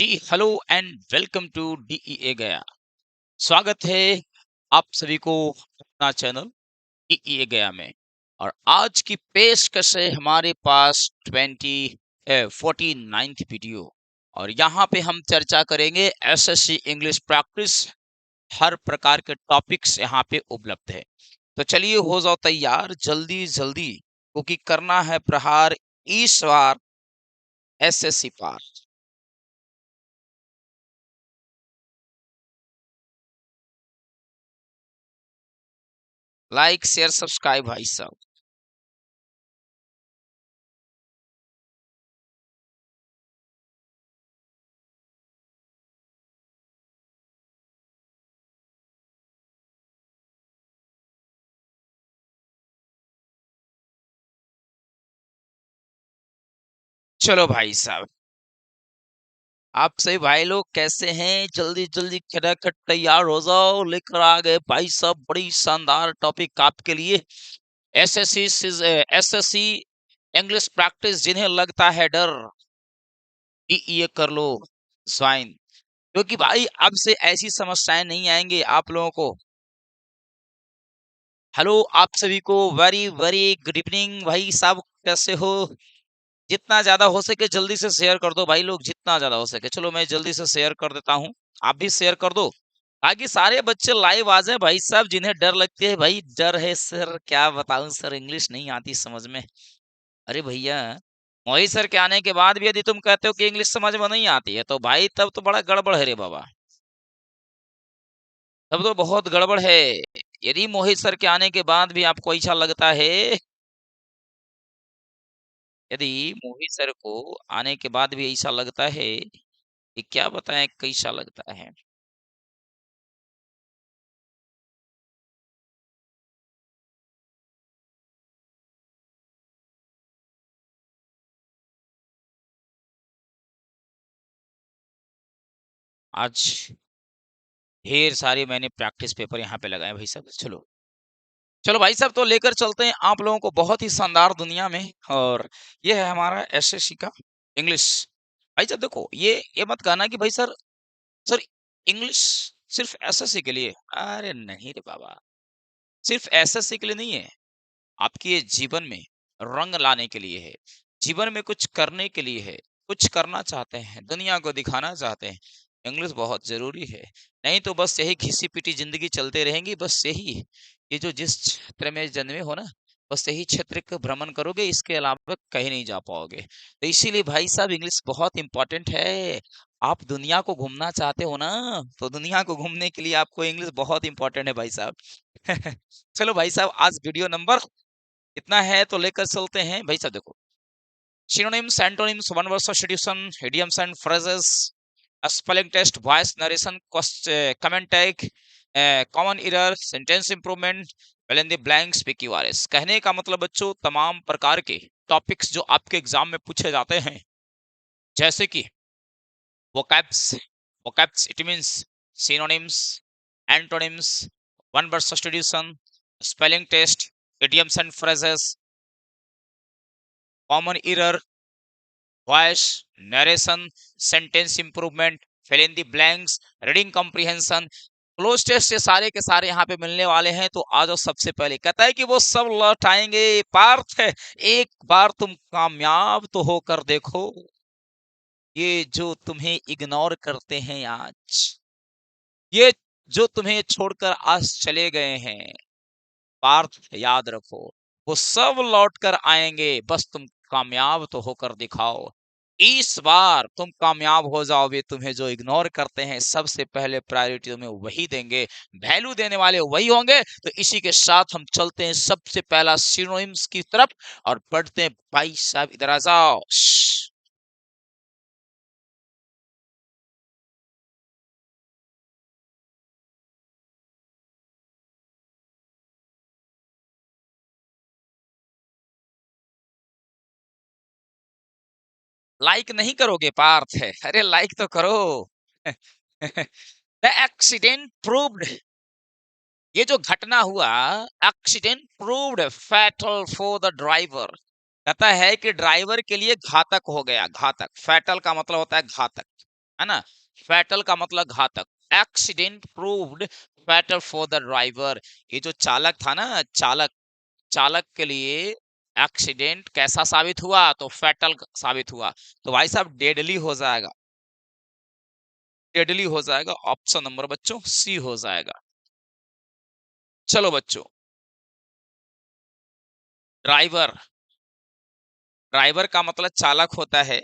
Ji hello and welcome to DEA Gaya. स्वागत है आप सभी को अपना चैनल डीईए गया में। और आज की पेशकश है हमारे पास 49th वीडियो। और यहाँ पे हम चर्चा करेंगे एसएससी इंग्लिश प्रैक्टिस। हर प्रकार के टॉपिक्स यहाँ पे उपलब्ध है। तो चलिए हो जाओ तैयार जल्दी जल्दी, क्योंकि करना है प्रहार इस बार एसएससी पार। लाइक शेयर सब्सक्राइब भाई साहब। चलो भाई साहब, आप सही भाई लोग कैसे हैं? जल्दी जल्दी खटाखट तैयार हो जाओ, लेकर आ गए भाई साहब बड़ी शानदार टॉपिक आपके लिए। एसएससी एसएससी इंग्लिश प्रैक्टिस, जिन्हें लगता है डर ये कर लो ज्वाइन, क्योंकि भाई अब से ऐसी समस्याएं नहीं आएंगे आप लोगों को। हेलो आप सभी को, वेरी वेरी गुड इवनिंग भाई साहब, कैसे हो? जितना ज्यादा हो सके जल्दी से शेयर कर दो भाई लोग, जितना ज्यादा हो सके। चलो मैं जल्दी से शेयर कर देता हूँ, आप भी शेयर कर दो ताकि सारे बच्चे लाइव आ जाए भाई साहब, जिन्हें डर लगती है। भाई डर है सर, क्या बताऊं सर, इंग्लिश नहीं आती समझ में। अरे भैया, मोहित सर के आने के बाद भी यदि तुम कहते हो कि इंग्लिश समझ में नहीं आती है, तो भाई तब तो बड़ा गड़बड़ है रे बाबा, तब तो बहुत गड़बड़ है। यदि मोहित सर के आने के बाद भी आपको ऐसा लगता है, यदि मोहित सर को आने के बाद भी ऐसा लगता है कि क्या बताएं कैसा लगता है। आज ढेर सारे मैंने प्रैक्टिस पेपर यहाँ पे लगाए भाई साहब। चलो चलो भाई साहब, तो लेकर चलते हैं आप लोगों को बहुत ही शानदार दुनिया में। और ये है हमारा एसएससी का इंग्लिश। भाई साहब देखो, ये मत कहना कि भाई सर, सर इंग्लिश सिर्फ एसएससी के लिए। अरे नहीं रे बाबा, सिर्फ एसएससी के लिए नहीं है, आपके जीवन में रंग लाने के लिए है, जीवन में कुछ करने के लिए है, कुछ करना चाहते हैं, दुनिया को दिखाना चाहते हैं, इंग्लिश बहुत जरूरी है। नहीं तो बस यही घिसी पिटी जिंदगी चलते रहेंगी, बस यही, ये जो जिस क्षेत्र में जन्मे हो ना, बस यही क्षेत्र का भ्रमण करोगे, इसके अलावा कहीं नहीं जा पाओगे। तो इसीलिए भाई साहब इंग्लिश बहुत इंपॉर्टेंट है। आप दुनिया को घूमना चाहते हो ना, तो दुनिया को घूमने के लिए आपको इंग्लिश बहुत इंपॉर्टेंट है भाई साहब। चलो भाई साहब, आज वीडियो नंबर इतना है तो लेकर चलते हैं भाई साहब। देखो, synonyms, antonyms, one word substitution, idioms and phrases, a spelling test, voice narration, comment tag, common error, sentence improvement, fill in the blanks, PQRS। कहने का मतलब बच्चों, तमाम प्रकार के टॉपिक्स जो आपके एग्जाम में पूछे जाते हैं, जैसे कि vocabs, vocabs it means synonyms, antonyms, one word substitution, spelling test, idioms and phrases, common error, voice narration, sentence improvement, fill in the blanks, reading comprehension, cloze test, ये सारे के सारे यहाँ पे मिलने वाले हैं। तो आ जाओ, सबसे पहले कहता है कि वो सब लौट आएंगे। पार्थ है, एक बार तुम कामयाब तो होकर देखो, ये जो तुम्हें इग्नोर करते हैं आज, ये जो तुम्हें छोड़कर आज चले गए हैं, पार्थ याद रखो, वो सब लौट कर आएंगे, बस तुम कामयाब तो होकर दिखाओ। इस बार तुम कामयाब हो जाओगे, तुम्हें जो इग्नोर करते हैं सबसे पहले प्रायोरिटी तुम्हें वही देंगे, वैल्यू देने वाले वही होंगे। तो इसी के साथ हम चलते हैं सबसे पहला सिनोनिम्स की तरफ और पढ़ते हैं। भाई साहब इधर आ जाओ। लाइक नहीं करोगे पार्थ है? अरे लाइक तो करो। द एक्सीडेंट प्रूव्ड, ये जो घटना हुआ, accident proved fatal for the driver, कहता है कि ड्राइवर के लिए घातक हो गया। घातक, फैटल का मतलब होता है घातक, है ना? फैटल का मतलब घातक। Accident proved fatal for the driver. ये जो चालक था ना, चालक चालक के लिए एक्सीडेंट कैसा साबित हुआ? तो फैटल साबित हुआ। तो भाई साहब डेडली हो जाएगा, डेडली हो जाएगा। ऑप्शन नंबर बच्चों सी हो जाएगा। चलो बच्चों, ड्राइवर, ड्राइवर का मतलब चालक होता है।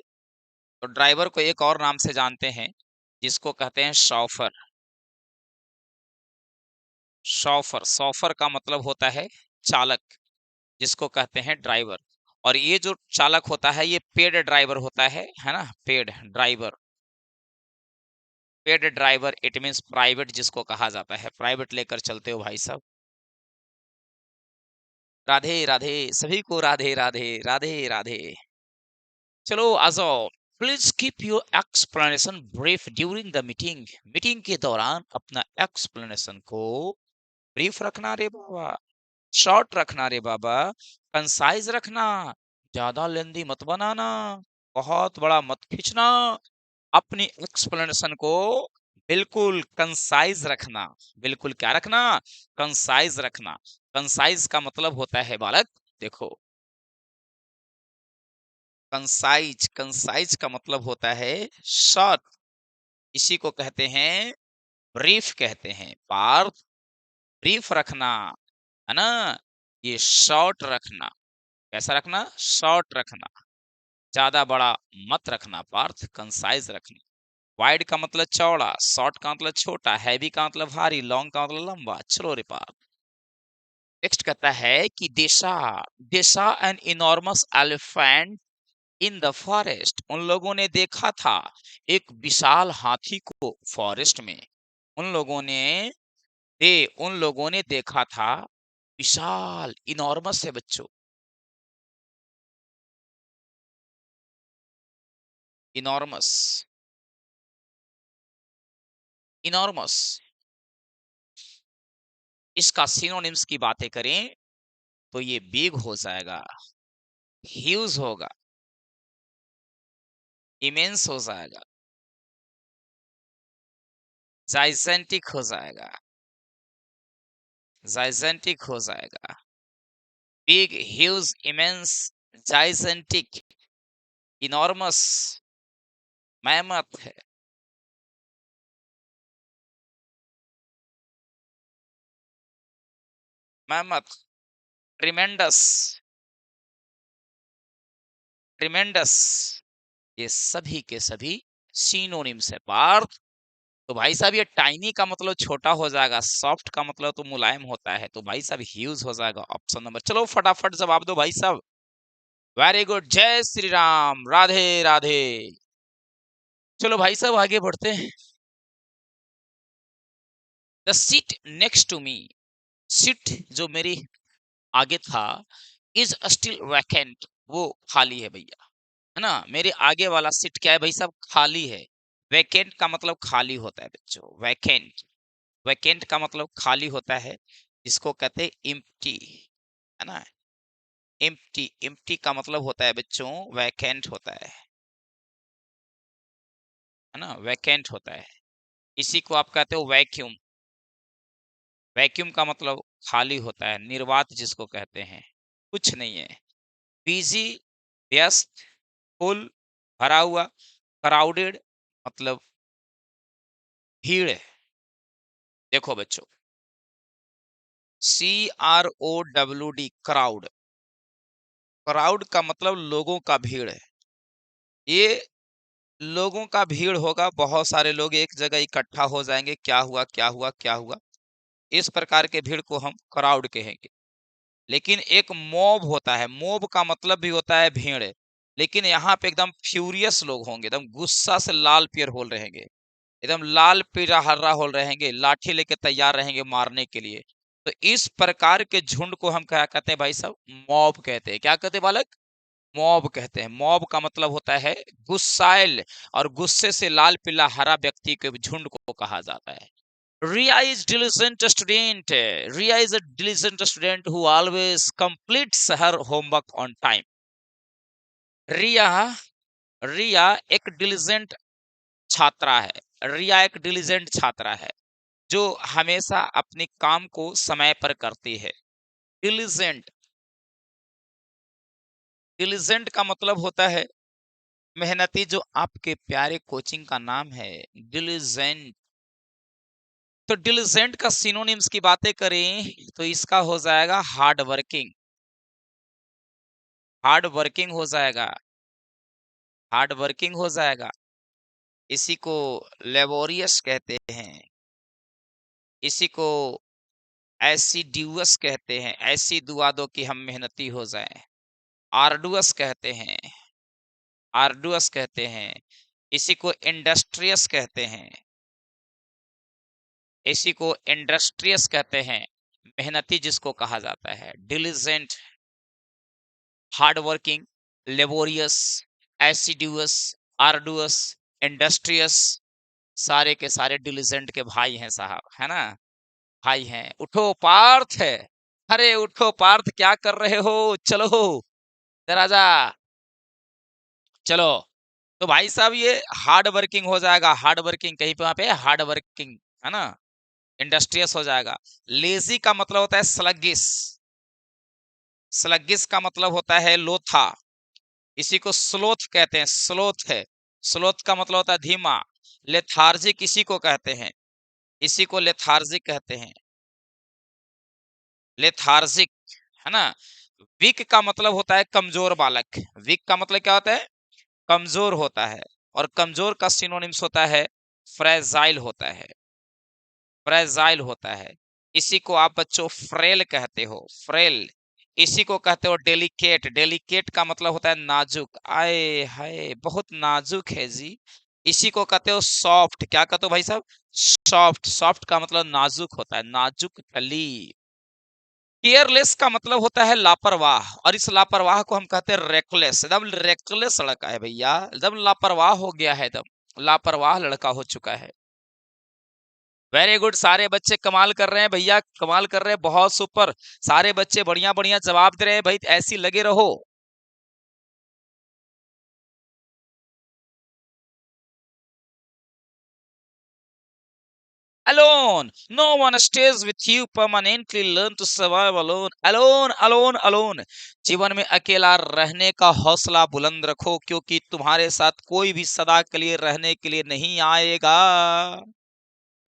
तो ड्राइवर को एक और नाम से जानते हैं, जिसको कहते हैं शॉफर। शॉफर, शॉफर का मतलब होता है चालक, जिसको कहते हैं ड्राइवर। और ये जो चालक होता है ये पेड ड्राइवर होता है ना? Paid driver, paid driver it means private जिसको कहा जाता है। प्राइवेट लेकर चलते हो भाई साहब। राधे राधे, सभी को राधे राधे, राधे राधे। चलो आ जाओ। Please keep your explanation brief during the meeting. Meeting के दौरान अपना एक्सप्लेनेशन को ब्रीफ रखना रे बाबा, शॉर्ट रखना रे बाबा, कंसाइज रखना। ज्यादा लेंदी मत बनाना, बहुत बड़ा मत खींचना। अपनी एक्सप्लेनेशन को बिल्कुल कंसाइज रखना। बिल्कुल क्या रखना? कंसाइज रखना। कंसाइज का मतलब होता है बालक, देखो, कंसाइज, कंसाइज का मतलब होता है शॉर्ट। इसी को कहते हैं ब्रीफ कहते हैं। पार्थ, ब्रीफ रखना, है ना? ये शॉर्ट रखना। कैसा रखना? शॉर्ट रखना। ज्यादा बड़ा मत रखना पार्थ, कंसाइज रखना। वाइड का मतलब चौड़ा, शॉर्ट का मतलब छोटा, हैवी का मतलब भारी, लॉन्ग का मतलब लंबा। चलो रे पार्थ। नेक्स्ट कहता है कि देशा, देशा an enormous elephant in the forest. उन लोगों ने देखा था एक विशाल हाथी को फॉरेस्ट में। उन लोगों ने, उन लोगों ने देखा था विशाल, इनॉर्मस है बच्चों, इनॉर्मस, इनॉर्मस। इसका सिनोनिम्स की बातें करें तो ये बिग हो जाएगा, ह्यूज होगा, इमेंस हो जाएगा, जाइजेंटिक हो जाएगा, जाइजेंटिक हो जाएगा। Big, huge, immense, gigantic, enormous, mammoth है, मैमथ, ट्रिमेंडस, ट्रिमेंडस। ये सभी के सभी सिनोनिम्स है पार्थ। तो भाई साहब ये टाइनी का मतलब छोटा हो जाएगा, सॉफ्ट का मतलब तो मुलायम होता है, तो भाई साहब ह्यूज हो जाएगा ऑप्शन नंबर। चलो फटाफट जवाब दो भाई साहब। वेरी गुड, जय श्री राम, राधे राधे। चलो भाई साहब आगे बढ़ते हैं। The seat next to me, seat जो मेरी आगे था, इज स्टिल वैकेंट, वो खाली है भैया, है ना? मेरे आगे वाला सीट क्या है भाई साहब? खाली है। वैकेंट का मतलब खाली होता है बच्चों, वैकेंट। वैकेंट का मतलब खाली होता है, जिसको कहते हैं इम्प्टी, है ना? इम्प्टी, इम्प्टी का मतलब होता है बच्चों वैकेंट होता है ना? वैकेंट होता है। इसी को आप कहते हो वैक्यूम। वैक्यूम का मतलब खाली होता है, निर्वात जिसको कहते हैं, कुछ नहीं है। बिजी, व्यस्त, फुल, भरा हुआ, क्राउडेड मतलब भीड़ है। देखो बच्चों, CROWD, क्राउड, क्राउड का मतलब लोगों का भीड़ है। ये लोगों का भीड़ होगा, बहुत सारे लोग एक जगह इकट्ठा हो जाएंगे, क्या हुआ क्या हुआ क्या हुआ, इस प्रकार के भीड़ को हम क्राउड कहेंगे। लेकिन एक मॉब होता है, मॉब का मतलब भी होता है भीड़, लेकिन यहाँ पे एकदम फ्यूरियस लोग होंगे, एकदम गुस्सा से लाल पियर हो रहेंगे, एकदम लाल पीला हर्रा हो रहेंगे, लाठी लेके तैयार रहेंगे मारने के लिए। तो इस प्रकार के झुंड को हम क्या कहते हैं भाई साहब? मॉब कहते हैं। क्या कहते हैं बालक? मॉब कहते हैं। मॉब का मतलब होता है गुस्साइल, और गुस्से से लाल पीला हरा व्यक्ति के झुंड को कहा जाता है। Ria is diligent student. Ria is a diligent student who always completes her homework on time. रिया, रिया एक diligent छात्रा है। रिया एक डिलिजेंट छात्रा है जो हमेशा अपने काम को समय पर करती है। डिलिजेंट, डिलिजेंट का मतलब होता है मेहनती, जो आपके प्यारे कोचिंग का नाम है डिलिजेंट। तो डिलिजेंट का सिनोनिम्स की बातें करें तो इसका हो जाएगा हार्ड वर्किंग। हार्ड वर्किंग हो जाएगा, हार्ड वर्किंग हो जाएगा। इसी को लेबोरियस कहते हैं, इसी को एसिड्यूअस कहते हैं। ऐसी दुआ दो कि हम मेहनती हो जाएं। आर्डुअस कहते हैं, आर्डुअस कहते हैं। इसी को इंडस्ट्रियस कहते हैं, इसी को इंडस्ट्रियस कहते हैं। मेहनती जिसको कहा जाता है, diligent, hard working, laborious, assiduous, arduous, industrious, सारे के सारे डिलिजेंट के भाई हैं साहब, है ना? भाई हैं। उठो पार्थ है, अरे उठो पार्थ, क्या कर रहे हो? चलो राजा, चलो। तो भाई साहब ये हार्ड वर्किंग हो जाएगा, हार्ड वर्किंग, कहीं पे वहां पे हार्ड वर्किंग, है ना? इंडस्ट्रियस हो जाएगा। लेजी का मतलब होता है स्लगिस, स्लगिस का मतलब होता है लोथा। इसी को स्लोथ कहते हैं, स्लोथ है, स्लोथ का मतलब होता है धीमा। लेथार्जिक इसी को कहते हैं, इसी को लेथार्जिक कहते हैं, लेथार्जिक, है ना? वीक का मतलब होता है कमजोर बालक। वीक का मतलब क्या होता है? कमजोर होता है। और कमजोर का सिनोनिम्स होता है फ्रेजाइल होता है, फ्रेजाइल होता है। इसी को आप बच्चों फ्रेल कहते हो, फ्रेल। इसी को कहते हो डेलिकेट। डेलिकेट का मतलब होता है नाजुक। आए हाय, बहुत नाजुक है जी। इसी को कहते हो सॉफ्ट। क्या कहते हो भाई साहब? सॉफ्ट। सॉफ्ट का मतलब नाजुक होता है, नाजुक कली। केयरलेस का मतलब होता है लापरवाह, और इस लापरवाह को हम कहते हैं रेकलेस। एकदम रेकलेस लड़का है भैया, एकदम लापरवाह हो गया है, एकदम लापरवाह लड़का हो चुका है। वेरी गुड, सारे बच्चे कमाल कर रहे हैं भैया, कमाल कर रहे हैं, बहुत सुपर। सारे बच्चे बढ़िया बढ़िया जवाब दे रहे हैं भाई, ऐसी लगे रहो। Alone, no one stays with you permanently, learn to survive alone. Alone, alone, alone। जीवन में अकेला रहने का हौसला बुलंद रखो, क्योंकि तुम्हारे साथ कोई भी सदा के लिए रहने के लिए नहीं आएगा।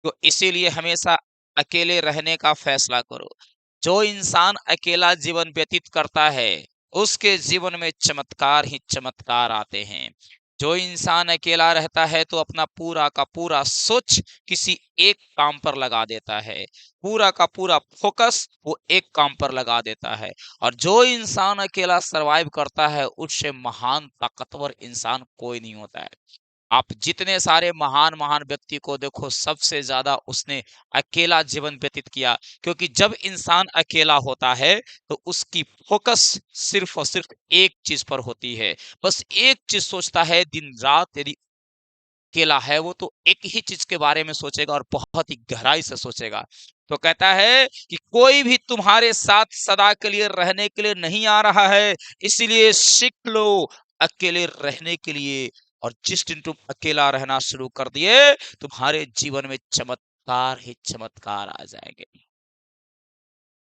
तो इसीलिए हमेशा अकेले रहने का फैसला करो। जो इंसान अकेला जीवन व्यतीत करता है उसके जीवन में चमत्कार ही चमत्कार आते हैं। जो इंसान अकेला रहता है तो अपना पूरा का पूरा सोच किसी एक काम पर लगा देता है, पूरा का पूरा फोकस वो एक काम पर लगा देता है। और जो इंसान अकेला सरवाइव करता है उससे महान ताकतवर इंसान कोई नहीं होता है। आप जितने सारे महान महान व्यक्ति को देखो, सबसे ज्यादा उसने अकेला जीवन व्यतीत किया, क्योंकि जब इंसान अकेला होता है तो उसकी फोकस सिर्फ और सिर्फ एक चीज पर होती है। बस एक चीज सोचता है दिन रात। यदि अकेला है वो तो एक ही चीज के बारे में सोचेगा और बहुत ही गहराई से सोचेगा। तो कहता है कि कोई भी तुम्हारे साथ सदा के लिए रहने के लिए नहीं आ रहा है, इसीलिए सीख लो अकेले रहने के लिए। और जिस दिन तुम अकेला रहना शुरू कर दिए, तुम्हारे जीवन में चमत्कार ही चमत्कार आ जाएंगे।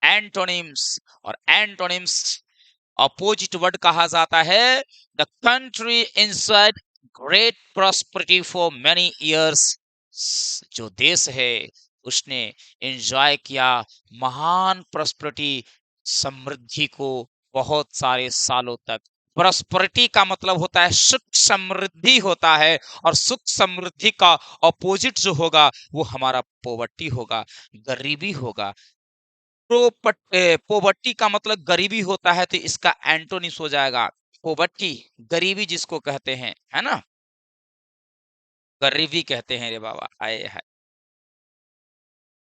एंटोनिम्स, और एंटोनिम्स अपोजिट वर्ड कहा जाता है। The country enjoyed great prosperity for many years. जो देश है उसने एंजॉय किया महान प्रॉस्पेरिटी, समृद्धि को, बहुत सारे सालों तक। प्रॉस्पेरिटी का मतलब होता है सुख समृद्धि होता है, और सुख समृद्धि का अपोजिट जो होगा वो हमारा पोवर्टी होगा, गरीबी होगा। पोवर्टी का मतलब गरीबी होता है, तो इसका एंटोनिम्स हो जाएगा पोवर्टी, गरीबी जिसको कहते हैं, है ना? गरीबी कहते हैं रे बाबा, आए है।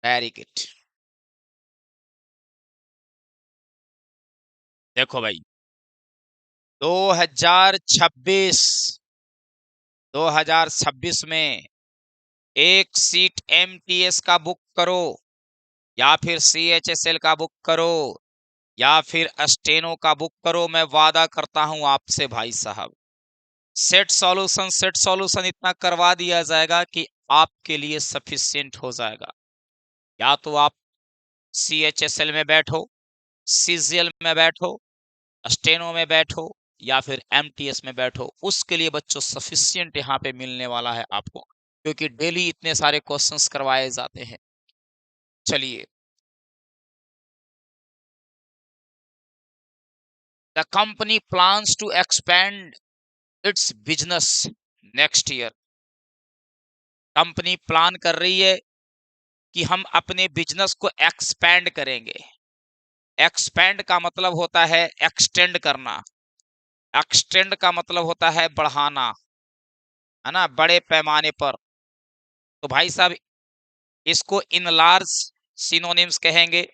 Very good. देखो भाई, 2026, 2026 में एक सीट एमटीएस का बुक करो, या फिर सीएचएसएल का बुक करो, या फिर स्टेनो का बुक करो। मैं वादा करता हूं आपसे भाई साहब, सेट सॉल्यूशन इतना करवा दिया जाएगा कि आपके लिए सफिशिएंट हो जाएगा। या तो आप CHSL में बैठो, CGL में बैठो, स्टेनो में बैठो, या फिर MTS में बैठो, उसके लिए बच्चों सफिशिएंट यहाँ पे मिलने वाला है आपको, क्योंकि डेली इतने सारे क्वेश्चंस करवाए जाते हैं। चलिए, the company plans to expand its business next year. Company plan कर रही है कि हम अपने बिजनेस को एक्सपेंड करेंगे। एक्सपेंड का मतलब होता है एक्सटेंड करना, एक्सटेंड का मतलब होता है बढ़ाना, है ना, बड़े पैमाने पर। तो भाई साहब, इसको इनलार्ज सिनोनिम्स कहेंगे,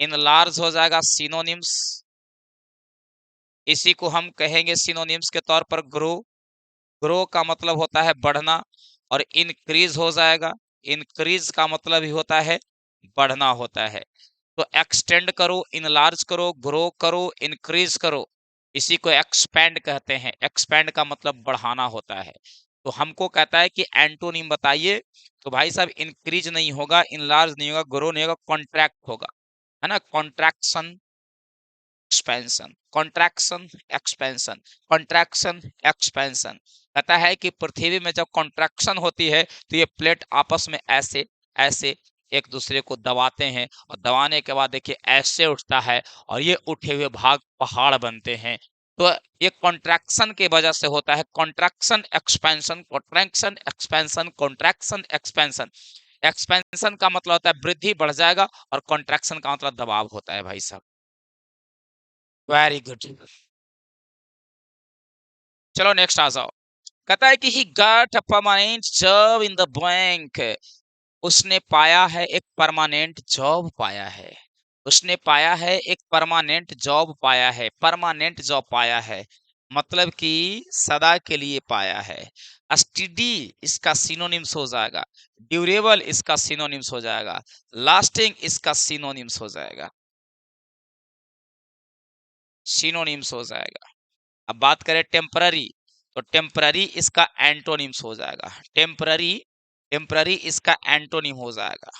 इनलार्ज हो जाएगा सिनोनिम्स। इसी को हम कहेंगे सिनोनिम्स के तौर पर ग्रो। ग्रो का मतलब होता है बढ़ना, और इंक्रीज हो जाएगा, इंक्रीज का मतलब ही होता है बढ़ना होता है। तो एक्सटेंड करो, इनलार्ज करो, ग्रो करो, इंक्रीज करो, इसी को एक्सपेंड कहते हैं। एक्सपेंड का मतलब बढ़ाना होता है। तो हमको कहता है कि एंटोनिम बताइए। तो भाई साहब, इंक्रीज नहीं होगा, इनलार्ज नहीं होगा, ग्रो नहीं होगा, कॉन्ट्रैक्ट होगा, है ना। Contraction, expansion, contraction, expansion, contraction, expansion. कहता है कि पृथ्वी में जब कॉन्ट्रैक्शन होती है तो ये प्लेट आपस में ऐसे ऐसे एक दूसरे को दबाते हैं, और दबाने के बाद देखिए ऐसे उठता है, और ये उठे हुए भाग पहाड़ बनते हैं। तो ये कॉन्ट्रैक्शन के वजह से होता है। Contraction, expansion, contraction, expansion, contraction, expansion. Expansion का मतलब होता है वृद्धि बढ़ जाएगा, और कॉन्ट्रैक्शन का मतलब दबाव होता है भाई साहब। Very good. चलो नेक्स्ट आ जाओ। कहता है कि he got a permanent job in the bank. उसने पाया है एक परमानेंट जॉब पाया है। उसने पाया है एक परमानेंट जॉब पाया है। परमानेंट जॉब पाया है मतलब कि सदा के लिए पाया है। स्टडी इसका सिनोनिम्स हो जाएगा, ड्यूरेबल इसका सिनोनिम्स हो जाएगा, लास्टिंग इसका सिनोनिम्स हो जाएगा, सिनोनिम्स हो जाएगा। अब बात करें टेम्पररी, तो टेम्पररी इसका एंटोनिम्स हो जाएगा। टेम्पररी, टेम्पररी इसका एंटोनिम हो जाएगा,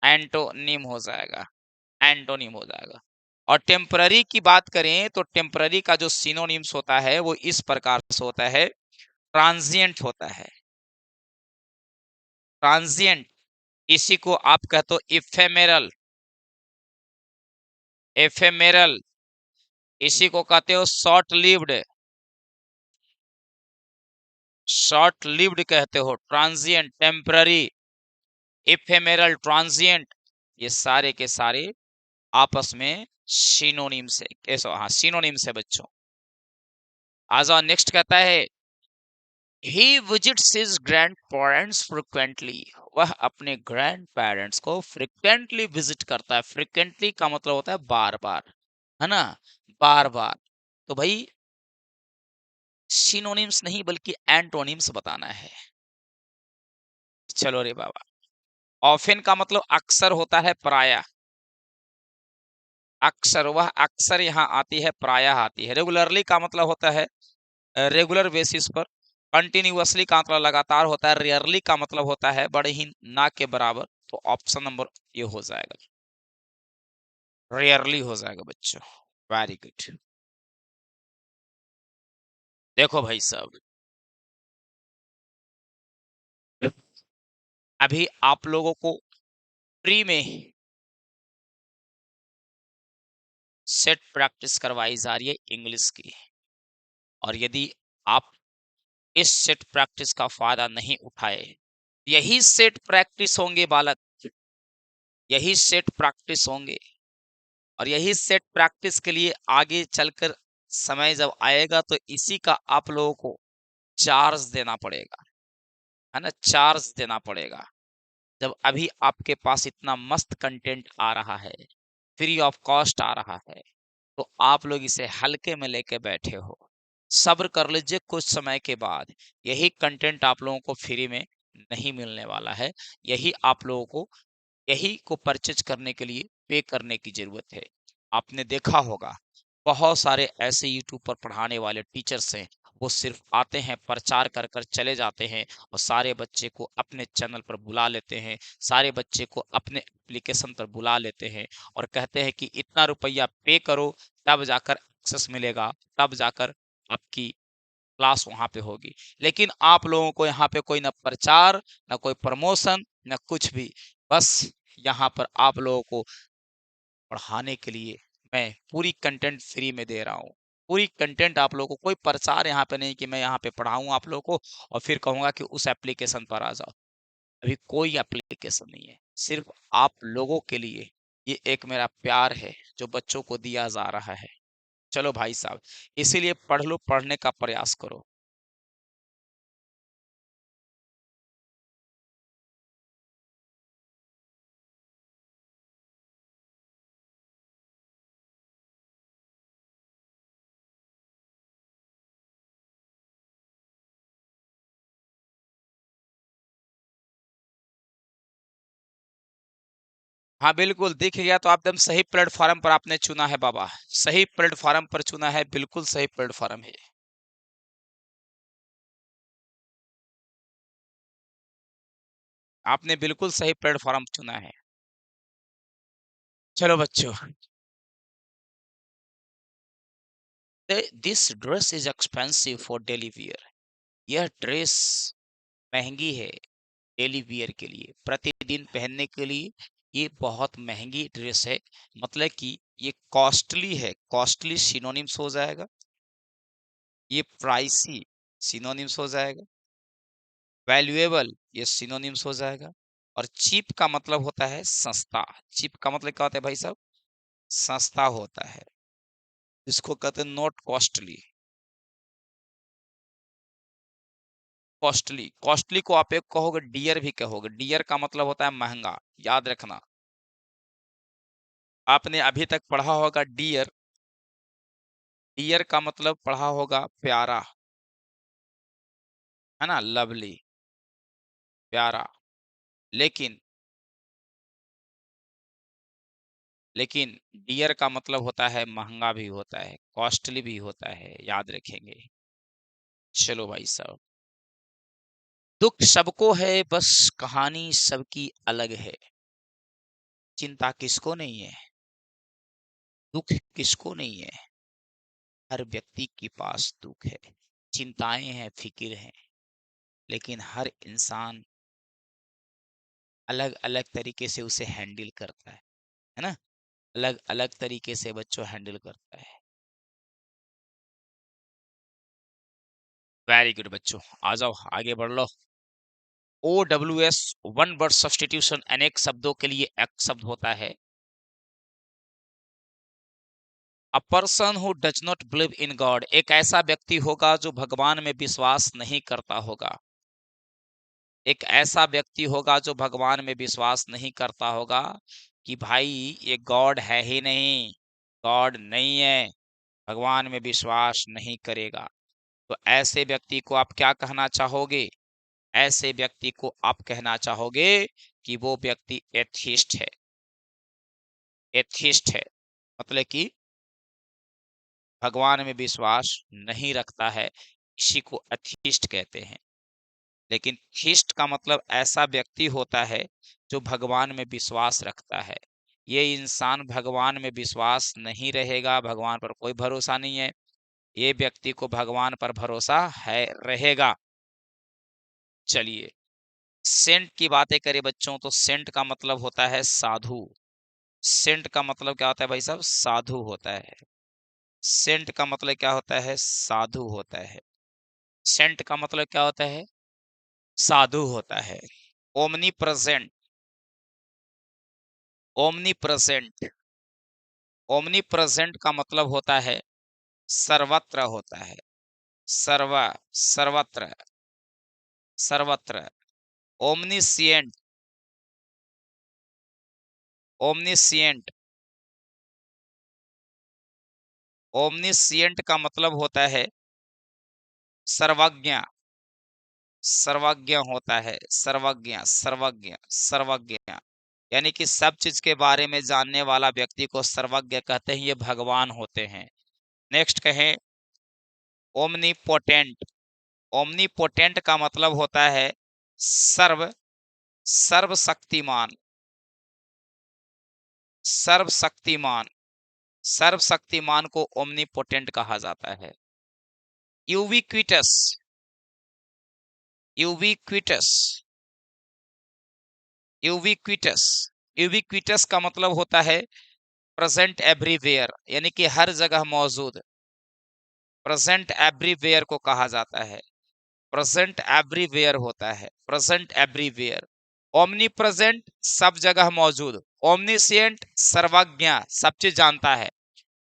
एंटोनिम हो जाएगा, एंटोनिम हो जाएगा। और टेम्पररी की बात करें तो टेम्पररी का जो सिनोनिम्स होता है वो इस प्रकार से होता है। ट्रांजिएंट होता है, ट्रांजिएंट। इसी को आप कहते हो इफेमेरल, एफेमेरल। इसी को कहते हो शॉर्ट लिव्ड, शॉर्ट लिव्ड कहते हो। ट्रांजिएंट, टेम्पररी, इफेमेरल, ट्रांजिएंट, ये सारे के सारे आपस में सिनोनिम्स है। कैसे? हाँ, सिनोनिम्स है बच्चों। आ जाओ, नेक्स्ट कहता है he visits his grandparents frequently. वह अपने ग्रैंड पेरेंट्स को फ्रिक्वेंटली विजिट करता है। फ्रिक्वेंटली का मतलब होता है बार बार, है ना, बार बार। तो भाई सिनोनिम्स नहीं बल्कि एंटोनिम्स बताना है। चलो रे बाबा। ऑफन का मतलब अक्सर होता है, प्रायः। अक्सर, वह अक्सर यहाँ आती है, प्रायः आती है। रेगुलरली का मतलब होता है रेगुलर बेसिस पर। कंटिन्यूअसली का मतलब लगातार होता है। रेयरली का मतलब होता है बड़े ही ना के बराबर। तो ऑप्शन नंबर ये हो जाएगा, रेयरली हो जाएगा बच्चों। Very good. देखो भाई साहब, अभी आप लोगों को फ्री में सेट प्रैक्टिस करवाई जा रही है इंग्लिश की। और यदि आप इस सेट प्रैक्टिस का फायदा नहीं उठाए, यही सेट प्रैक्टिस होंगे बालक, यही सेट प्रैक्टिस होंगे। और यही सेट प्रैक्टिस के लिए आगे चलकर समय जब आएगा तो इसी का आप लोगों को चार्ज देना पड़ेगा, है ना, चार्ज देना पड़ेगा। जब अभी आपके पास इतना मस्त कंटेंट आ रहा है, फ्री ऑफ कॉस्ट आ रहा है, तो आप लोग इसे हल्के में लेके बैठे हो। सब्र कर लीजिए, कुछ समय के बाद यही कंटेंट आप लोगों को फ्री में नहीं मिलने वाला है। यही आप लोगों को, यही को परचेज करने के लिए पे करने की जरूरत है। आपने देखा होगा बहुत सारे ऐसे यूट्यूब पर पढ़ाने वाले टीचर्स हैं, वो सिर्फ आते हैं, प्रचार कर कर चले जाते हैं और सारे बच्चे को अपने चैनल पर बुला लेते हैं, सारे बच्चे को अपने एप्लीकेशन पर बुला लेते हैं और कहते हैं कि इतना रुपया पे करो, तब जाकर एक्सेस मिलेगा, तब जाकर आपकी क्लास वहाँ पे होगी। लेकिन आप लोगों को यहाँ पे कोई ना प्रचार, ना कोई प्रमोशन, ना कुछ भी। बस यहाँ पर आप लोगों को पढ़ाने के लिए मैं पूरी कंटेंट फ्री में दे रहा हूँ। पूरी कंटेंट आप लोगों को, कोई प्रचार यहाँ पे नहीं कि मैं यहाँ पे पढ़ाऊँ आप लोगों को और फिर कहूँगा कि उस एप्लीकेशन पर आ जाओ। अभी कोई एप्लीकेशन नहीं है। सिर्फ आप लोगों के लिए ये एक मेरा प्यार है जो बच्चों को दिया जा रहा है। चलो भाई साहब, इसीलिए पढ़ लो, पढ़ने का प्रयास करो। हाँ, बिल्कुल दिख गया तो आप एकदम सही प्लेटफ़ॉर्म पर आपने चुना है बाबा। सही प्लेटफ़ॉर्म पर चुना है, बिल्कुल सही प्लेटफ़ॉर्म है ये। आपने बिल्कुल सही प्लेटफ़ॉर्म चुना है। चलो बच्चों, this dress is expensive for daily wear. यह ड्रेस महँगी है डेली वियर के लिए, प्रतिदिन पहनने के लिए ये बहुत महँगी ड्रेस है। मतलब कि ये कॉस्टली है, कॉस्टली सिनोनिम्स हो जाएगा, ये प्राइसी सिनोनिम्स हो जाएगा, वैल्यूएबल ये सिनोनिम्स हो जाएगा और चीप का मतलब होता है सस्ता। चीप का मतलब क्या होता है भाई साहब? सस्ता होता है। इसको कहते हैं नॉट कॉस्टली। कॉस्टली, कॉस्टली को आप एक कहोगे, डियर भी कहोगे। डियर का मतलब होता है महंगा, याद रखना। आपने अभी तक पढ़ा होगा डियर, डियर का मतलब पढ़ा होगा प्यारा, है ना, लवली, प्यारा। लेकिन लेकिन डियर का मतलब होता है महंगा भी होता है, कॉस्टली भी होता है, याद रखेंगे। चलो भाई साहब, दुख सबको है, बस कहानी सबकी अलग है। चिंता किसको नहीं है, दुख किसको नहीं है। हर व्यक्ति के पास दुख है, चिंताएं हैं, फिक्र है, लेकिन हर इंसान अलग अलग तरीके से उसे हैंडल करता है ना। अलग अलग तरीके से बच्चों हैंडल करता है। वेरी गुड बच्चों, आ जाओ आगे बढ़ लो। O W S, one word substitution, अनेक शब्दों के लिए एक शब्द होता है। A person who does not believe in God, एक ऐसा व्यक्ति होगा जो भगवान में विश्वास नहीं करता होगा। एक ऐसा व्यक्ति होगा जो भगवान में विश्वास नहीं करता होगा कि भाई ये गॉड है ही नहीं, गॉड नहीं है, भगवान में विश्वास नहीं करेगा। तो ऐसे व्यक्ति को आप क्या कहना चाहोगे? ऐसे व्यक्ति को आप कहना चाहोगे कि वो व्यक्ति एथिस्ट है। एथिस्ट है मतलब कि भगवान में विश्वास नहीं रखता है, इसी को एथिस्ट कहते हैं। लेकिन थिस्ट का मतलब ऐसा व्यक्ति होता है जो भगवान में विश्वास रखता है। ये इंसान भगवान में विश्वास नहीं रहेगा, भगवान पर कोई भरोसा नहीं है। ये व्यक्ति को भगवान पर भरोसा है, रहेगा। चलिए, सेंट की बातें करें बच्चों, तो सेंट का मतलब होता है साधु। सेंट का मतलब क्या होता है भाई साहब? साधु होता है। सेंट का मतलब क्या होता है? साधु होता है। सेंट का मतलब क्या होता है? साधु होता है। Omni present, omni present, omni present का मतलब होता है सर्वत्र होता है। सर्व, सर्वत्र, सर्वत्र। ओमनीसिएंट, ओमनीसिएंट, ओमनीसिएंट का मतलब होता है सर्वज्ञ। सर्वज्ञ होता है, सर्वज्ञ, सर्वज्ञ, सर्वज्ञ। यानी कि सब चीज के बारे में जानने वाला व्यक्ति को सर्वज्ञ कहते हैं, ये भगवान होते हैं। नेक्स्ट कहें ओमनीपोटेंट। ओमनीपोटेंट का मतलब होता है सर्व सर्वशक्तिमान। सर्वशक्तिमान। सर्वशक्तिमान को ओमनीपोटेंट कहा जाता है। यूबिक्विटस। यूबिक्विटस। यूबिक्विटस। यूबिक्विटस का मतलब होता है प्रेजेंट एवरीवेयर, यानी कि हर जगह मौजूद। प्रेजेंट एवरीवेयर को कहा जाता है। प्रेजेंट एवरीवेयर होता है, प्रेजेंट एवरीवेयर। ओमनी प्रेजेंट सब जगह मौजूद। ओमनीसिएंट सर्वज्ञ, सब चीज जानता है।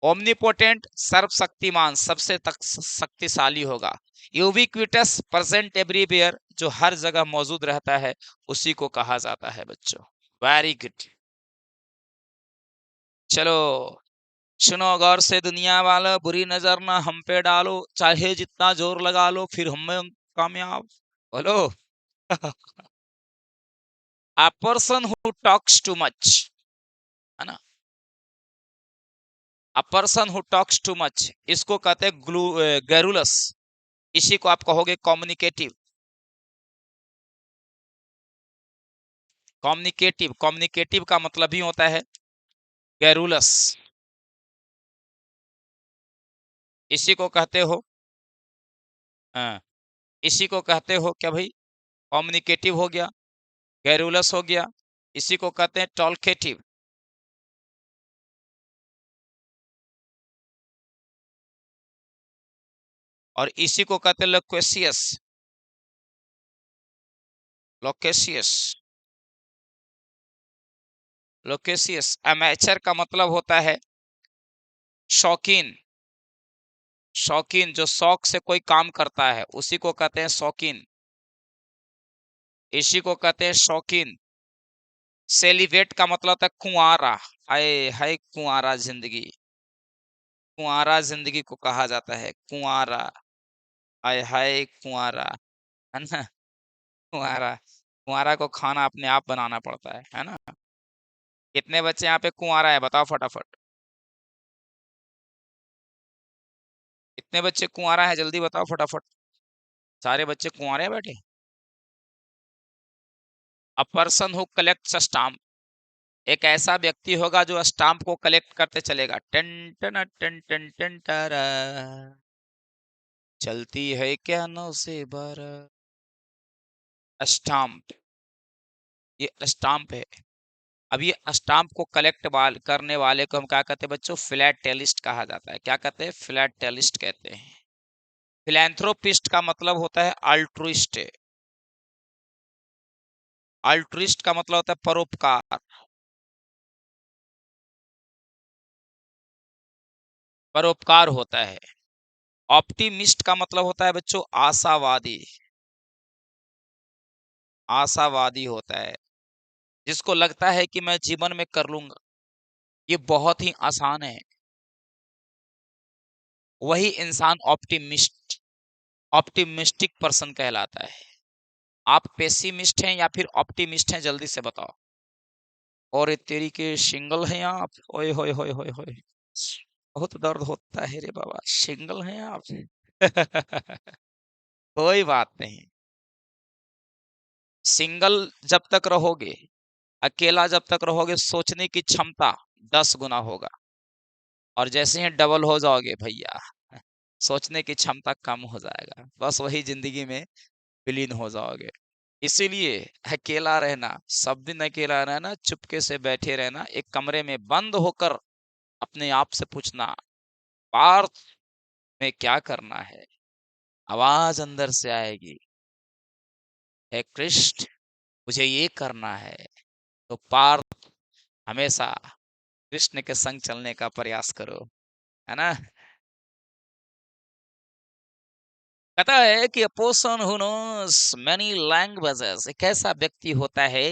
ओमनीपोटेंट सर्वशक्तिमान, सबसे तक शक्तिशाली होगा। यूबिक्विटस प्रेजेंट एवरीवेयर, जो हर जगह मौजूद रहता है, उसी को कहा जाता है बच्चों। Very good. चलो सुनो गौर से दुनिया वाला, बुरी नजर ना हम पे डालो, चाहे जितना जोर लगा लो फिर हम कामयाब। बोलो। A person who talks too much, है ना। A person who talks too much, इसको कहते हैं गैरुलस। इसी को आप कहोगे कम्युनिकेटिव। कम्युनिकेटिव, कम्युनिकेटिव का मतलब ही होता है गैरुलस। इसी को कहते हो, हाँ, इसी को कहते हो क्या भाई, कम्युनिकेटिव हो गया, गैरुलस हो गया। इसी को कहते हैं टॉल्केटिव। और इसी को कहते हैं लोक्वेशियस। लोकेशियस। लोकेशियस। अमेचर का मतलब होता है शौकीन। शौकीन, जो शौक से कोई काम करता है उसी को कहते हैं शौकीन। इसी को कहते हैं शौकीन। सेलिब्रेट का मतलब होता है कुंवारा। हाय हाय कुंवारा जिंदगी। कुंवारा जिंदगी को कहा जाता है कुंवारा। हाय हाय कुंवारा, है ना। कुंवारा, कुंवारा को खाना अपने आप बनाना पड़ता है ना। कितने बच्चे यहाँ पे कुंवारा है बताओ फटाफट। कितने बच्चे कुंवारा है जल्दी बताओ फटाफट। सारे बच्चे कुंवारे हैं बैठे। अ पर्सन हु कलेक्ट्स स्टाम्प, एक ऐसा व्यक्ति होगा जो स्टाम्प को कलेक्ट करते चलेगा। टन टन टन टन टन टारा, चलती है क्या नौ से बारह। स्टाम्प, ये स्टाम्प है। अब ये स्टाम्प को कलेक्ट करने वाले को हम क्या कहते हैं बच्चों, फिलैटेलिस्ट कहा जाता है। क्या कहते हैं, फिलैटेलिस्ट कहते हैं। फिलैंथ्रोपिस्ट का मतलब होता है अल्ट्रुइस्ट। अल्ट्रुइस्ट का मतलब होता है परोपकार। परोपकार होता है। ऑप्टिमिस्ट का मतलब होता है बच्चों आशावादी। आशावादी होता है, जिसको लगता है कि मैं जीवन में कर लूंगा, ये बहुत ही आसान है, वही इंसान ऑप्टिमिस्ट, ऑप्टिमिस्टिक पर्सन कहलाता है। आप पेसिमिस्ट हैं या फिर ऑप्टिमिस्ट हैं, जल्दी से बताओ। और ये तेरी के सिंगल हैं आप, ओए होए होए होए होए, बहुत दर्द होता है रे बाबा, सिंगल हैं आप। कोई बात नहीं। सिंगल जब तक रहोगे, अकेला जब तक रहोगे, सोचने की क्षमता 10 गुना होगा। और जैसे ही डबल हो जाओगे भैया, सोचने की क्षमता कम हो जाएगा, बस वही जिंदगी में विलीन हो जाओगे। इसीलिए अकेला रहना, सब दिन अकेला रहना, चुपके से बैठे रहना, एक कमरे में बंद होकर अपने आप से पूछना, पार्थ में क्या करना है। आवाज अंदर से आएगी, हे कृष्ण मुझे ये करना है। तो पार्थ हमेशा कृष्ण के संग चलने का प्रयास करो, है ना। कहता है कि a person who knows many languages, एक ऐसा व्यक्ति होता है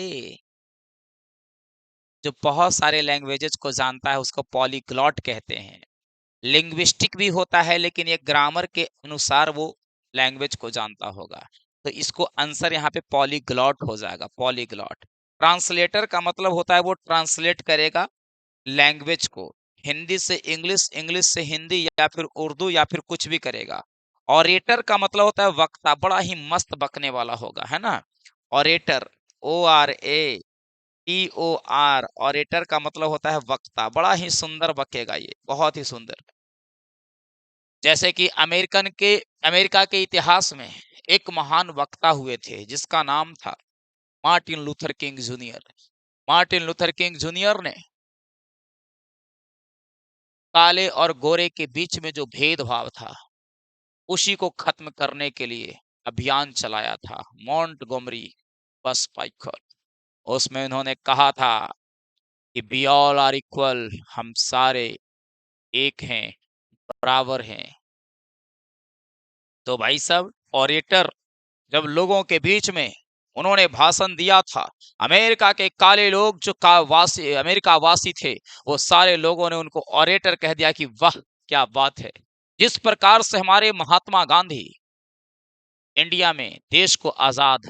जो बहुत सारे लैंग्वेजेस को जानता है, उसको पॉलीग्लॉट कहते हैं। लिंग्विस्टिक भी होता है, लेकिन ये ग्रामर के अनुसार वो लैंग्वेज को जानता होगा। तो इसको आंसर यहाँ पे पॉलीग्लॉट हो जाएगा, पॉलीग्लॉट। ट्रांसलेटर का मतलब होता है वो ट्रांसलेट करेगा लैंग्वेज को। हिंदी से इंग्लिश, इंग्लिश से हिंदी या फिर उर्दू या फिर कुछ भी करेगा। ऑरेटर का मतलब होता है वक्ता, बड़ा ही मस्त बकने वाला होगा, है ना। ऑरेटर, ORATOR, ऑरेटर का मतलब होता है वक्ता, बड़ा ही सुंदर बकेगा ये, बहुत ही सुंदर। जैसे कि अमेरिका के इतिहास में एक महान वक्ता हुए थे जिसका नाम था Martin Luther king junior. Martin Luther king junior ने काले और गोरे के बीच में जो भेदभाव था उसी को खत्म करने के लिए अभियान चलाया था, मॉन्टगोमरी बस पाइकर। उसमें उन्होंने कहा था कि वी ऑल आर इक्वल, हम सारे एक हैं, बराबर हैं। तो भाई साहब, ऑरेटर जब लोगों के बीच में उन्होंने भाषण दिया था, अमेरिका के काले लोग जो का वासी अमेरिका वासी थे, वो सारे लोगों ने उनको ऑरेटर कह दिया कि वाह क्या बात है। जिस प्रकार से हमारे महात्मा गांधी इंडिया में देश को आजाद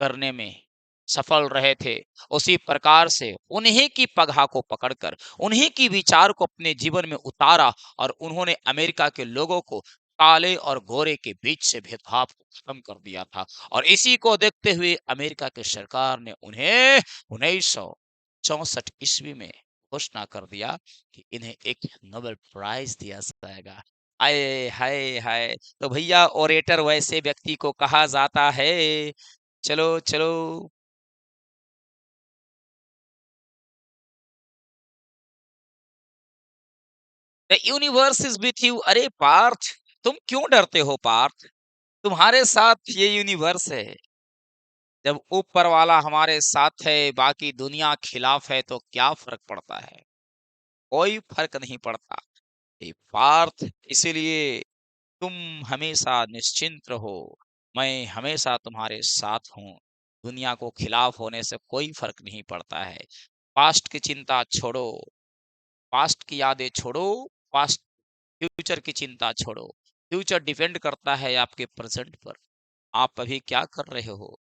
करने में सफल रहे थे, उसी प्रकार से उन्हीं की पगहा को पकड़कर उन्हीं की विचार को अपने जीवन में उतारा और उन्होंने अमेरिका के लोगों को काले और गोरे के बीच से भेदभाव को खत्म कर दिया था। और इसी को देखते हुए अमेरिका की सरकार ने उन्हें 1964 ईस्वी में घोषणा कर दिया कि इन्हें एक नोबेल प्राइज दिया जाएगा। आए हाय हाय। तो भैया, ओरेटर वैसे व्यक्ति को कहा जाता है। चलो चलो। The universe is with you. अरे पार्थ, तुम क्यों डरते हो पार्थ? तुम्हारे साथ ये यूनिवर्स है। जब ऊपर वाला हमारे साथ है, बाकी दुनिया खिलाफ है, तो क्या फर्क पड़ता है? कोई फर्क नहीं पड़ता। ए पार्थ, इसीलिए तुम हमेशा निश्चिंत रहो। मैं हमेशा तुम्हारे साथ हूँ। दुनिया को खिलाफ होने से कोई फर्क नहीं पड़ता है। पास्ट की चिंता छोड़ो, पास्ट की यादें छोड़ो, पास्ट फ्यूचर की चिंता छोड़ो। फ्यूचर डिपेंड करता है आपके प्रेजेंट पर। आप अभी क्या कर रहे हो,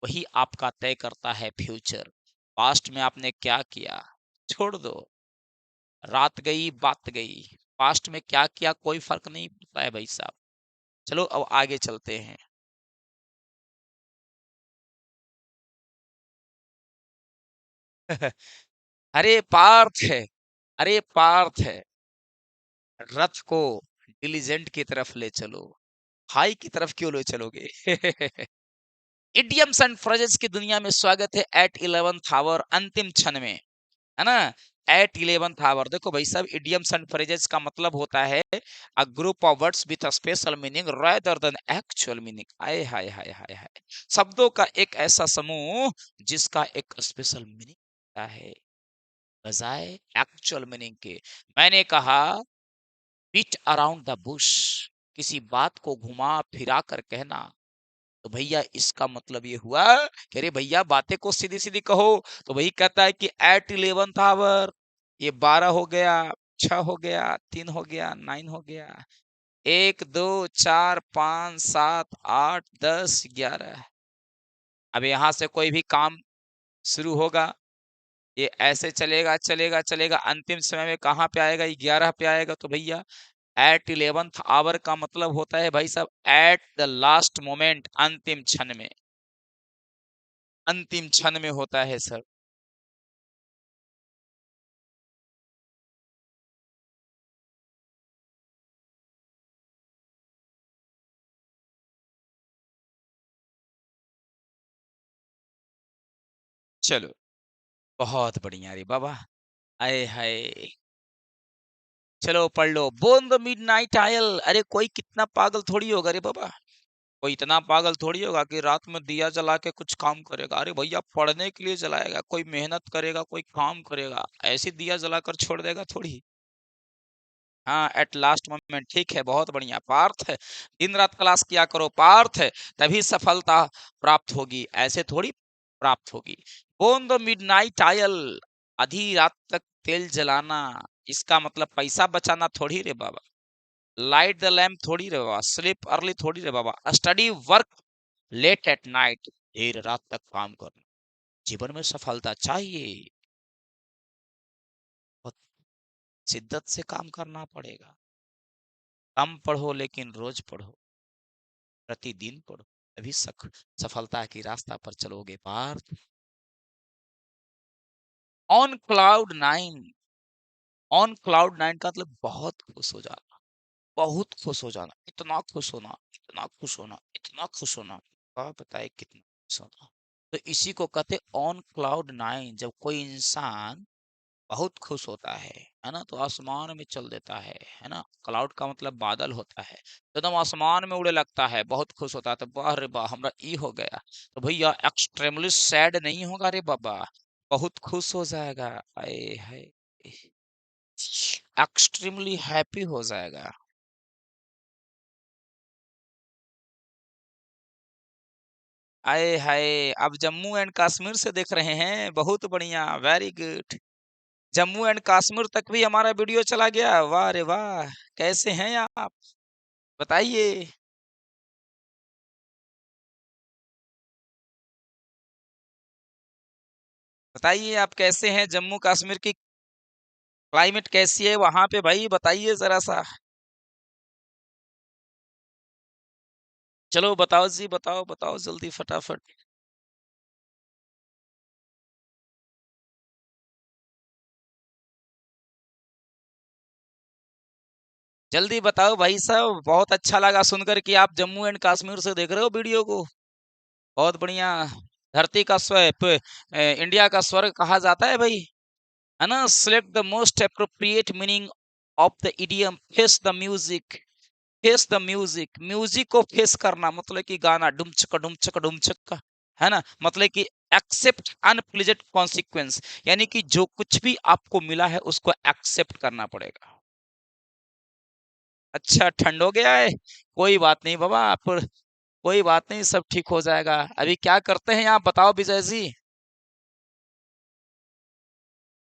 वही आपका तय करता है फ्यूचर। पास्ट में आपने क्या किया, छोड़ दो। रात गई बात गई। पास्ट में क्या किया कोई फर्क नहीं पड़ता है भाई साहब। चलो अब आगे चलते हैं। अरे पार्थ है, अरे पार्थ है, रथ को डिलीजेंट की तरफ ले चलो, हाई की तरफ क्यों ले चलोगे? इडियम्स एंड फ्रेजेस की दुनिया में स्वागत है एट 11th आवर, अंतिम क्षण में, है ना। एट 11th आवर, देखो भाई साहब, इडियम्स एंड फ्रेजेस का मतलब होता है a group of words with a special meaning rather than actual meaning. आय हाय हाय हाय हाय। शब्दों का एक ऐसा समूह जिसका एक स्पेशल मीनिंग होता है बजाय एक्चुअल मीनिंग के। मैंने कहा बीट अराउंड द बुश, किसी बात को घुमा फिरा कर कहना। तो भैया इसका मतलब ये हुआ कि अरे भैया बातें को सीधी सीधी कहो। तो वही कहता है कि एट 11th आवर, ये 12 हो गया, 6 हो गया, 3 हो गया, 9 हो गया, 1 2 4 5 7 8 10 11। अब यहाँ से कोई भी काम शुरू होगा, ये ऐसे चलेगा चलेगा चलेगा, अंतिम समय में कहाँ पे आएगा? 11 पे आएगा। तो भैया एट 11th आवर का मतलब होता है भाई साहब एट द लास्ट मोमेंट, अंतिम क्षण में, अंतिम क्षण में होता है सर। चलो, बहुत बढ़िया रे बाबा। आए हाय। चलो पढ़ लो, बोन द मिडनाइट आयल। अरे कोई कितना पागल थोड़ी होगा रे बाबा, कोई इतना पागल थोड़ी होगा कि रात में दिया जला के कुछ काम करेगा। अरे भैया पढ़ने के लिए जलाएगा, कोई मेहनत करेगा, कोई काम करेगा, ऐसे दिया जलाकर छोड़ देगा थोड़ी। हाँ, एट लास्ट मोमेंट, ठीक है, बहुत बढ़िया पार्थ। दिन रात क्लास किया करो पार्थ, तभी सफलता प्राप्त होगी, ऐसे थोड़ी प्राप्त होगी। बोन द मिडनाइट आयल, आधी रात तक तेल जलाना, इसका मतलब पैसा बचाना थोड़ी रे बाबा। लाइट द लैम्प थोड़ी रे बाबा, स्लीप अर्ली थोड़ी रे बाबा, study work late at night, देर रात तक काम करना। जीवन में सफलता चाहिए। शिद्दत से काम करना पड़ेगा। कम पढ़ो लेकिन रोज पढ़ो, प्रतिदिन पढ़ो, तभी सफलता की रास्ता पर चलोगे Parth. On cloud nine, on cloud nine का मतलब बहुत खुश हो जाना, बहुत खुश हो जाना, इतना खुश होना, इतना खुश होना, इतना खुश होना, आप बताए कितना खुश होना। तो इसी को कहते ऑन क्लाउड नाइन। जब कोई इंसान बहुत खुश होता है ना, तो आसमान में चल देता है ना। क्लाउड का मतलब बादल होता है, तो एकदम आसमान में उड़े लगता है, बहुत खुश होता है। तो वाह रे वाह, हमरा ई हो गया। तो भैया एक्सट्रीमली सैड नहीं होगा रे बाबा, बहुत खुश हो जाएगा। आए हाय, एक्सट्रीमली हैप्पी हो जाएगा। आए हाय, अब जम्मू एंड कश्मीर से देख रहे हैं, बहुत बढ़िया, very good. Jammu and Kashmir तक भी हमारा वीडियो चला गया, वाह रे वाह। कैसे हैं आप, बताइए। बताइए आप कैसे हैं, जम्मू कश्मीर की क्लाइमेट कैसी है वहां पे भाई, बताइए जरा सा। चलो बताओ जी, बताओ बताओ जल्दी फटाफट। जल्दी बताओ भाई साहब, बहुत अच्छा लगा सुनकर कि आप जम्मू एंड कश्मीर से देख रहे हो वीडियो को, बहुत बढ़िया। धरती का इंडिया का स्वर्ग कहा जाता है भाई, है ना। Select the most appropriate meaning of the idiom face the music. Face the music, music को फेस करना मतलब कि गाना डुम चक्का, है ना। मतलब कि एक्सेप्ट अनप्लेजेंट कॉन्सिक्वेंस, यानी कि जो कुछ भी आपको मिला है उसको एक्सेप्ट करना पड़ेगा। अच्छा ठंड हो गया है, कोई बात नहीं बाबा, आप कोई बात नहीं, सब ठीक हो जाएगा। अभी क्या करते हैं आप बताओ विजय जी।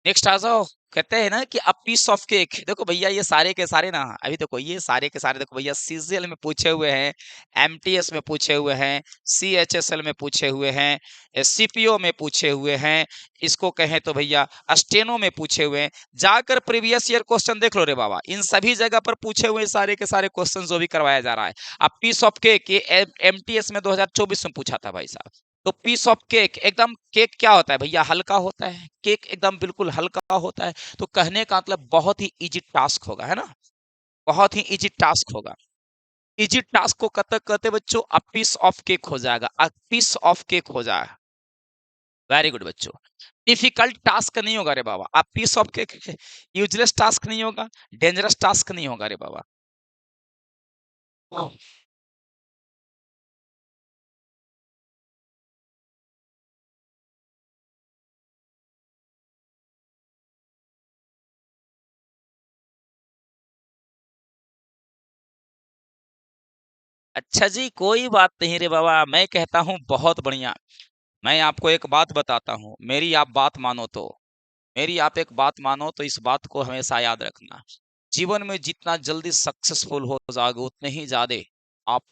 नेक्स्ट आ जाओ। कहते हैं ना कि अ पीस ऑफ केक। देखो भैया ये सारे के सारे ना, अभी देखो ये सारे के सारे देखो भैया, सीजीएल में पूछे हुए हैं, एमटीएस में पूछे हुए हैं, सीएचएसएल में पूछे हुए हैं, सीपीओ में पूछे हुए हैं, इसको कहें तो भैया स्टेनो में पूछे हुए हैं। जाकर प्रीवियस ईयर क्वेश्चन देख लो रे बाबा, इन सभी जगह पर पूछे हुए सारे के सारे क्वेश्चन जो भी करवाया जा रहा है। अब पीस ऑफ केक ये एमटीएस में 2024 में पूछा था भाई साहब। तो पीस ऑफ केक, एकदम केक क्या होता है भैया, हल्का होता है, केक एकदम बिल्कुल हल्का होता है। तो कहने का मतलब बहुत ही इजी टास्क होगा, है ना, बहुत ही इजी टास्क होगा। इजी टास्क को कहते कहते बच्चों अ पीस ऑफ केक हो जाएगा, अ पीस ऑफ केक हो जाएगा। वेरी गुड बच्चों। डिफिकल्ट टास्क नहीं होगा रे बाबा, a piece of cake useless task नहीं होगा, डेंजरस टास्क नहीं होगा रे बाबा। अच्छा जी, कोई बात नहीं रे बाबा, मैं कहता हूँ बहुत बढ़िया। मैं आपको एक बात बताता हूँ, मेरी आप बात मानो तो, मेरी आप एक बात मानो तो इस बात को हमेशा याद रखना। जीवन में जितना जल्दी सक्सेसफुल हो जाओगे उतने ही ज्यादा आप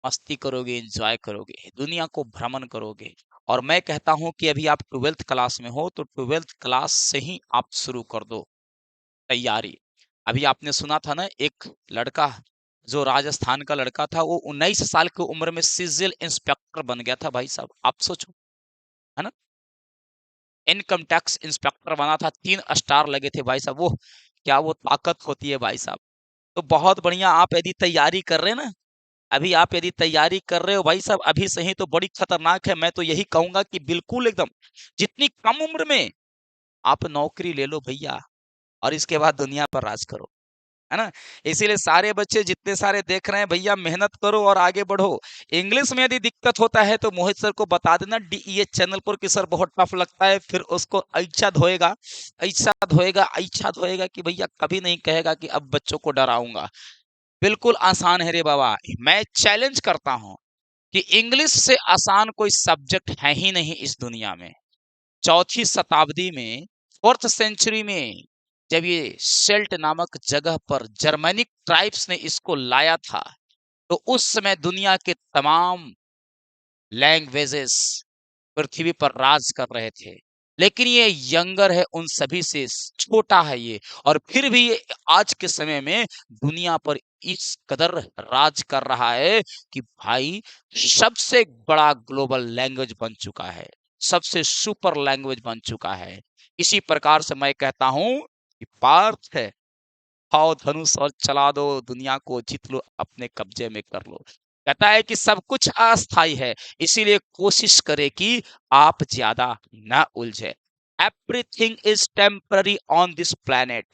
मस्ती करोगे, एंजॉय करोगे, दुनिया को भ्रमण करोगे। और मैं कहता हूं कि अभी आप 12th क्लास में हो तो 12th क्लास से ही आप शुरू कर दो तैयारी। अभी आपने सुना था ना, एक लड़का जो राजस्थान का लड़का था, वो 19 साल की उम्र में सिविल इंस्पेक्टर बन गया था भाई साहब, आप सोचो, है ना। इनकम टैक्स इंस्पेक्टर बना था, 3 स्टार लगे थे भाई साहब। वो क्या वो ताकत होती है भाई साहब। तो बहुत बढ़िया, आप यदि तैयारी कर रहे हैं ना, अभी आप यदि तैयारी कर रहे हो भाई साहब अभी से ही, तो बड़ी खतरनाक है। मैं तो यही कहूंगा कि बिल्कुल एकदम जितनी कम उम्र में आप नौकरी ले लो भैया, और इसके बाद दुनिया पर राज करो, है ना। इसीलिए सारे बच्चे जितने सारे देख रहे हैं भैया, मेहनत करो और आगे बढ़ो। इंग्लिश में यदि दिक्कत होता है तो मोहित सर को बता देना, डीईए चैनल पर कि सर बहुत टफ लगता है, फिर उसको ऐसा धोएगा, ऐसा धोएगा, ऐसा धोएगा कि भैया कभी नहीं कहेगा कि अब बच्चों को डराऊंगा। बिल्कुल आसान है रे बाबा। मैं चैलेंज करता हूं कि इंग्लिश से आसान कोई सब्जेक्ट है ही नहीं इस दुनिया में। चौथी शताब्दी में, 4th सेंचुरी में, जब ये सेल्ट नामक जगह पर जर्मनिक ट्राइब्स ने इसको लाया था, तो उस समय दुनिया के तमाम लैंग्वेजेस पृथ्वी पर राज कर रहे थे। लेकिन ये यंगर है उन सभी से, छोटा है ये, और फिर भी ये आज के समय में दुनिया पर इस कदर राज कर रहा है कि भाई सबसे बड़ा ग्लोबल लैंग्वेज बन चुका है, सबसे सुपर लैंग्वेज बन चुका है। इसी प्रकार से मैं कहता हूं कि पार्थ है, खाओ धनुष और चला दो, दुनिया को जीत लो, अपने कब्जे में कर लो। कहता है कि सब कुछ अस्थाई है, इसीलिए कोशिश करे कि आप ज्यादा ना उलझे। Everything is temporary on this planet.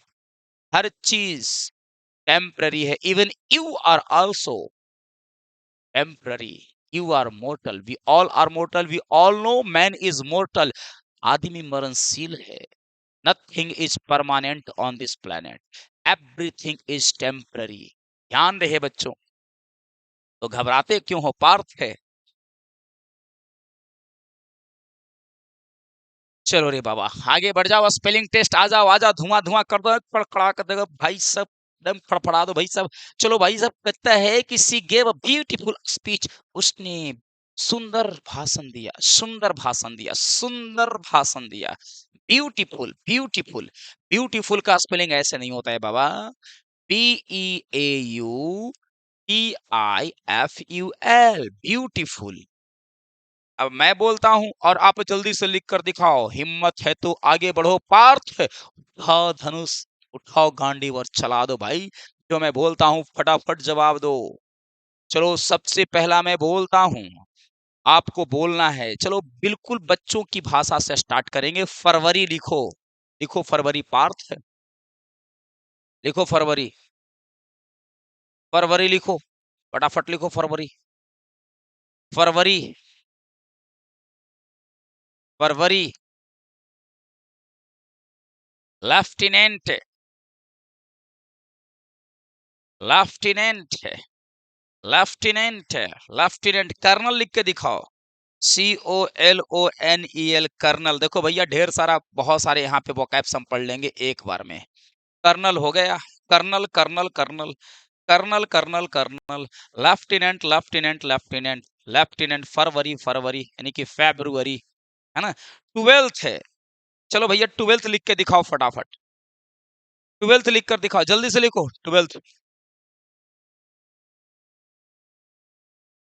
हर चीज टेम्पररी है, even you are also temporary. You are mortal, we all are mortal, we all no man is mortal. आदमी मरणशील है। Nothing is permanent on this planet, everything is temporary. ध्यान रहे बच्चों। तो घबराते क्यों हो, पार्थ है। चलो रे बाबा, आगे बढ़ जाओ, स्पेलिंग टेस्ट आ जाओ, आ जाओ, धुआं धुआं कर दो, कड़कड़ा कर देगा भाई सब, एकदम फड़फड़ा दो भाई सब। चलो भाई सब, कहता है कि सी गेव अ ब्यूटीफुल स्पीच। उसने सुंदर भाषण दिया, सुंदर भाषण दिया, सुंदर भाषण दिया। ब्यूटीफुल, ब्यूटीफुल, ब्यूटीफुल का स्पेलिंग ऐसे नहीं होता है बाबा। BEAUTIFUL, beautiful. अब मैं बोलता हूं और आप जल्दी से लिख कर दिखाओ। हिम्मत है तो आगे बढ़ो पार्थ, उठाओ धनुष, उठाओ गांडीव और चला दो भाई। जो मैं बोलता हूं फटाफट जवाब दो। चलो सबसे पहला मैं बोलता हूं, आपको बोलना है। चलो बिल्कुल बच्चों की भाषा से स्टार्ट करेंगे। फरवरी लिखो, लिखो फरवरी पार्थ, लिखो फरवरी, फरवरी लिखो, फटाफट लिखो फरवरी, फरवरी, फरवरी। Lieutenant, lieutenant, lieutenant, lieutenant. Colonel लिख के दिखाओ। COLONEL, colonel. देखो भैया ढेर सारा, बहुत सारे यहाँ पे वोकैब्स हम पढ़ लेंगे एक बार में। कर्नल हो गया, colonel, colonel, colonel, colonel, colonel, colonel. Lieutenant, lieutenant, lieutenant, lieutenant. फरवरी, फरवरी यानी कि फेब्रुअरी, है ना। ट्वेल्थ है। चलो भैया ट्वेल्थ लिख के दिखाओ फटाफट, ट्वेल्थ लिख कर दिखाओ, जल्दी से लिखो ट्वेल्थ।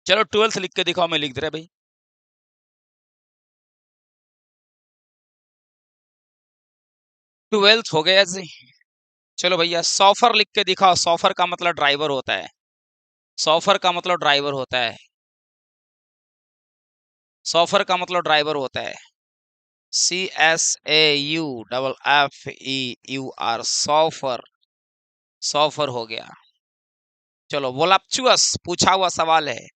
चलो ट्वेल्थ लिख के दिखाओ, मैं लिख दे रहा भाई। ट्वेल्थ हो गया जी। चलो भैया सॉफर लिख के दिखाओ। सॉफर का मतलब ड्राइवर होता है, सॉफर का मतलब ड्राइवर होता है, सॉफर का मतलब ड्राइवर होता है। CSAUFFEUR, सॉफर, सॉफर हो गया। चलो वोलप्चुअस, पूछा हुआ सवाल है।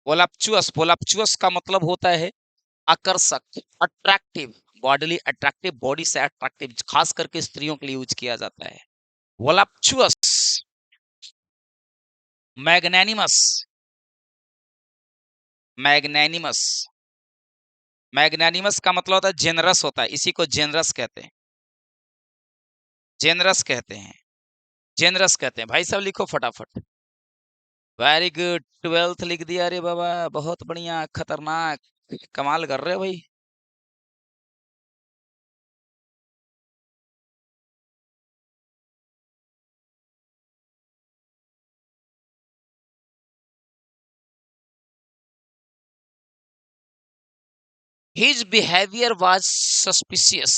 वोलप्चुअस, वोलप्चुअस का मतलब होता है आकर्षक, अट्रैक्टिव, बॉडीली अट्रैक्टिव, बॉडी से अट्रैक्टिव, खास करके स्त्रियों के लिए यूज किया जाता है वोलप्चुअस। मैग्नेनिमस, मैग्नेनिमस, मैग्नेनिमस का मतलब होता है जेनरस होता है, इसी को जेनरस कहते हैं, जेनरस कहते हैं, जेनरस कहते हैं। भाई साहब लिखो फटाफट। वेरी गुड, ट्वेल्थ लिख दिया रे बाबा, बहुत बढ़िया, खतरनाक, कमाल कर रहे हो भाई। His behaviour was suspicious.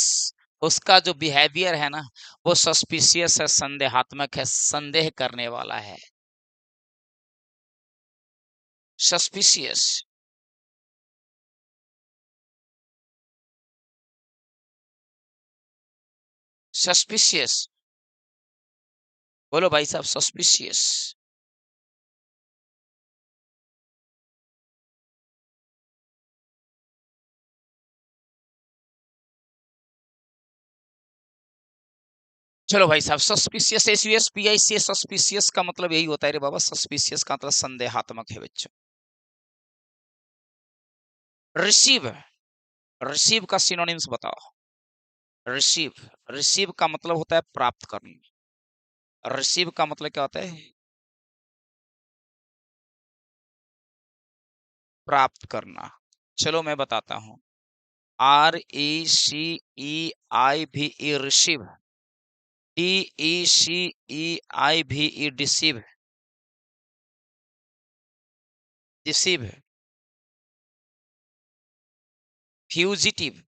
उसका जो बिहेवियर है ना, वो सस्पिशियस है, संदेहात्मक है, संदेह करने वाला है। सस्पिशियस, सस्पिशियस, बोलो भाई साहब, सस्पिशियस। चलो भाई साहब, सस्पिशियस, SUSPICS, सस्पिशियस का मतलब यही होता है रे बाबा, सस्पिशियस का मतलब संदेहात्मक है बच्चों। रिसीव, रिसीव का सिनोनिम्स बताओ। रिसीव, रिसीव का मतलब होता है प्राप्त करना। रिसीव का मतलब क्या होता है, प्राप्त करना। चलो मैं बताता हूँ। RECEIVE receive, DECEIVE deceive, deceive, fugitive,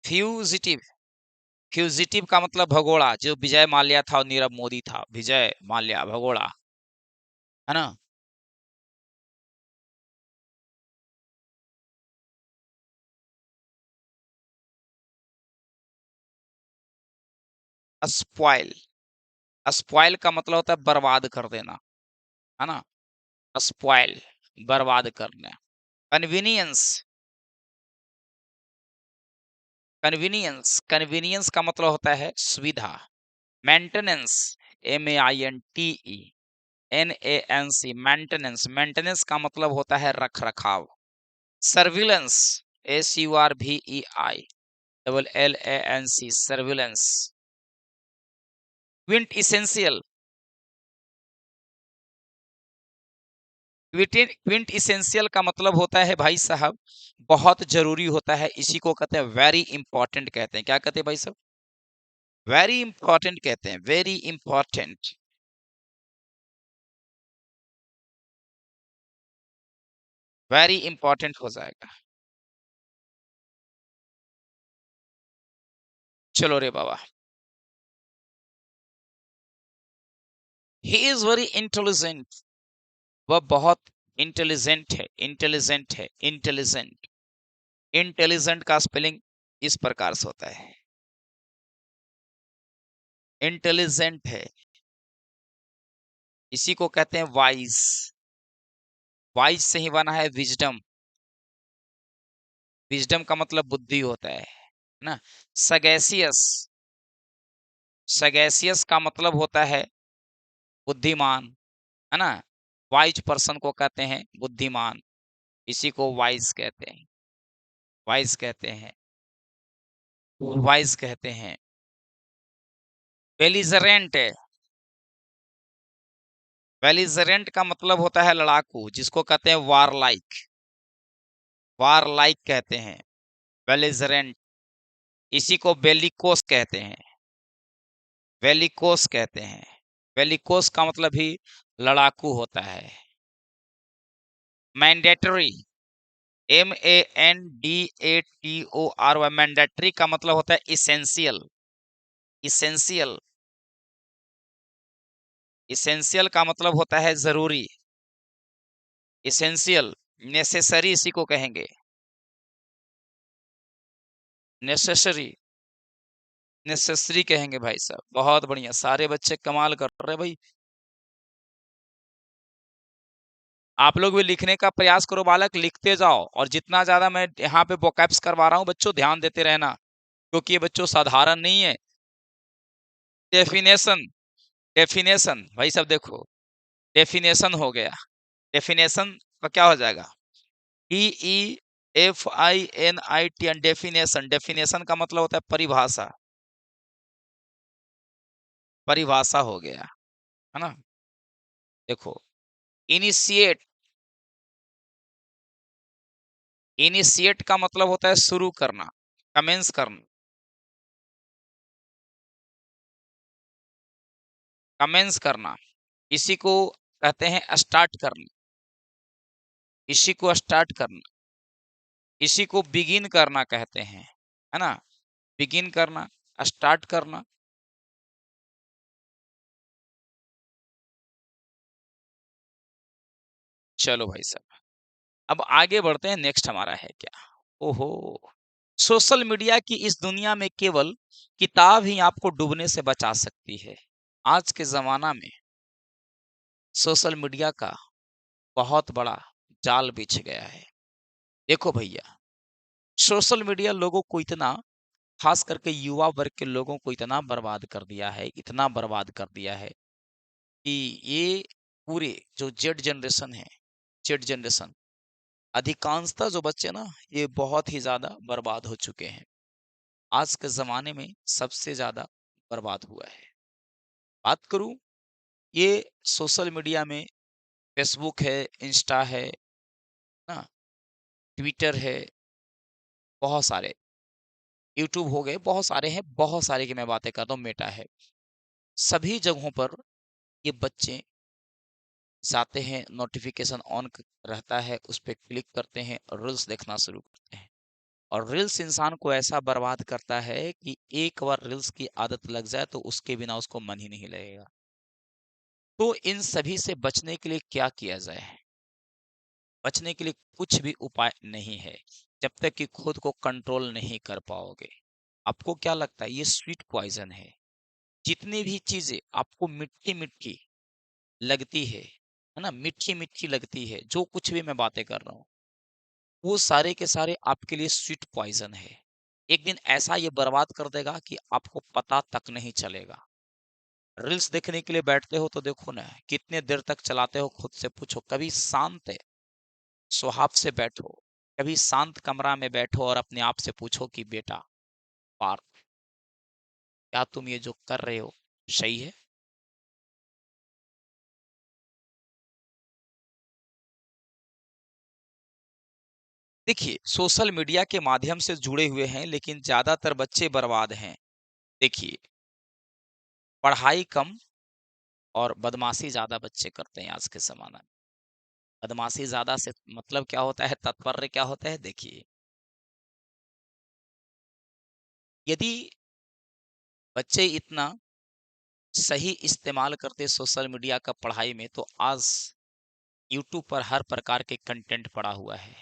fugitive, fugitive का मतलब भगोड़ा, जो विजय माल्या था और नीरव मोदी था, विजय माल्या भगोड़ा, है ना? स्पॉइल, स्पॉइल का मतलब होता है बर्बाद कर देना, है ना? स्पॉइल, बर्बाद करना। कन्वीनियंस, कन्वीनियंस, कन्वीनियंस का मतलब होता है सुविधा। मेंटेनेंस, MEINTENANC, मेंटेनेंस, मेंटेनेंस का मतलब होता है रख रखाव। Surveillance, SURVEILLANC, surveillance. Quint essential, Quint essential का मतलब होता है भाई साहब बहुत जरूरी होता है, इसी को कहते हैं वेरी इंपॉर्टेंट कहते हैं। क्या कहते हैं भाई साहब? वेरी इंपॉर्टेंट कहते हैं, वेरी इंपॉर्टेंट। वेरी इंपॉर्टेंट हो जाएगा। चलो रे बाबा। ही इज वेरी इंटेलिजेंट, वह बहुत इंटेलिजेंट है, इंटेलिजेंट है, इंटेलिजेंट। इंटेलिजेंट का स्पेलिंग इस प्रकार से होता है, इंटेलिजेंट है। इसी को कहते हैं वाइज, वाइज से ही बना है विजडम, विजडम का मतलब बुद्धि होता है ना? सगैसियस, सगैसियस का मतलब होता है बुद्धिमान, है ना? वाइज पर्सन को कहते हैं बुद्धिमान, इसी को वाइज कहते हैं, वाइज कहते हैं, वाइज कहते हैं। बेलिजरेंट है, बेलिजरेंट का मतलब होता है लड़ाकू, जिसको कहते हैं वार लाइक, वार लाइक कहते हैं बेलिजरेंट। इसी को बेलिकोस कहते हैं, बेलिकोस कहते हैं। बेलिकोस का मतलब ही लड़ाकू होता है। मैंडेटरी, MANDATORY, मैंडेटरी का मतलब होता है इसेंशियल, इसेंशियल, इसेंशियल का मतलब होता है जरूरी, इसेंशियल। नेसेसरी इसी को कहेंगे, नेसेसरी, नेसेसरी कहेंगे भाई साहब। बहुत बढ़िया, सारे बच्चे कमाल कर रहे हैं भाई। आप लोग भी लिखने का प्रयास करो बालक, लिखते जाओ, और जितना ज्यादा मैं यहाँ पे वोकैब्स करवा रहा हूँ बच्चों, ध्यान देते रहना, क्योंकि ये बच्चों साधारण नहीं है। डेफिनेशन, डेफिनेशन भाई साहब देखो, डेफिनेशन हो गया, डेफिनेशन का क्या हो जाएगा? DEFINITN, डेफिनेशन, डेफिनेशन का मतलब होता है परिभाषा, परिभाषा हो गया, है ना? देखो, इनिशिएट, इनिशिएट का मतलब होता है शुरू करना, कमेंस करना, कमेंस करना, इसी को कहते हैं स्टार्ट करना, इसी को स्टार्ट करना, इसी को बिगिन करना कहते हैं, है ना? बिगिन करना, स्टार्ट करना। चलो भाई साहब, अब आगे बढ़ते हैं। नेक्स्ट हमारा है क्या? ओहो, सोशल मीडिया की इस दुनिया में केवल किताब ही आपको डूबने से बचा सकती है। आज के जमाना में सोशल मीडिया का बहुत बड़ा जाल बिछ गया है। देखो भैया, सोशल मीडिया लोगों को इतना, खास करके युवा वर्ग के लोगों को इतना बर्बाद कर दिया है, इतना बर्बाद कर दिया है कि ये पूरे जो जेड जनरेशन है, जेड जनरेशन, अधिकांशतः जो बच्चे ना, ये बहुत ही ज्यादा बर्बाद हो चुके हैं। आज के जमाने में सबसे ज्यादा बर्बाद हुआ है। बात करूं, ये सोशल मीडिया में फेसबुक है, इंस्टा है ना, ट्विटर है, बहुत सारे, यूट्यूब हो गए, बहुत सारे हैं, बहुत सारे की मैं बातें करता हूँ, मेटा है। सभी जगहों पर ये बच्चे जाते हैं, नोटिफ़िकेशन ऑन क रहता है, उस पे क्लिक करते हैं और रील्स देखना शुरू करते हैं। और रील्स इंसान को ऐसा बर्बाद करता है कि एक बार रील्स की आदत लग जाए तो उसके बिना उसको मन ही नहीं लगेगा। तो इन सभी से बचने के लिए क्या किया जाए? बचने के लिए कुछ भी उपाय नहीं है, जब तक कि खुद को कंट्रोल नहीं कर पाओगे। आपको क्या लगता है ये स्वीट पॉइज़न है। जितनी भी चीज़ें आपको मीठी-मीठी लगती है ना? मीठी-मीठी लगती है, जो कुछ भी मैं बातें कर रहा हूँ, वो सारे के सारे आपके लिए स्वीट पॉइज़न है। एक दिन ऐसा ये बर्बाद कर देगा कि आपको पता तक नहीं चलेगा। रील्स देखने के लिए बैठते हो तो देखो ना, कितने देर तक चलाते हो खुद से पूछो। कभी शांत स्वभाव से बैठो, कभी शांत कमरा में बैठो और अपने आप से पूछो कि बेटा पार्थ, क्या तुम ये जो कर रहे हो सही है? देखिए, सोशल मीडिया के माध्यम से जुड़े हुए हैं, लेकिन ज़्यादातर बच्चे बर्बाद हैं। देखिए, पढ़ाई कम और बदमाशी ज़्यादा बच्चे करते हैं आज के ज़माना में। बदमाशी ज़्यादा से मतलब क्या होता है, तात्पर्य क्या होता है? देखिए, यदि बच्चे इतना सही इस्तेमाल करते सोशल मीडिया का पढ़ाई में, तो आज यूट्यूब पर हर प्रकार के कंटेंट पड़ा हुआ है।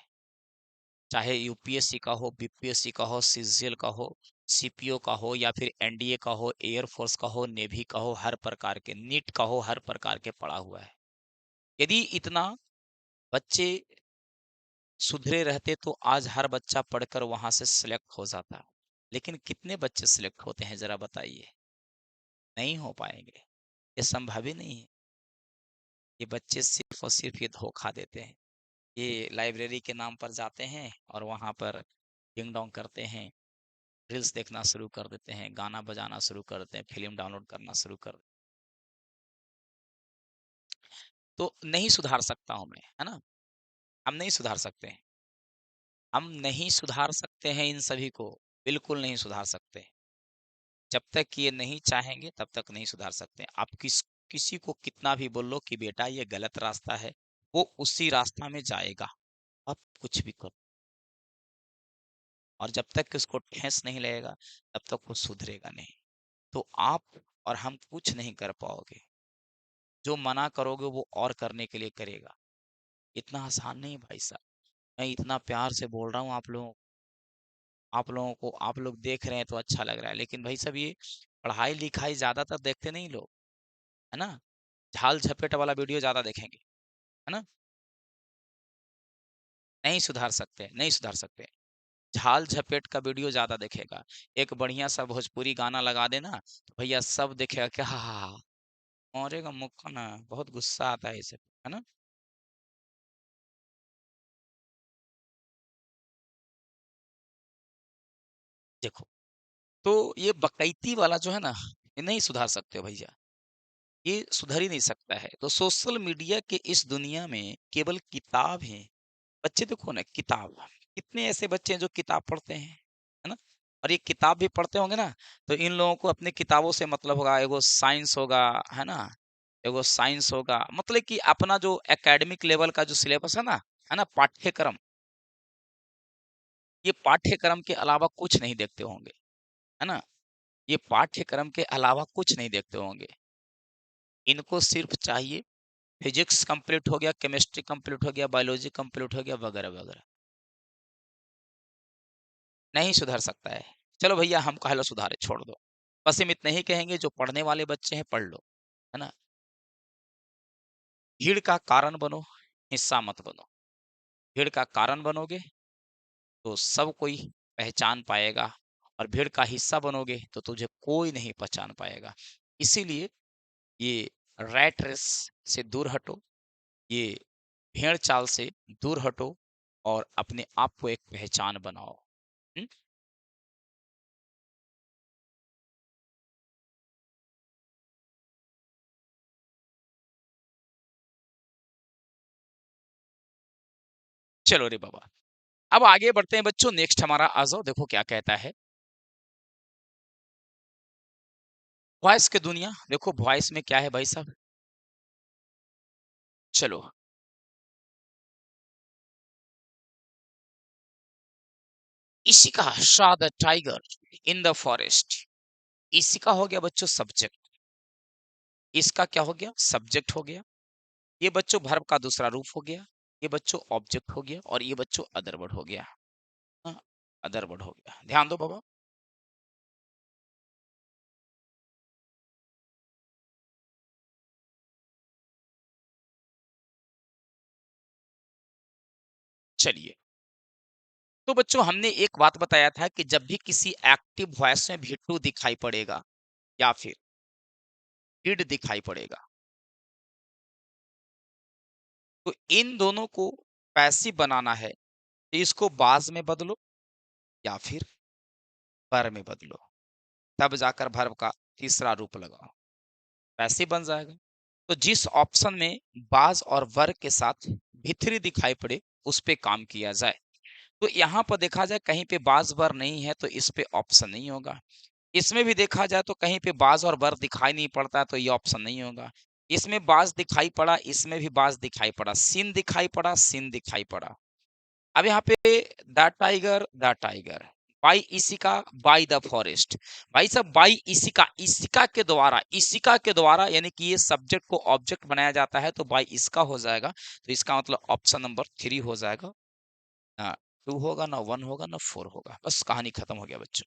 चाहे यूपीएससी का हो, बीपीएससी का हो, सीजीएल का हो, सीपीओ का हो या फिर एनडीए का हो, एयरफोर्स का हो, नेवी का हो, हर प्रकार के, नीट का हो, हर प्रकार के पड़ा हुआ है। यदि इतना बच्चे सुधरे रहते तो आज हर बच्चा पढ़कर वहां से सिलेक्ट हो जाता। लेकिन कितने बच्चे सिलेक्ट होते हैं जरा बताइए? नहीं हो पाएंगे। ये संभव ही नहीं है। ये बच्चे सिर्फ और सिर्फ ये धोखा देते हैं। ये लाइब्रेरी के नाम पर जाते हैं और वहां पर डिंग डोंग करते हैं, रील्स देखना शुरू कर देते हैं, गाना बजाना शुरू कर देते हैं, फ़िल्म डाउनलोड करना शुरू कर। तो नहीं सुधार सकता हूँ मैं, है ना? हम नहीं सुधार सकते हैं। हम नहीं सुधार सकते हैं इन सभी को, बिल्कुल नहीं सुधार सकते। जब तक कि ये नहीं चाहेंगे तब तक नहीं सुधार सकते। आप किसी को कितना भी बोल लो कि बेटा ये गलत रास्ता है, वो उसी रास्ता में जाएगा। आप कुछ भी करो और जब तक कि उसको ठेस नहीं लगेगा, तब तक वो सुधरेगा नहीं। तो आप और हम कुछ नहीं कर पाओगे। जो मना करोगे वो और करने के लिए करेगा। इतना आसान नहीं भाई साहब। मैं इतना प्यार से बोल रहा हूँ आप लोग देख रहे हैं तो अच्छा लग रहा है, लेकिन भाई साहब ये पढ़ाई-लिखाई ज़्यादातर देखते नहीं लोग, है ना? झाल-झपेट वाला वीडियो ज़्यादा देखेंगे, है ना? नहीं सुधार सकते, नहीं सुधार सकते। झाल-झपेट का वीडियो ज़्यादा देखेगा। एक बढ़िया-सा भोजपुरी गाना लगा देना, तो भैया सब देखेगा कि आहाहा! मौरेगा मुक्का ना, बहुत गुस्सा आता है इसे, है ना? देखो, तो ये बकैती वाला जो है ना, ये नहीं सुधार सकते हो भैया। ये सुधर ही नहीं सकता है। तो सोशल मीडिया के इस दुनिया में केवल किताब है। बच्चे देखो ना किताब, कितने ऐसे बच्चे हैं जो किताब पढ़ते हैं, है ना? और ये किताब भी पढ़ते होंगे ना, तो इन लोगों को अपनी किताबों से मतलब होगा, एगो साइंस होगा, है ना? एगो साइंस होगा, मतलब कि अपना जो एकेडमिक लेवल का जो सिलेबस है ना? पाठ्यक्रम, ये पाठ्यक्रम के अलावा कुछ नहीं देखते होंगे, है ना? ये पाठ्यक्रम के अलावा कुछ नहीं देखते होंगे। इनको सिर्फ चाहिए फिजिक्स कंप्लीट हो गया, केमिस्ट्री कंप्लीट हो गया, बायोलॉजी कंप्लीट हो गया, वगैरह-वगैरह। नहीं सुधर सकता है। चलो भैया हम काहे लो सुधारे, छोड़ दो। बस हम इतना ही कहेंगे जो पढ़ने वाले बच्चे हैं पढ़ लो, है ना? भीड़ का कारण बनो, हिस्सा मत बनो। भीड़ का कारण बनोगे तो सब कोई पहचान पाएगा और भीड़ का हिस्सा बनोगे तो तुझे कोई नहीं पहचान पाएगा। इसीलिए ये रैट रेस से दूर हटो, ये भेड़ चाल से दूर हटो और अपने आप को एक पहचान बनाओ। हुँ? चलो रे बाबा। अब आगे बढ़ते हैं बच्चों, नेक्स्ट हमारा आ जाओ, देखो क्या कहता है। वॉइस की दुनिया, देखो वॉइस में क्या है भाई साहब, चलो। इसी का saw the tiger in the forest, इसी का हो गया बच्चों सब्जेक्ट, इसका क्या हो गया सब्जेक्ट हो गया, ये बच्चों वर्ब का दूसरा रूप हो गया, ये बच्चों ऑब्जेक्ट हो गया, और ये बच्चों अदर वर्ड हो गया। हाँ, अदर वर्ड हो गया, ध्यान दो बाबा। चलिए, तो बच्चों हमने एक बात बताया था कि जब भी किसी एक्टिव वॉइस में भिट्टू दिखाई पड़ेगा या फिर डिड दिखाई पड़ेगा, तो इन दोनों को पैसिव बनाना है, तो इसको बाज में बदलो या फिर पर में बदलो, तब जाकर वर्ब का तीसरा रूप लगाओ, पैसिव बन जाएगा। तो जिस ऑप्शन में बाज और वर के साथ भिथरी दिखाई पड़े, उस पे काम किया जाए। तो यहाँ पर देखा जाए कहीं पे बाज वर नहीं है, तो इस पे ऑप्शन नहीं होगा। इसमें भी देखा जाए तो कहीं पे बाज और वर दिखाई नहीं पड़ता, तो ये ऑप्शन नहीं होगा। इसमें बाज दिखाई पड़ा, इसमें भी बाज दिखाई पड़ा, सीन दिखाई पड़ा, सीन दिखाई पड़ा। अब यहाँ पे द टाइगर, बाई इसिका, बाई द फॉरेस्ट। भाई साहब बाई इसिका, इसिका के द्वारा, इसिका के द्वारा यानी कि ये सब्जेक्ट को ऑब्जेक्ट बनाया जाता है, तो बाई इसका हो जाएगा। तो इसका मतलब ऑप्शन नंबर 3 हो जाएगा। ना 2 होगा, ना 1 होगा, ना 4 होगा, बस कहानी खत्म हो गया बच्चों।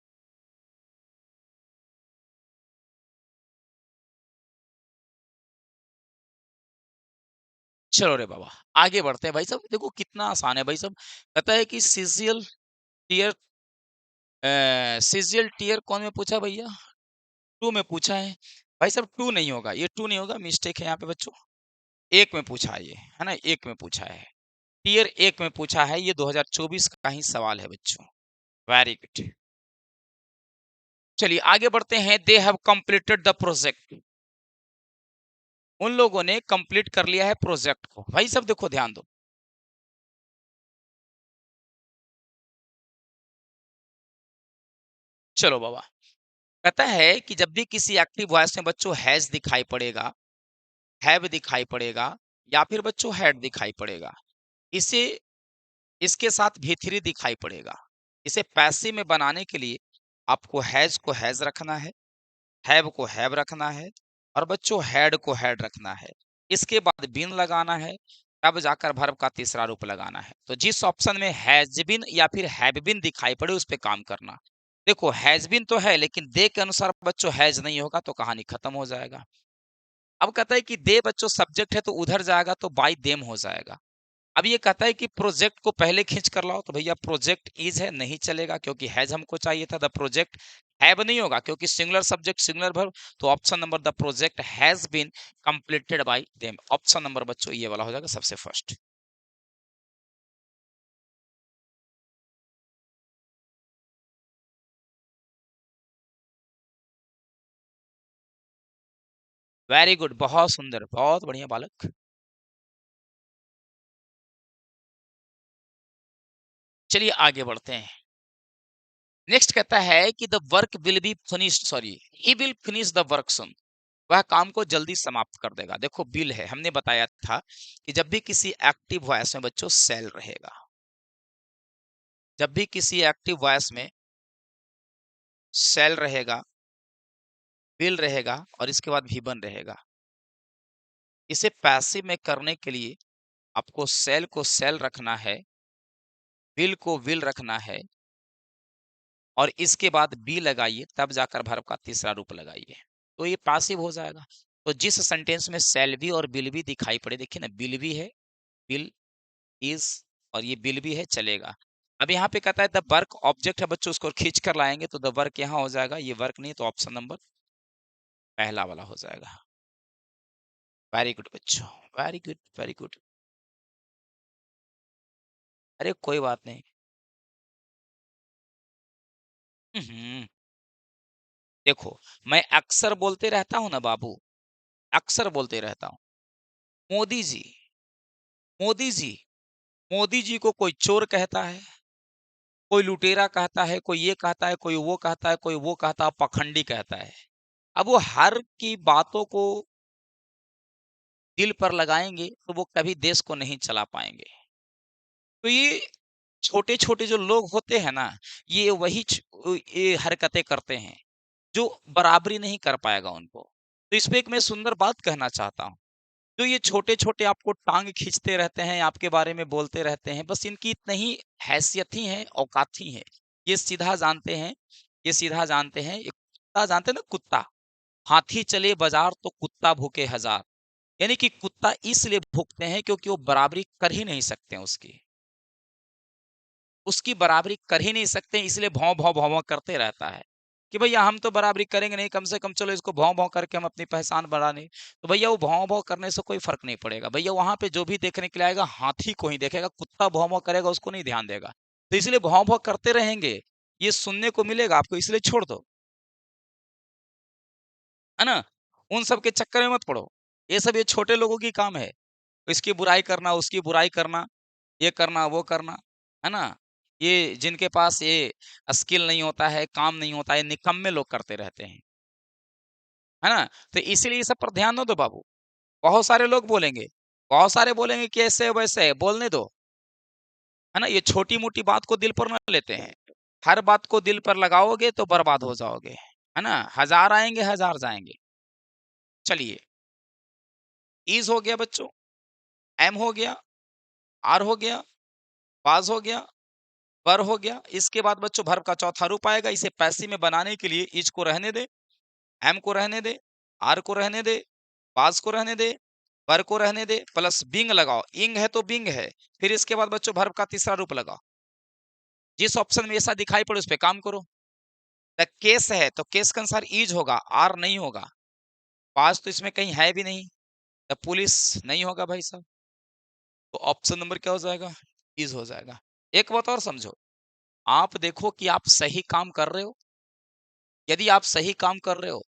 चलो रे बाबा, आगे बढ़ते हैं भाई साहब, देखो कितना आसान है भाई साहब। कहता है कि सीजियल टीयर, सीजियल टीयर कौन में पूछा भैया, 2 में पूछा है। भाई साहब 2 नहीं होगा, ये 2 नहीं होगा, मिस्टेक है यहाँ पे बच्चों। 1 में पूछा है ये, है ना, 1 में पूछा है। टीयर 1 में पूछा है, ये 2024 का ही सवाल है बच्चों। Very good. चलिए आगे बढ़ते हैं, they have completed the project, उन लोगों ने कंप्लीट कर लिया है प्रोजेक्ट को। भाई साहब देखो ध्यान दो, चलो बाबा। कहता है कि जब भी किसी एक्टिव वॉइस में बच्चों हैज दिखाई पड़ेगा, हैव दिखाई पड़ेगा, या फिर बच्चों हैड दिखाई पड़ेगा, इसे इसके साथ भी थ्री दिखाई पड़ेगा। इसे पैसिव में बनाने के लिए आपको हैज को हैज रखना है, हैव को हैव रखना है, और बच्चों हैड को हैड रखना है। इसके बाद बिन लगाना है, तब जाकर वर्ब का तीसरा रूप लगाना है। तो जिस ऑप्शन में हैज बिन या फिर हैव बिन दिखाई पड़े, उस पे काम करना। देखो हैज बिन तो है, लेकिन दे के अनुसार बच्चों हैज नहीं होगा, तो कहानी खत्म हो जाएगा। अब कहता है कि दे बच्चों सब्जेक्ट है, तो उधर जाएगा तो बाय देम हो जाएगा। अब ये कहता है कि प्रोजेक्ट को पहले खींच कर लाओ, तो भैया प्रोजेक्ट इज है, नहीं चलेगा, क्योंकि हैज हमको चाहिए था। द प्रोजेक्ट हैव नहीं होगा, क्योंकि सिंगुलर सब्जेक्ट सिंगुलर वर्ब। तो option number the project has been completed by them, option number बच्चों ये वाला हो जाएगा सबसे फर्स्ट। वेरी गुड, बहुत सुंदर, बहुत बढ़िया बालक। चलिए आगे बढ़ते हैं। नेक्स्ट कहता है कि the work will be finished, sorry, he will finish the work soon, वह काम को जल्दी समाप्त कर देगा। देखो बिल है, हमने बताया था कि जब भी किसी एक्टिव वॉइस में बच्चों सेल रहेगा, जब भी किसी एक्टिव वॉइस में सेल रहेगा, विल रहेगा, और इसके बाद भी बन रहेगा, इसे पैसिव में करने के लिए आपको सेल को सेल रखना है, विल को विल रखना है, और इसके बाद बी लगाइए, तब जाकर वर्ब का तीसरा रूप लगाइए, तो ये पैसिव हो जाएगा। तो जिस सेंटेंस में सेल भी और विल भी दिखाई पड़े, देखिए ना, विल भी है, विल इज, और ये विल भी है, चलेगा। अब यहाँ पे कहता है द वर्क ऑब्जेक्ट है बच्चों, उसको खींच कर लाएंगे, तो द वर्क यहाँ हो जाएगा, ये वर्क नहीं, तो ऑप्शन नंबर पहला वाला हो जाएगा। वेरी गुड बच्चों, वेरी गुड, वेरी गुड। अरे कोई बात नहीं। हम्म, देखो मैं अक्सर बोलते रहता हूँ ना बाबू, अक्सर बोलते रहता हूँ, मोदी जी, मोदी जी, मोदी जी को कोई चोर कहता है, कोई लुटेरा कहता है, कोई ये कहता है, कोई वो कहता है, कोई वो कहता है, पाखंडी कहता है। अब वो हर की बातों को दिल पर लगाएँगे, तो वो कभी देश को नहीं चला पाएँगे। तो ये छोटे-छोटे जो लोग होते हैं ना, ये वही ये हरकतें करते हैं, जो बराबरी नहीं कर पाएगा उनको। तो इसपे एक मैं सुंदर बात कहना चाहता हूँ। जो ये छोटे-छोटे आपको टाँग खींचते रहते हैं, आपके बारे में बोलते रहते हैं, बस इनकी इतना ही हैसियत ही है, औकात ही है। ये सीधा जानते हैं ये सीधा जानते हैं, ये कुत्ता जानते हैं ना कुत्ता? हाथी चले बाज़ार तो कुत्ता भूके हज़ार। यानी कि कुत्ता इसलिए भूकते हैं क्योंकि वो बराबरी कर ही नहीं सकते हैं उसकी। उसकी बराबरी कर ही नहीं सकते इसलिए भौं-भौं, भौं-भौं करते रहता है, कि भैया हम तो बराबरी करेंगे नहीं, कम से कम चलो इसको भौं-भौं करके हम अपनी पहचान बढ़ा लें। तो भैया वो भौं-भौं करने से कोई फ़र्क नहीं पड़ेगा। भैया वहाँ पे जो भी देखने के लिए आएगा हाथी को ही देखेगा, कुत्ता भौं-भौं करेगा उसको नहीं ध्यान देगा। तो इसलिए भौं-भौं करते रहेंगे, ये सुनने को मिलेगा आपको इसलिए छोड़ दो, है ना? उन सब के चक्कर में मत पड़ो। ये छोटे लोगों की काम है। इसकी बुराई करना, उसकी बुराई करना, ये करना, वो करना, है ना? ये जिनके पास ये स्किल नहीं होता है, काम नहीं होता है, निकम्मे लोग करते रहते हैं, है ना? तो इसीलिए ये सब पर ध्यान ना दो बाबू। बहुत सारे लोग बोलेंगे, बहुत सारे बोलेंगे कि ऐसे है, वैसे है, बोलने दो, है ना? ये छोटी-मोटी बात को दिल पर ना लेते हैं। हर बात को दिल पर लगाओगे तो बर्बाद हो जाओगे, है ना? हज़ार आएँगे, हज़ार जाएँगे। चलिए, ईज़ हो गया बच्चों, एम हो गया, आर हो गया, पाज़ हो गया, वर हो गया। इसके बाद बच्चों वर्ब का चौथा रूप आएगा। इसे पैसिव में बनाने के लिए इज को रहने दें, एम को रहने दें, आर को रहने दें, पास को रहने दें, वर को रहने दें, प्लस बिंग लगाओ। इंग है तो बिंग है। फिर इसके बाद बच्चों वर्ब का तीसरा रूप लगाओ। जिस ऑप्शन में ऐसा दिखाई पड़े उस पे काम करो। द केस है तो केस के अनुसार इज होगा, आर नहीं होगा। पास तो इसमें कहीं है भी नहीं। द पुलिस नहीं होगा भाई साहब। तो ऑप्शन नंबर क्या हो जाएगा? इज हो जाएगा। एक बात और समझो, आप देखो कि आप सही काम कर रहे हो। यदि आप सही काम कर रहे हो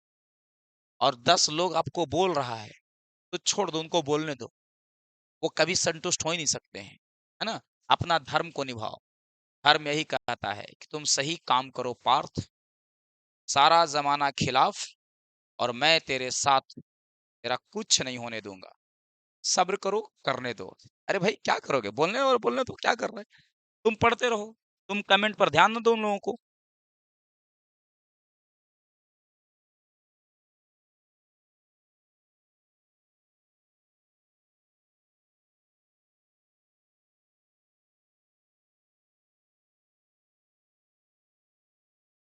और 10 लोग आपको बोल रहा है, तो छोड़ दो, उनको बोलने दो। वो कभी संतुष्ट हो ही नहीं सकते हैं, है ना? अपना धर्म को निभाओ। धर्म यही कहता है कि तुम सही काम करो पार्थ, सारा ज़माना खिलाफ और मैं तेरे साथ, तेरा कुछ नहीं होने दूँगा। सब्र करो, करने दो। अरे भाई क्या करोगे? बोलने दो, क्या कर रहे हैं? तुम पढ़ते रहो, तुम कमेंट पर ध्यान ना दो उन लोगों को।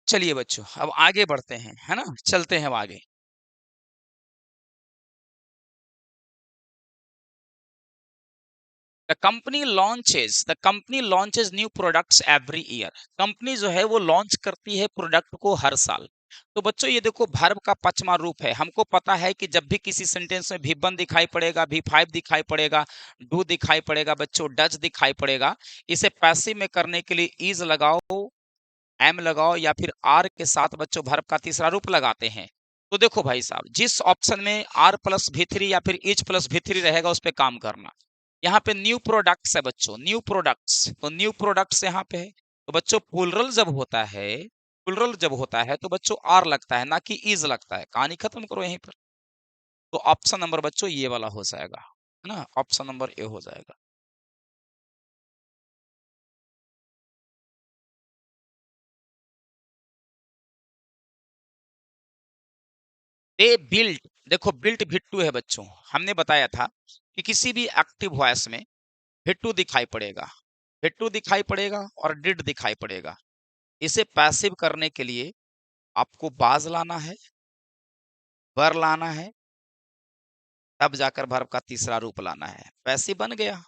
चलिए बच्चों, अब आगे बढ़ते हैं, है ना? चलते हैं अब आगे। The company launches new products every year. Company जो है वो लॉन्च करती है प्रोडक्ट को हर साल। तो बच्चों ये देखो वर्ब का पांचवा रूप है। हमको पता है कि जब भी किसी सेंटेंस में V1 दिखाई पड़ेगा, V5 दिखाई पड़ेगा, डू दिखाई पड़ेगा, बच्चों डज दिखाई पड़ेगा, इसे पैसिव में करने के लिए इज लगाओ, एम लगाओ या फिर आर के साथ बच्चों वर्ब का तीसरा रूप लगाते हैं। तो देखो भाई साहब, जिस ऑप्शन में आर प्लस V3 या फिर इज प्लस V3 रहेगा उस पे काम करना। यहाँ पे न्यू प्रोडक्ट्स है बच्चों, न्यू प्रोडक्ट्स, तो न्यू प्रोडक्ट्स यहाँ पे है। तो बच्चों प्लुरल जब होता है तो बच्चों आर लगता है, ना कि इज लगता है। कहानी खत्म करो यहीं पर। तो ऑप्शन नंबर बच्चों ये वाला हो जाएगा, है ना? ऑप्शन नंबर ए हो जाएगा। दे बिल्ट, देखो बिल्ट भिट्टू है बच्चों। हमने बताया था कि किसी भी एक्टिव वॉइस में भिट्टू दिखाई पड़ेगा, भिट्टू दिखाई पड़ेगा और डिड दिखाई पड़ेगा। इसे पैसिव करने के लिए आपको बाज लाना है, वर लाना है, तब जाकर वर्ब का तीसरा रूप लाना है। पैसिव बन गया।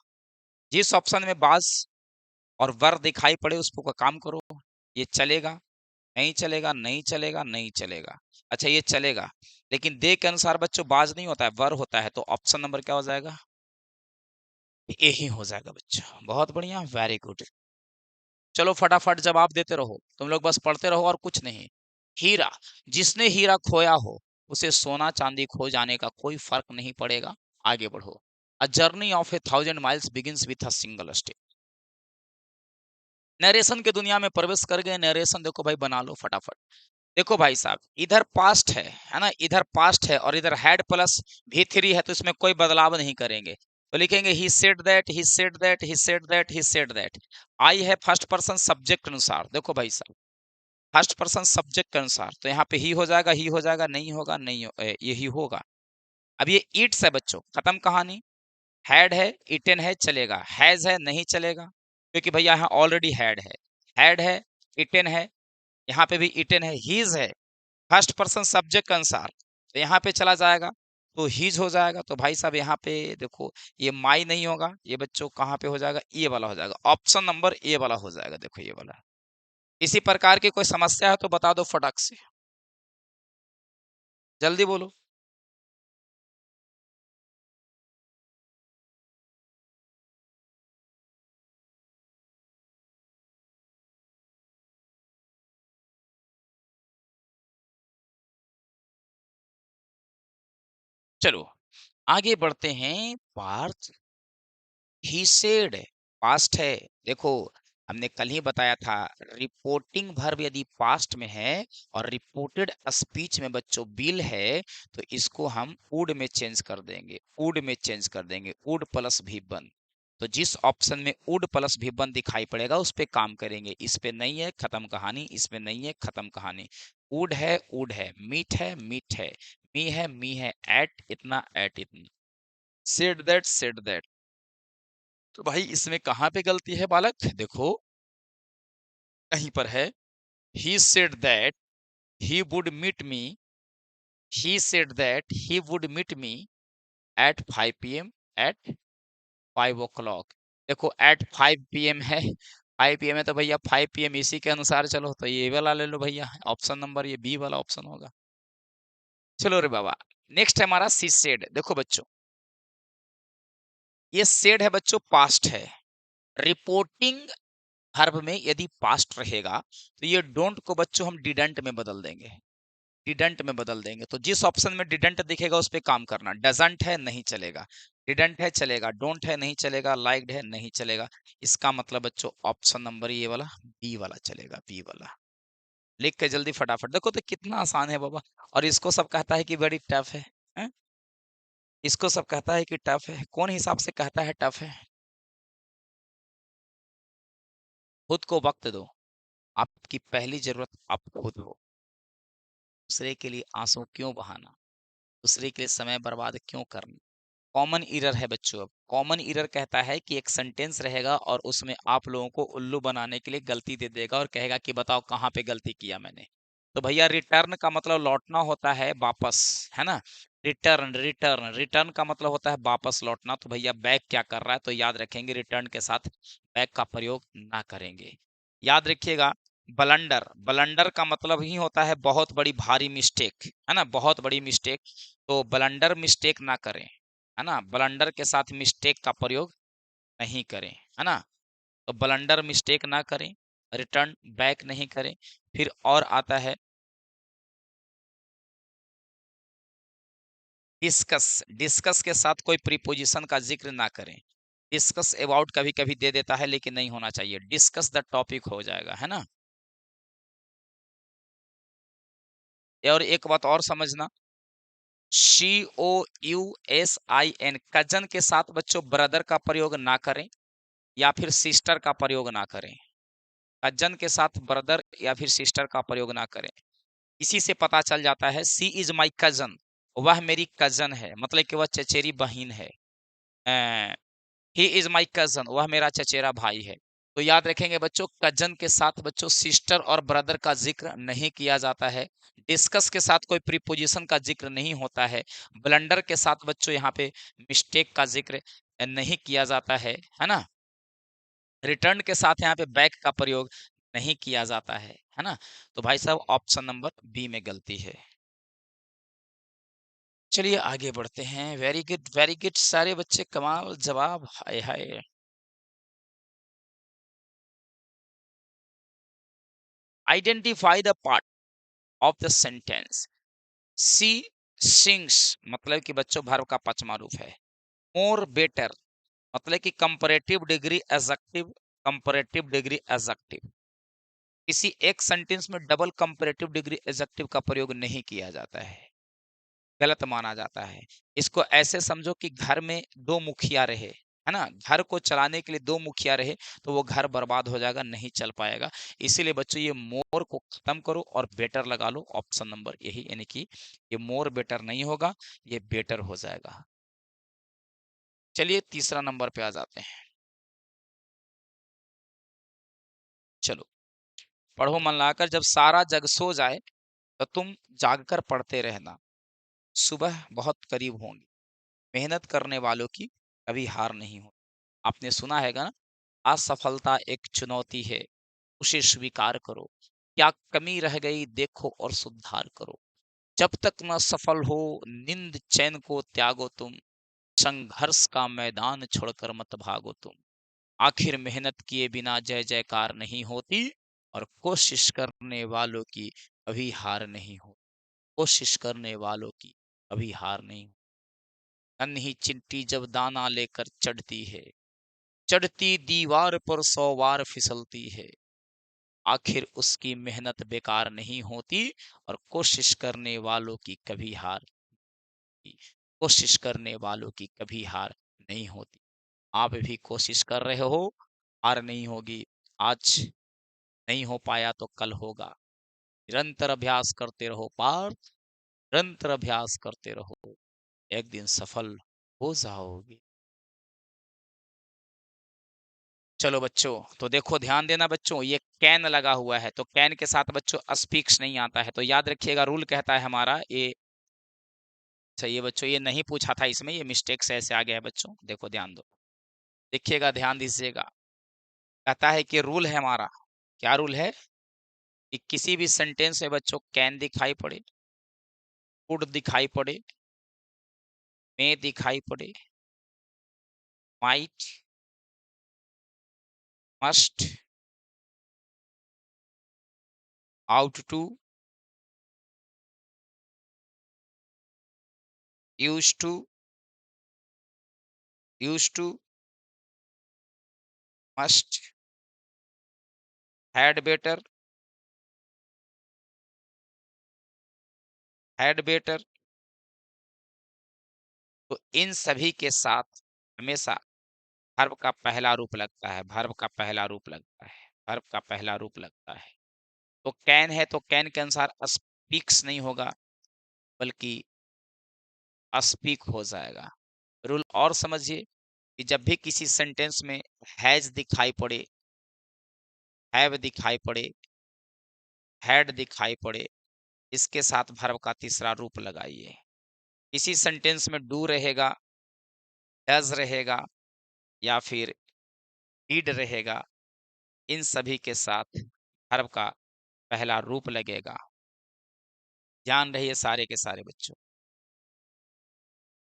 जिस ऑप्शन में बाज और वर दिखाई पड़े उस पे काम करो। ये चलेगा, नहीं चलेगा, नहीं चलेगा, नहीं चलेगा। अच्छा ये चलेगा, लेकिन दे के अनुसार बच्चों बाज नहीं होता है, वर होता है। तो ऑप्शन नंबर क्या हो जाएगा? ए ही हो जाएगा बच्चों। बहुत बढ़िया, वेरी गुड। चलो फटाफट जवाब देते रहो, तुम लोग बस पढ़ते रहो और कुछ नहीं। हीरा, जिसने हीरा खोया हो उसे सोना चांदी खो जाने का कोई फर्क नहीं पड़ेगा। आगे बढ़ो। A journey of A 1000 miles begins with a single step. Narration की दुनिया में प्रवेश कर गए, नरेशन देखो भाई बना लो फटाफट। देखो भाई साहब, इधर पास्ट है ना? इधर पास्ट है और इधर हैड प्लस V3 है, तो इसमें कोई बदलाव नहीं करेंगे। तो लिखेंगे he said that, he said that, he said that, he said that. I है फर्स्ट पर्सन सब्जेक्ट अनुसार। देखो भाई साहब, फर्स्ट पर्सन सब्जेक्ट के अनुसार, तो यहाँ पे ही हो जाएगा, ही हो जाएगा, नहीं होगा, नहीं हो, यही होगा। अब ये ईट्स है बच्चों, खत्म कहानी। हैड है, इटन है, चलेगा। हैज है, नहीं चलेगा, क्योंकि भैया यहाँ ऑलरेडी हैड है। हैड है, इटन है, यहाँ पे भी इटन है। हीज है, फर्स्ट पर्सन सब्जेक्ट के अनुसार, तो यहाँ पे चला जाएगा, तो हीज हो जाएगा। तो भाई साहब यहाँ पे देखो, ये माई नहीं होगा, ये बच्चों कहाँ पे हो जाएगा? ये वाला हो जाएगा, ऑप्शन नंबर ए वाला हो जाएगा। देखो ये वाला। इसी प्रकार की कोई समस्या है तो बता दो फटाक से, जल्दी बोलो। चलो आगे बढ़ते हैं। पार्थ ही सेड, पास्ट है। देखो, हमने कल ही बताया था, रिपोर्टिंग वर्ब यदि पास्ट में है और रिपोर्टेड स्पीच में बच्चों बिल है, तो इसको हम वुड में चेंज कर देंगे, वुड में चेंज कर देंगे, वुड प्लस भी वन। तो जिस ऑप्शन में वुड प्लस भी वन दिखाई पड़ेगा उस पे काम करेंगे। इस पे नहीं है, खत्म कहानी। इस पे नहीं है, खत्म कहानी। वुड है, वुड है। मीट है, मीट है। मी है, मी है। एट इतना, एट इतना। Said that, said that. तो भाई इसमें कहाँ पे गलती है बालक? देखो, कहीं पर है, he said that he would meet me, he said that he would meet me at 5 p.m. at 5 o'clock। देखो at 5 p.m. है, 5 p.m. है, तो भैया 5 p.m. इसी के अनुसार चलो, तो ये वाला ले लो भैया, ऑप्शन नंबर ये बी वाला ऑप्शन होगा। चलो रे बाबा, नेक्स्ट है हमारा सी सेड। देखो बच्चों, ये सेड है बच्चों, पास्ट है। रिपोर्टिंग वर्ब में यदि पास्ट रहेगा, तो ये डोंट को बच्चों हम डिडंट में बदल देंगे, डिडंट में बदल देंगे। तो जिस ऑप्शन में डिडंट दिखेगा उस पे काम करना। डजंट है, नहीं चलेगा। डिडंट है, चलेगा। डोंट है, नहीं चलेगा। लाइक्ड है, नहीं चलेगा। इसका मतलब बच्चों ऑप्शन नंबर ये वाला, बी वाला चलेगा, बी वाला। लिख के जल्दी फटाफट। देखो तो कितना आसान है बाबा, और इसको सब कहता है कि बड़ी टफ है, हैं? इसको सब कहता है कि टफ है। कौन हिसाब से कहता है टफ है? खुद को वक्त दो। आपकी पहली जरूरत आप खुद हो। दूसरे के लिए आंसू क्यों बहाना? दूसरे के लिए समय बर्बाद क्यों करना? कॉमन इरर है बच्चों। अब कॉमन इरर कहता है कि एक सेंटेंस रहेगा और उसमें आप लोगों को उल्लू बनाने के लिए गलती दे देगा और कहेगा कि बताओ कहाँ पे गलती किया मैंने। तो भैया रिटर्न का मतलब लौटना होता है, वापस, है ना? रिटर्न, रिटर्न, रिटर्न का मतलब होता है वापस लौटना। तो भैया बैक क्या कर रहा है? तो याद रखेंगे रिटर्न के साथ बैक का प्रयोग ना करेंगे। याद रखिएगा, ब्लंडर, ब्लंडर का मतलब ही होता है बहुत बड़ी भारी मिस्टेक, है ना? बहुत बड़ी मिस्टेक। तो ब्लंडर मिस्टेक ना करें, है ना? ब्लंडर के साथ मिस्टेक का प्रयोग नहीं करें, है ना? तो ब्लंडर मिस्टेक ना करें, रिटर्न बैक नहीं करें। फिर और आता है डिस्कस, डिस्कस के साथ कोई प्रीपोजिशन का जिक्र ना करें। डिस्कस अबाउट कभी कभी दे देता है लेकिन नहीं होना चाहिए, डिस्कस द टॉपिक हो जाएगा, है ना? और एक बात और समझना, COUSIN, कजन के साथ बच्चों ब्रदर का प्रयोग ना करें या फिर सिस्टर का प्रयोग ना करें। कजन के साथ ब्रदर या फिर सिस्टर का प्रयोग ना करें। इसी से पता चल जाता है सी इज माई कजन, वह मेरी कजन है, मतलब कि वह चचेरी बहन है। ही इज माई कजन, वह मेरा चचेरा भाई है। तो याद रखेंगे बच्चों, कजन के साथ बच्चों सिस्टर और ब्रदर का जिक्र नहीं किया जाता है। डिस्कस के साथ कोई प्रीपोजिशन का जिक्र नहीं होता है। ब्लंडर के साथ बच्चों यहाँ पे मिस्टेक का जिक्र नहीं किया जाता है ना? रिटर्न के साथ यहाँ पे बैक का प्रयोग नहीं किया जाता है ना? तो भाई साहब ऑप्शन नंबर बी में गलती है। चलिए आगे बढ़ते हैं। वेरी गुड, वेरी गुड, सारे बच्चे कमाल जवाब, हाय हाय। Identify the part of the sentence. She sings, मतलब कि बच्चों वर्ब का पचमा रूप है। मोर बेटर, मतलब कि comparative degree adjective comparative degree adjective. किसी एक सेंटेंस में डबल कंपैरेटिव डिग्री एडजेक्टिव का प्रयोग नहीं किया जाता है, गलत माना जाता है। इसको ऐसे समझो कि घर में 2 मुखिया रहे, है ना? घर को चलाने के लिए 2 मुखिया रहे, तो वो घर बर्बाद हो जाएगा, नहीं चल पाएगा। इसीलिए बच्चों ये मोर को खत्म करो और बेटर लगा लो, ऑप्शन नंबर यही, यानी कि ये मोर बेटर नहीं होगा, ये बेटर हो जाएगा। चलिए तीसरा नंबर पे आ जाते हैं। चलो, पढ़ो मन लगाकर, जब सारा जग सो जाए, तो तुम जागकर पढ़ते रहना। सुबह बहुत करीब होंगी। मेहनत करने वालों की कभी हार नहीं हो। आपने सुना हैगा ना, असफलता एक चुनौती है, उसे स्वीकार करो। क्या कमी रह गई देखो और सुधार करो। जब तक न सफल हो, निंद चैन को त्यागो तुम। संघर्ष का मैदान छोड़कर मत भागो तुम। आखिर मेहनत किए बिना जय जयकार नहीं होती, और कोशिश करने वालों की कभी हार नहीं हो। कोशिश करने वालों की कभी हार नहीं हो। नन्ही चिंटी जब दाना लेकर चढ़ती है, चढ़ती दीवार पर 100 बार फिसलती है। आखिर उसकी मेहनत बेकार नहीं होती, और कोशिश करने वालों की कभी हार नहीं। कोशिश करने वालों की कभी हार नहीं होती। आप भी कोशिश कर रहे हो, हार नहीं होगी। आज नहीं हो पाया तो कल होगा। निरंतर अभ्यास करते रहो पार्थ, निरंतर अभ्यास करते रहो, एक दिन सफल हो जाओगे। चलो बच्चों, तो देखो ध्यान देना बच्चों, ये कैन लगा हुआ है, तो कैन के साथ बच्चों स्पीक्स नहीं आता है, तो याद रखिएगा, रूल कहता है हमारा ये। अच्छा ये बच्चों, ये नहीं पूछा था इसमें, ये मिस्टेक से ऐसे आ गया है बच्चों, देखो ध्यान दो, देखिएगा ध्यान दीजिएगा। कहता है कि रूल है हमारा, क्या रूल है, कि किसी भी सेंटेंस में बच्चों कैन दिखाई पड़े, कुड दिखाई पड़े, मे दिखाई पड़े, might, must, ought to, used to, used to, must, had better, had better, तो इन सभी के साथ हमेशा वर्ब का पहला रूप लगता है, वर्ब का पहला रूप लगता है, वर्ब का पहला रूप लगता है। तो कैन है, तो कैन के अनुसार स्पीक्स नहीं होगा, बल्कि स्पीक हो जाएगा। रूल और समझिए, कि जब भी किसी सेंटेंस में हैज दिखाई पड़े, हैव दिखाई पड़े, हैड दिखाई पड़े, इसके साथ वर्ब का तीसरा रूप लगाइए। किसी सेंटेंस में डू रहेगा, डज रहेगा, या फिर डिड रहेगा, इन सभी के साथ वर्ब का पहला रूप लगेगा। ध्यान रहिए सारे के सारे बच्चों।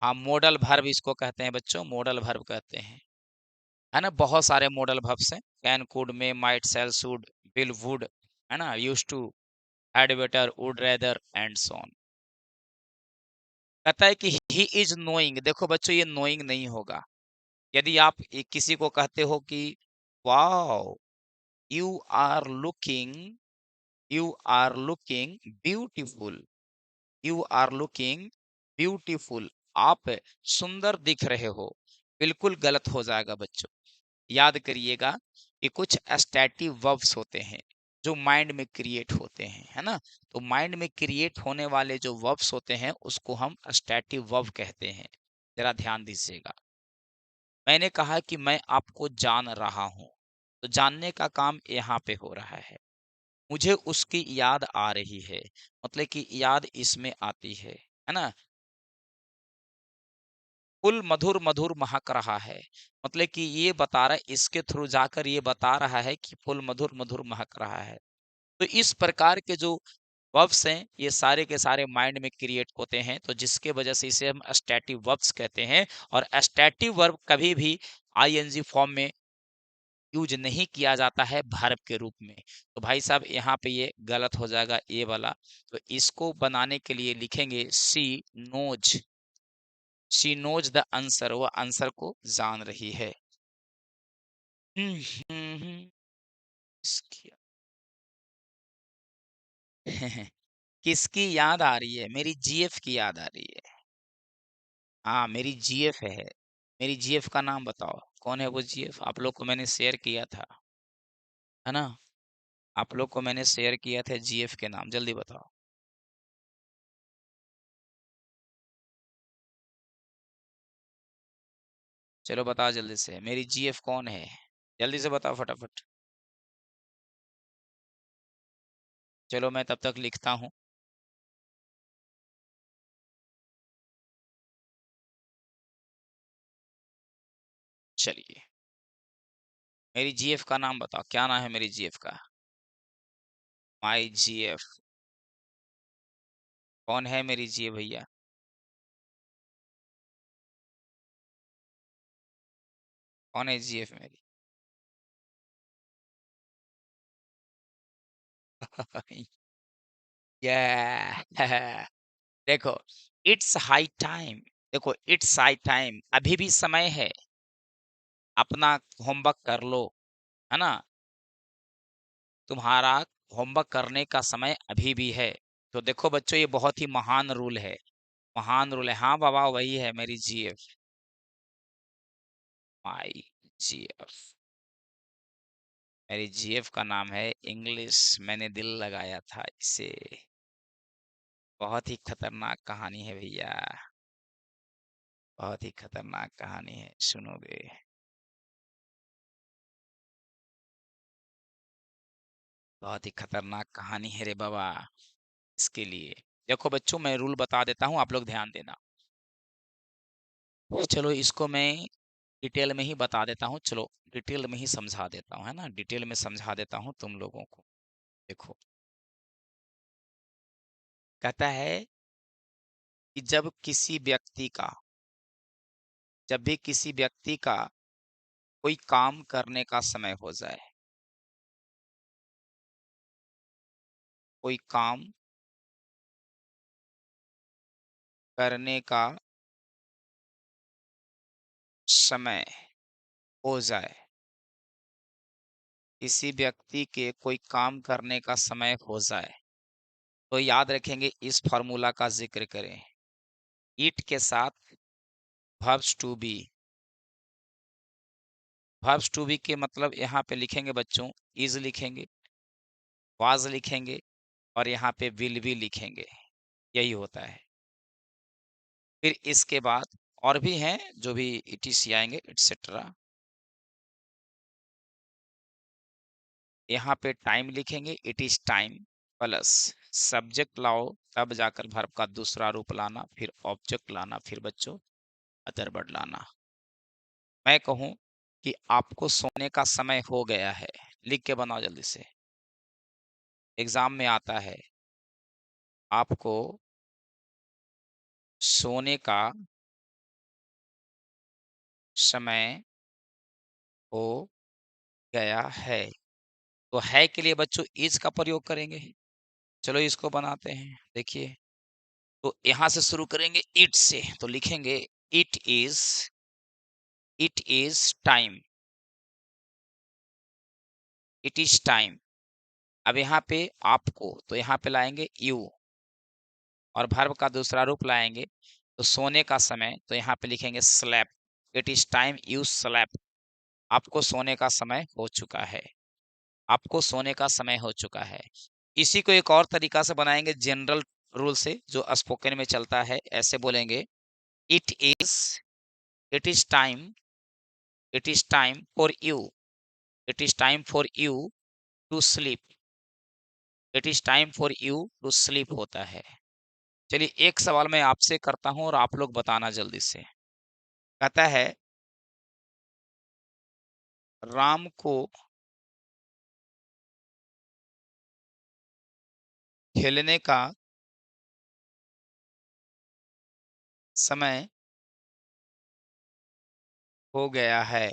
हाँ, मॉडल वर्ब इसको कहते हैं बच्चों, मॉडल वर्ब कहते हैं, है ना? बहुत सारे मॉडल वर्ब्स हैं, can, could, may, might, shall, should, will, would, है ना? Use to, had better, would rather and so on. कहता है कि ही इज नोइंग, देखो बच्चों ये नोइंग नहीं होगा। यदि आप किसी को कहते हो कि wow, you are looking, you are looking beautiful, you are looking beautiful, आप सुंदर दिख रहे हो, बिल्कुल गलत हो जाएगा बच्चों। याद करिएगा कि कुछ स्टैटिव वर्ब्स होते हैं, जो माइंड में क्रिएट होते हैं, है ना? तो माइंड में क्रिएट होने वाले जो वर्ब्स होते हैं, उसको हम स्टैटिव वर्ब कहते हैं। जरा ध्यान दीजिएगा। मैंने कहा कि मैं आपको जान रहा हूं, तो जानने का काम यहाँ पे हो रहा है। मुझे उसकी याद आ रही है, मतलब कि याद इसमें आती है ना? फूल मधुर मधुर महक रहा है, मतलब कि ये बता रहा है, इसके थ्रू जाकर ये बता रहा है कि फूल मधुर मधुर महक रहा है। तो इस प्रकार के जो वर्ब्स हैं, ये सारे के सारे माइंड में क्रिएट होते हैं, तो जिसके वजह से इसे हम स्टैटिव वर्ब्स कहते हैं। और स्टैटिव वर्ब कभी भी आईएनजी फॉर्म में यूज नहीं किया जाता है वर्ब के रूप में। तो भाई साहब यहाँ पे ये गलत हो जाएगा, ये वाला। तो इसको बनाने के लिए लिखेंगे she knows, she knows the answer, वो आंसर को जान रही है। हुँ, हुँ, हुँ, इसकी किसकी याद आ रही है? मेरी जीएफ की याद आ रही है। हाँ, मेरी जीएफ है। मेरी जीएफ का नाम बताओ, कौन है वो जीएफ? आप लोग को मैंने शेयर किया था, है ना? आप लोग को मैंने शेयर किया था जीएफ के नाम, जल्दी बताओ। चलो बताओ जल्दी से, मेरी जीएफ कौन है? जल्दी से बताओ फटाफट। चलो मैं तब तक लिखता हूँ। चलिए, मेरी जीएफ का नाम बताओ, क्या नाम है मेरी जीएफ का? माई जीएफ, कौन है मेरी जीएफ भैया? कौन है जीएफ मेरी? yeah! देखो, इट्स हाई टाइम, देखो इट्स हाई टाइम, अभी भी समय है, अपना होमवर्क कर लो, है ना? तुम्हारा होमवर्क करने का समय अभी भी है। तो देखो बच्चों, ये बहुत ही महान रूल है, महान रूल है। हाँ बाबा, वही है मेरी जीएफ, माई जीएफ। मेरी जीएफ का नाम है इंग्लिश, मैंने दिल लगाया था इसे। बहुत ही खतरनाक कहानी है भैया, बहुत ही खतरनाक कहानी है, सुनोगे? बहुत ही खतरनाक कहानी है रे बाबा। इसके लिए देखो बच्चों, मैं रूल बता देता हूँ, आप लोग ध्यान देना। चलो इसको मैं डिटेल में ही बता देता हूँ, चलो डिटेल में ही समझा देता हूँ, है ना? डिटेल में समझा देता हूँ तुम लोगों को। देखो, कहता है कि जब भी किसी व्यक्ति का कोई काम करने का समय हो जाए, कोई काम करने का समय हो जाए, किसी व्यक्ति के कोई काम करने का समय हो जाए, तो याद रखेंगे इस फॉर्मूला का जिक्र करें। इट के साथ verbs to be, verbs to be के मतलब यहाँ पे लिखेंगे बच्चों, इज लिखेंगे, वाज लिखेंगे, और यहाँ पे विल भी लिखेंगे, यही होता है। फिर इसके बाद और भी हैं जो भी ईटीसी आएंगे एटसेट्रा। यहाँ पे टाइम लिखेंगे, it is time, plus subject लाओ, तब जाकर वर्ब का दूसरा रूप लाना, फिर ऑब्जेक्ट लाना, फिर बच्चों अदर वर्ड लाना। मैं कहूँ कि आपको सोने का समय हो गया है, लिख के बनाओ जल्दी से, एग्जाम में आता है, आपको सोने का समय हो गया है। तो है के लिए बच्चों इज का प्रयोग करेंगे। चलो इसको बनाते हैं, देखिए। तो यहां से शुरू करेंगे इट से, तो लिखेंगे it is, it is time, it is time. अब यहाँ पे आपको, तो यहाँ पे लाएंगे यू, और वर्ब का दूसरा रूप लाएंगे, तो सोने का समय, तो यहाँ पे लिखेंगे slap, it is time you slap. आपको सोने का समय हो चुका है, आपको सोने का समय हो चुका है। इसी को एक और तरीका से बनाएंगे जनरल रूल से, जो स्पोकन में चलता है, ऐसे बोलेंगे it is, it is time, it is time for you, it is time for you to sleep, it is time for you to sleep होता है। चलिए एक सवाल मैं आपसे करता हूं और आप लोग बताना जल्दी से। कहता है राम को खेलने का समय हो गया है।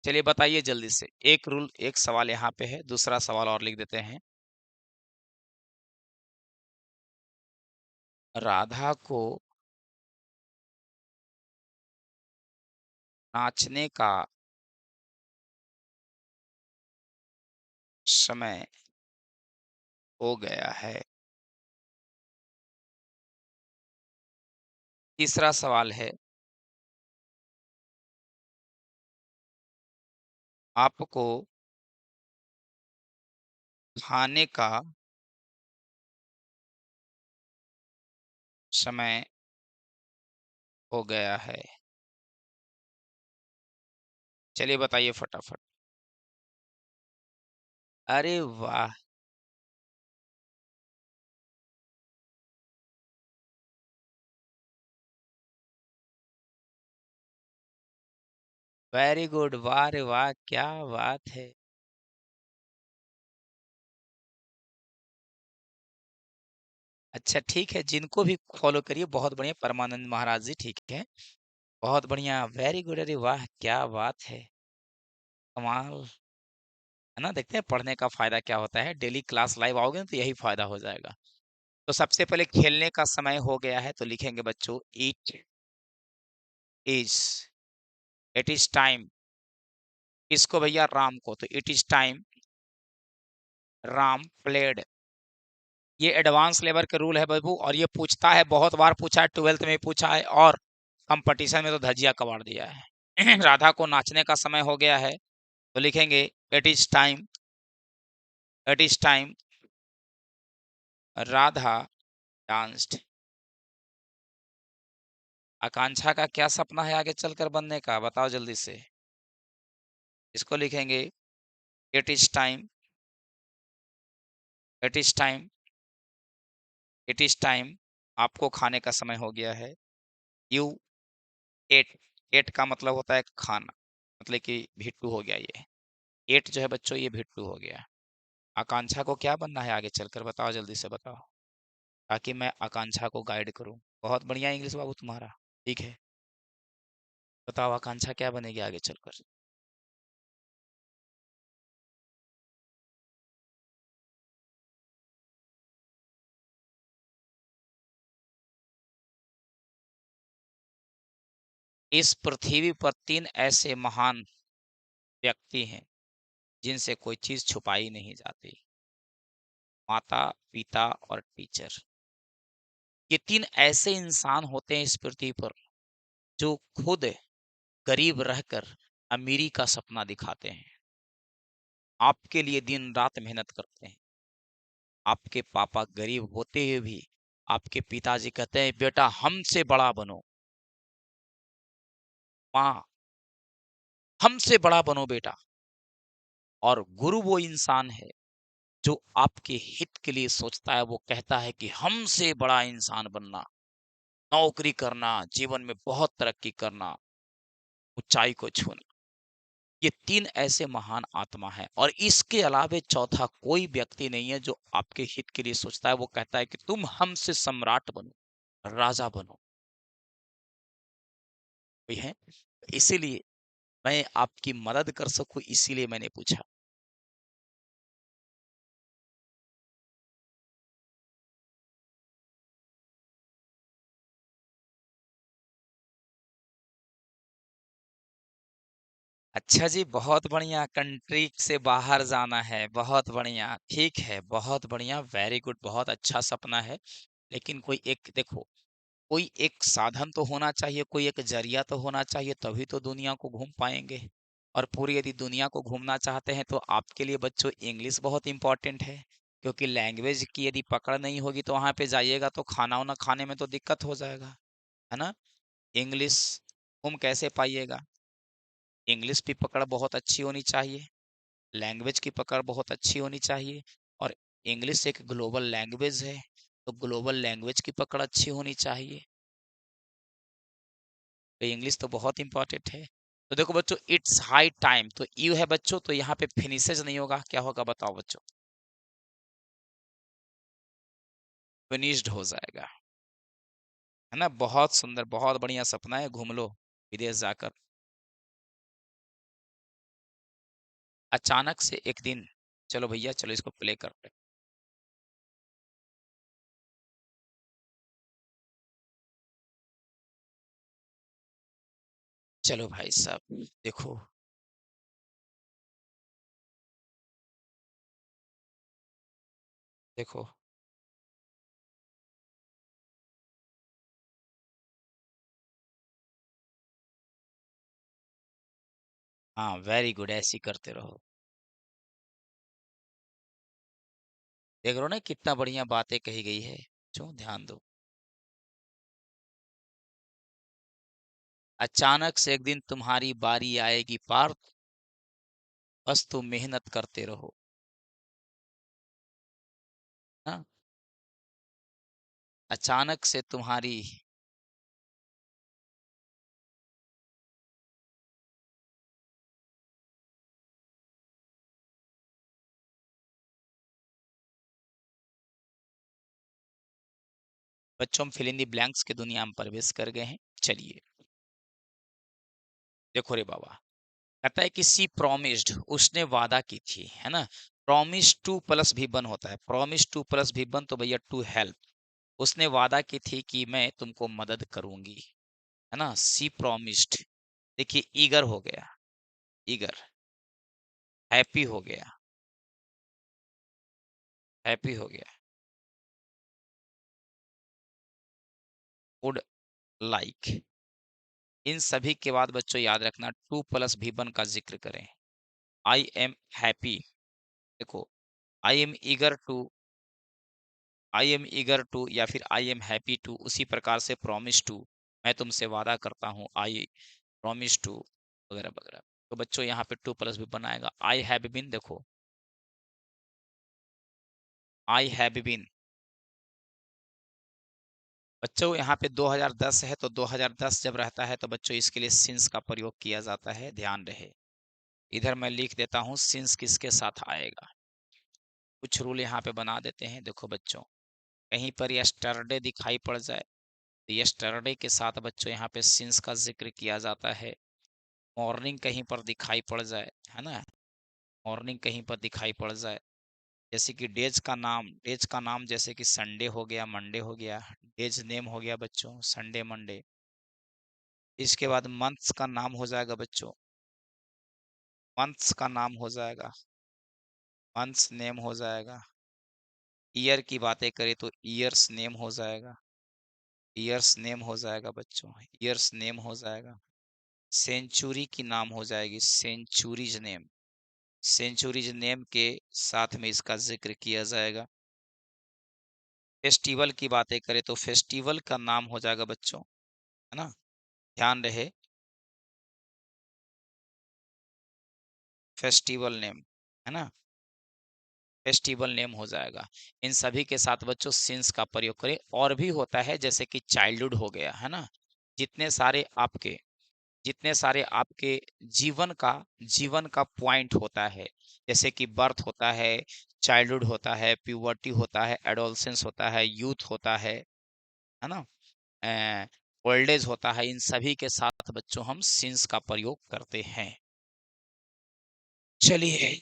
चलिए बताइए जल्दी से, एक रूल, एक सवाल यहाँ पे है, दूसरा सवाल और लिख देते हैं। राधा को नाचने का समय हो गया है। तीसरा सवाल है, आपको खाने का समय हो गया है। चलिए बताइए फटाफट। अरे वाह! वेरी गुड, वाह रे वाह! क्या बात है। अच्छा ठीक है, जिनको भी फ़ॉलो करिए बहुत बढ़िया, परमानंद महाराज जी ठीक है। बहुत बढ़िया, वेरी गुड, अरे वाह! क्या बात है, कमाल। है ना? देखते हैं पढ़ने का फ़ायदा क्या होता है, डेली क्लास लाइव आओगे ना तो यही फ़ायदा हो जाएगा। तो सबसे पहले खेलने का समय हो गया है तो लिखेंगे बच्चों इज़ इट इज़ टाइम। किसको भैया? राम को, तो it is time Ram played. ये एडवांस लेवल के रूल है बाबू, और ये पूछता है, बहुत बार पूछा है, 12th में भी पूछा है, और कंपटीशन में तो धज्जियां कबाड़ दिया है। राधा को नाचने का समय हो गया है तो लिखेंगे it is time, it is time Radha danced. Akanksha का क्या सपना है आगे चलकर बनने का, बताओ जल्दी से। इसको लिखेंगे it is time, it is time, it is time. आपको खाने का समय हो गया है। यू एट, एट का मतलब होता है खाना, मतलब कि भिट्टू हो गया ये। एट जो है बच्चों ये भिट्टू हो गया। आकांक्षा को क्या बनना है आगे चलकर, बताओ जल्दी से बताओ, ताकि मैं आकांक्षा को गाइड करूं। बहुत बढ़िया इंग्लिश बाबू तुम्हारा, ठीक है। बताओ आकांक्षा क्या बनेगी आगे चलकर। इस पृथ्वी पर तीन ऐसे महान व्यक्ति हैं जिनसे कोई चीज छुपाई नहीं जाती, माता, पिता और टीचर। ये तीन ऐसे इंसान होते हैं इस पृथ्वी पर जो खुद गरीब रहकर अमीरी का सपना दिखाते हैं, आपके लिए दिन रात मेहनत करते हैं। आपके पापा गरीब होते हुए भी आपके पिताजी कहते हैं बेटा हमसे बड़ा बनो, माँ हमसे बड़ा बनो बेटा। और गुरु वो इंसान है जो आपके हित के लिए सोचता है, वो कहता है कि हमसे बड़ा इंसान बनना, नौकरी करना, जीवन में बहुत तरक्की करना, ऊंचाई को छूना। ये तीन ऐसे महान आत्मा है, और इसके अलावे चौथा कोई व्यक्ति नहीं है जो आपके हित के लिए सोचता है, वो कहता है कि तुम हमसे सम्राट बनो, राजा बनो। कोई है? इसीलिए मैं आपकी मदद कर सकूं, इसीलिए मैंने पूछा। अच्छा जी, बहुत बढ़िया, कंट्री से बाहर जाना है, बहुत बढ़िया, ठीक है, बहुत बढ़िया, वेरी गुड, बहुत अच्छा सपना है। लेकिन कोई एक देखो, कोई एक साधन तो होना चाहिए, कोई एक जरिया तो होना चाहिए, तभी तो दुनिया को घूम पाएंगे। और पूरी यदि दुनिया को घूमना चाहते हैं तो आपके लिए बच्चों इंग्लिश बहुत इंपॉर्टेंट है, क्योंकि लैंग्वेज की यदि पकड़ नहीं होगी तो वहां पे जाइएगा तो खाना वाना खाने में तो दिक्कत हो जाएगा, है ना? इंग्लिश घूम कैसे पाइएगा? इंग्लिश की पकड़ बहुत अच्छी होनी चाहिए, लैंग्वेज की पकड़ बहुत अच्छी होनी चाहिए, और इंग्लिश एक ग्लोबल लैंग्वेज है, तो ग्लोबल लैंग्वेज की पकड़ अच्छी होनी चाहिए। तो इंग्लिश तो बहुत इंपॉर्टेंट है। तो देखो बच्चों, इट्स हाई टाइम, तो यू है बच्चों, तो यहाँ पे फिनिशेज नहीं होगा, क्या होगा बताओ बच्चों? फिनिश्ड हो जाएगा, है ना? बहुत सुंदर, बहुत बढ़िया सपना है, घूम लो विदेश जाकर। अचानक से एक दिन, चलो भैया चलो इसको प्ले करते हैं। चलो भाई साहब देखो, देखो। हाँ, वेरी गुड, ऐसे ही करते रहो। देख रहे हो ना कितना बढ़िया बातें कही गई है। जो ध्यान दो। अचानक से एक दिन तुम्हारी बारी आएगी पार्थ, बस तुम मेहनत करते रहो। हाँ, अचानक से तुम्हारी। बच्चों, हम फिल इन दी ब्लैंक्स की दुनिया में प्रवेश कर गए हैं। चलिए। देखो रे बाबा, कहता है कि सी प्रोमिस्ड, उसने वादा की थी, है ना। प्रॉमिस टू प्लस भी वन होता है, प्रॉमिस टू प्लस भी वन तो भैया टू हेल्प। उसने वादा की थी कि मैं तुमको मदद करूंगी, है ना। सी प्रोमिस्ड। देखिए, ईगर हो गया, ईगर। हैप्पी हो गया, हैप्पी हो गया। Would like. इन सभी के बाद बच्चों याद रखना टू प्लस भी वन का जिक्र करें। I am happy. देखो, I am eager to, I am eager to या फिर आई एम हैप्पी टू, उसी प्रकार से प्रॉमिस टू, मैं तुमसे वादा करता हूँ, आई प्रॉमिस टू, वगैरह वगैरह। तो बच्चों यहाँ पे टू प्लस भी बनाएगा। आई हैव बीन, देखो, आई हैव बीन। बच्चों यहाँ पे 2010 है, तो 2010 जब रहता है तो बच्चों इसके लिए सिंस का प्रयोग किया जाता है, ध्यान रहे। इधर मैं लिख देता हूँ सिंस किसके साथ आएगा। कुछ रूल यहाँ पे बना देते हैं। देखो बच्चों, कहीं पर यस्टरडे दिखाई पड़ जाए तो यस्टरडे के साथ बच्चों यहाँ पे सिंस का जिक्र किया जाता है। मॉर्निंग कहीं पर दिखाई पड़ जाए, है ना, मॉर्निंग कहीं पर दिखाई पड़ जाए, जैसे कि डेज का नाम, डेज का नाम जैसे कि संडे हो गया, मंडे हो गया, डेज नेम हो गया बच्चों, संडे मंडे। इसके बाद मंथ्स का नाम हो जाएगा बच्चों, मंथ्स का नाम हो जाएगा, मंथ्स नेम हो जाएगा। ईयर की बातें करें तो ईयर्स नेम हो जाएगा, ईयर्स नेम हो जाएगा बच्चों, ईयर्स नेम हो जाएगा। सेंचुरी की नाम हो जाएगी सेंचुरीज नेम, सेंचुरीज नेम के साथ में इसका जिक्र किया जाएगा। फेस्टिवल की बातें करें तो फेस्टिवल का नाम हो जाएगा बच्चों, है ना, ध्यान रहे। फेस्टिवल नेम, है ना, फेस्टिवल नेम हो जाएगा। इन सभी के साथ बच्चों सिंस का प्रयोग करें। और भी होता है जैसे कि चाइल्डहुड हो गया, है ना। जितने सारे आपके, जितने सारे आपके जीवन का पॉइंट होता है, जैसे कि बर्थ होता है, चाइल्डहुड होता है, प्यूबर्टी होता है, एडोलसेंस होता है, यूथ होता है ना, ओल्ड एज होता है, इन सभी के साथ बच्चों हम सिंस का प्रयोग करते हैं। चलिए।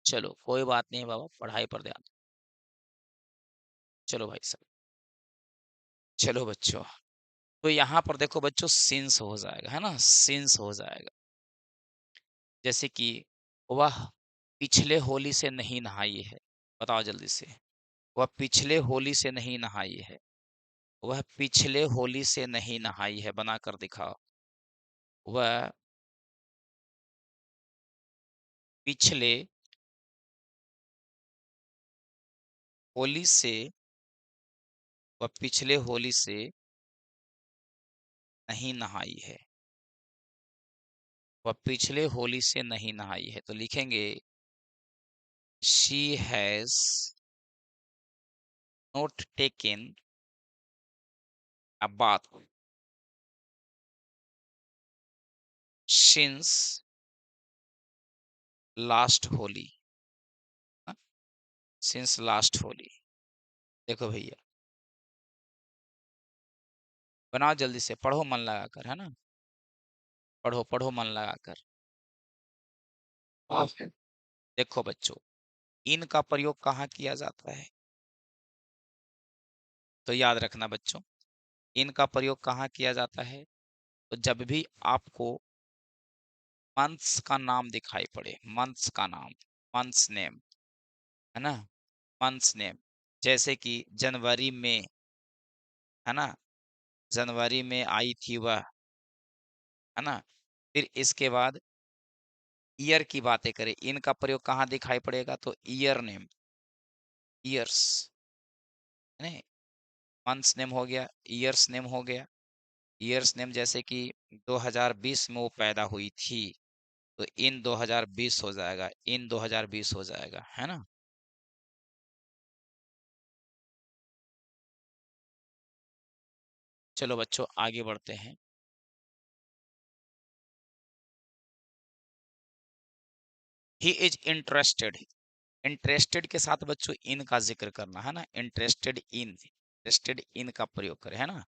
चलो कोई बात नहीं बाबा, पढ़ाई पर ध्यान। चलो भाई साहब, चलो बच्चों, तो यहाँ पर देखो बच्चों सिंस हो जाएगा, है ना, सिंस हो जाएगा। जैसे कि वह पिछले होली से नहीं नहाई है, बताओ जल्दी से। वह पिछले होली से नहीं नहाई है, वह पिछले होली से नहीं नहाई है, बना कर दिखाओ। वह पिछले होली से, वह पिछले होली से नहीं नहाई है, वह पिछले होली से नहीं नहाई है, तो लिखेंगे she has not taken a bath since last Holi, since last Holi. देखो भैया, बनाओ जल्दी से, पढ़ो मन लगाकर, है ना, पढ़ो पढ़ो मन लगाकर। देखो बच्चों, इन का प्रयोग कहाँ किया जाता है? तो याद रखना बच्चों, इन का प्रयोग कहाँ किया जाता है? तो जब भी आपको मंथ्स का नाम दिखाई पड़े, मंथ्स का नाम, मंथ्स नेम, है ना? मंथ्स नेम, जैसे कि जनवरी में, है ना? जनवरी में आई थी वह, है ना? फिर इसके बाद ईयर की बातें करें, इन का प्रयोग कहाँ दिखाई पड़ेगा? तो ईयर नेम, ईयर्स, है, मंथ्स नेम हो गया, ईयर्स नेम हो गया। ईयर्स नेम जैसे कि 2020 में वो पैदा हुई थी, तो इन 2020 हो जाएगा, इन 2020 हो जाएगा, है ना? चलो बच्चों आगे बढ़ते हैं। ही इज इंटरेस्टेड, इंटरेस्टेड के साथ बच्चों इन का जिक्र करना, है ना? इंटरेस्टेड इन का प्रयोग करें, है ना?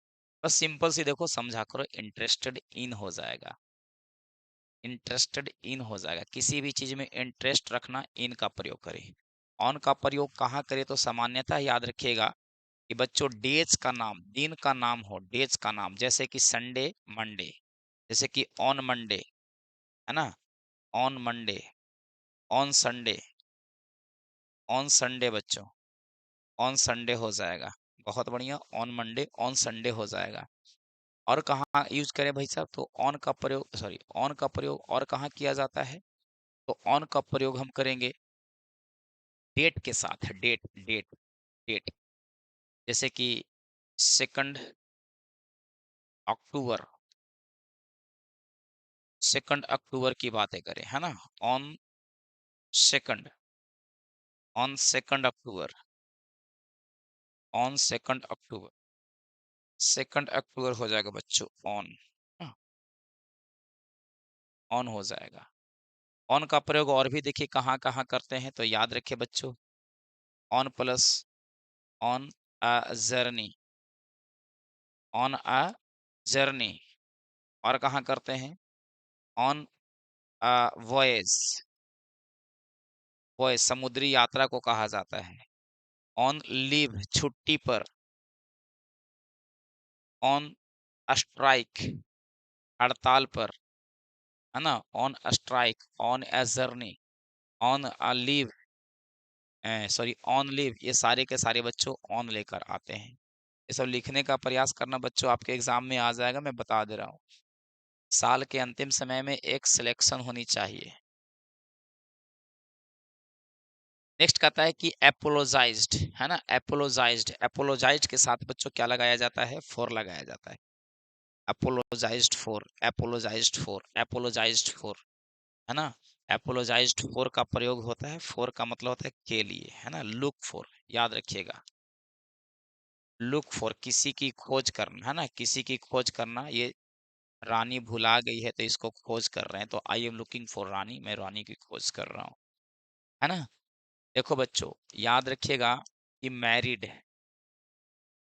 बस सिंपल सी देखो समझा करो, इंटरेस्टेड इन हो जाएगा, इंटरेस्टेड इन हो जाएगा। किसी भी चीज में इंटरेस्ट रखना, इन का प्रयोग करें। ऑन का प्रयोग कहाँ करें? तो सामान्यतः याद रखिएगा कि बच्चों डेज का नाम, दिन का नाम हो, डेज का नाम, जैसे कि संडे, मंडे, जैसे कि ऑन मंडे, है ना? On Monday, on Sunday, on Sunday बच्चों, ऑन संडे हो जाएगा। बहुत बढ़िया, ऑन मंडे, ऑन संडे हो जाएगा। और कहाँ यूज करें भाई साहब? तो ऑन का प्रयोग, सॉरी, ऑन का प्रयोग और कहाँ किया जाता है? तो ऑन का प्रयोग हम करेंगे डेट के साथ, डेट, डेट, डेट, जैसे कि 2 अक्टूबर, 2 अक्टूबर की बातें करें, है ना? On second, on 2 October, on 2 अक्टूबर, 2 अक्टूबर हो जाएगा बच्चों, ऑन, ऑन हो जाएगा। ऑन का प्रयोग और भी देखिए कहाँ कहाँ करते हैं, तो याद रखिए बच्चों, on plus, on a journey, on a journey. और कहाँ करते हैं? ऑन अ वॉयज, वॉयज समुद्री यात्रा को कहा जाता है। ऑन लीव, छुट्टी पर। ऑन स्ट्राइक, हड़ताल पर, है ना? On strike, on a journey, on a leave, sorry, on leave, ये सारे के सारे बच्चों ऑन लेकर आते हैं। ये सब लिखने का प्रयास करना बच्चों, आपके एग्जाम में आ जाएगा, मैं बता दे रहा हूँ। साल के अंतिम समय में एक सिलेक्शन होनी चाहिए। नेक्स्ट कहता है कि एपोलोजाइज्ड, है ना? एपोलोजाइज्ड, एपोलोजाइज्ड के साथ बच्चों क्या लगाया जाता है? फॉर लगाया जाता है। एपोलोजाइज्ड फॉर, एपोलोजाइज्ड फॉर, एपोलोजाइज्ड फॉर, है ना? एपोलोजाइज्ड फॉर का प्रयोग होता है, फॉर का मतलब होता है के लिए, है ना? लुक फॉर, याद रखिएगा, लुक फॉर, किसी की खोज करना, है ना? किसी की खोज करना। ये रानी भुला गई है तो इसको खोज कर रहे हैं, तो आई एम लुकिंग फॉर रानी, मैं रानी की खोज कर रहा हूँ, है ना? देखो बच्चों याद रखिएगा कि मैरिड,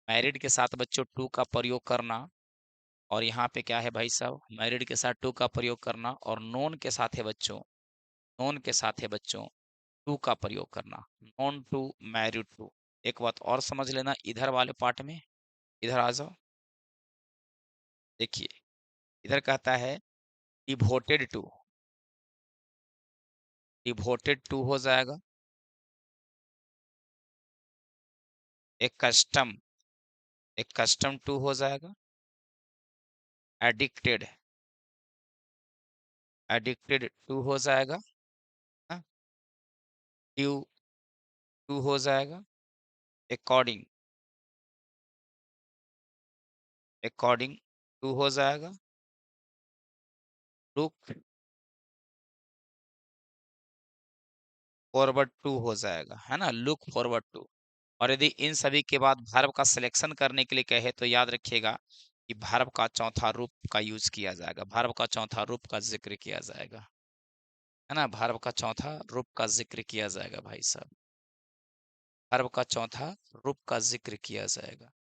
मैरिड के साथ बच्चों टू का प्रयोग करना। और यहाँ पे क्या है भाई साहब? मैरिड के साथ टू का प्रयोग करना, और नोन के साथ है बच्चों, नोन के साथ है बच्चों टू का प्रयोग करना। Known to, married to. एक बात और समझ लेना इधर वाले पार्ट में, इधर आ जाओ, देखिए इधर कहता है डिवोटेड टू, डिवोटेड टू हो जाएगा। एक कस्टम, एक कस्टम टू हो जाएगा। एडिक्टेड, एडिक्टेड टू हो जाएगा। ड्यू टू हो जाएगा। अकॉर्डिंग, अकॉर्डिंग टू हो जाएगा। लुक फॉरवर्ड टू हो जाएगा, है ना? Look forward to. और यदि इन सभी के बाद वर्ब का सिलेक्शन करने के लिए कहे तो याद रखिएगा कि वर्ब का चौथा रूप का यूज किया जाएगा, वर्ब का चौथा रूप का जिक्र किया जाएगा, है ना? वर्ब का चौथा रूप का जिक्र किया जाएगा भाई साहब, वर्ब का चौथा रूप का जिक्र किया जाएगा।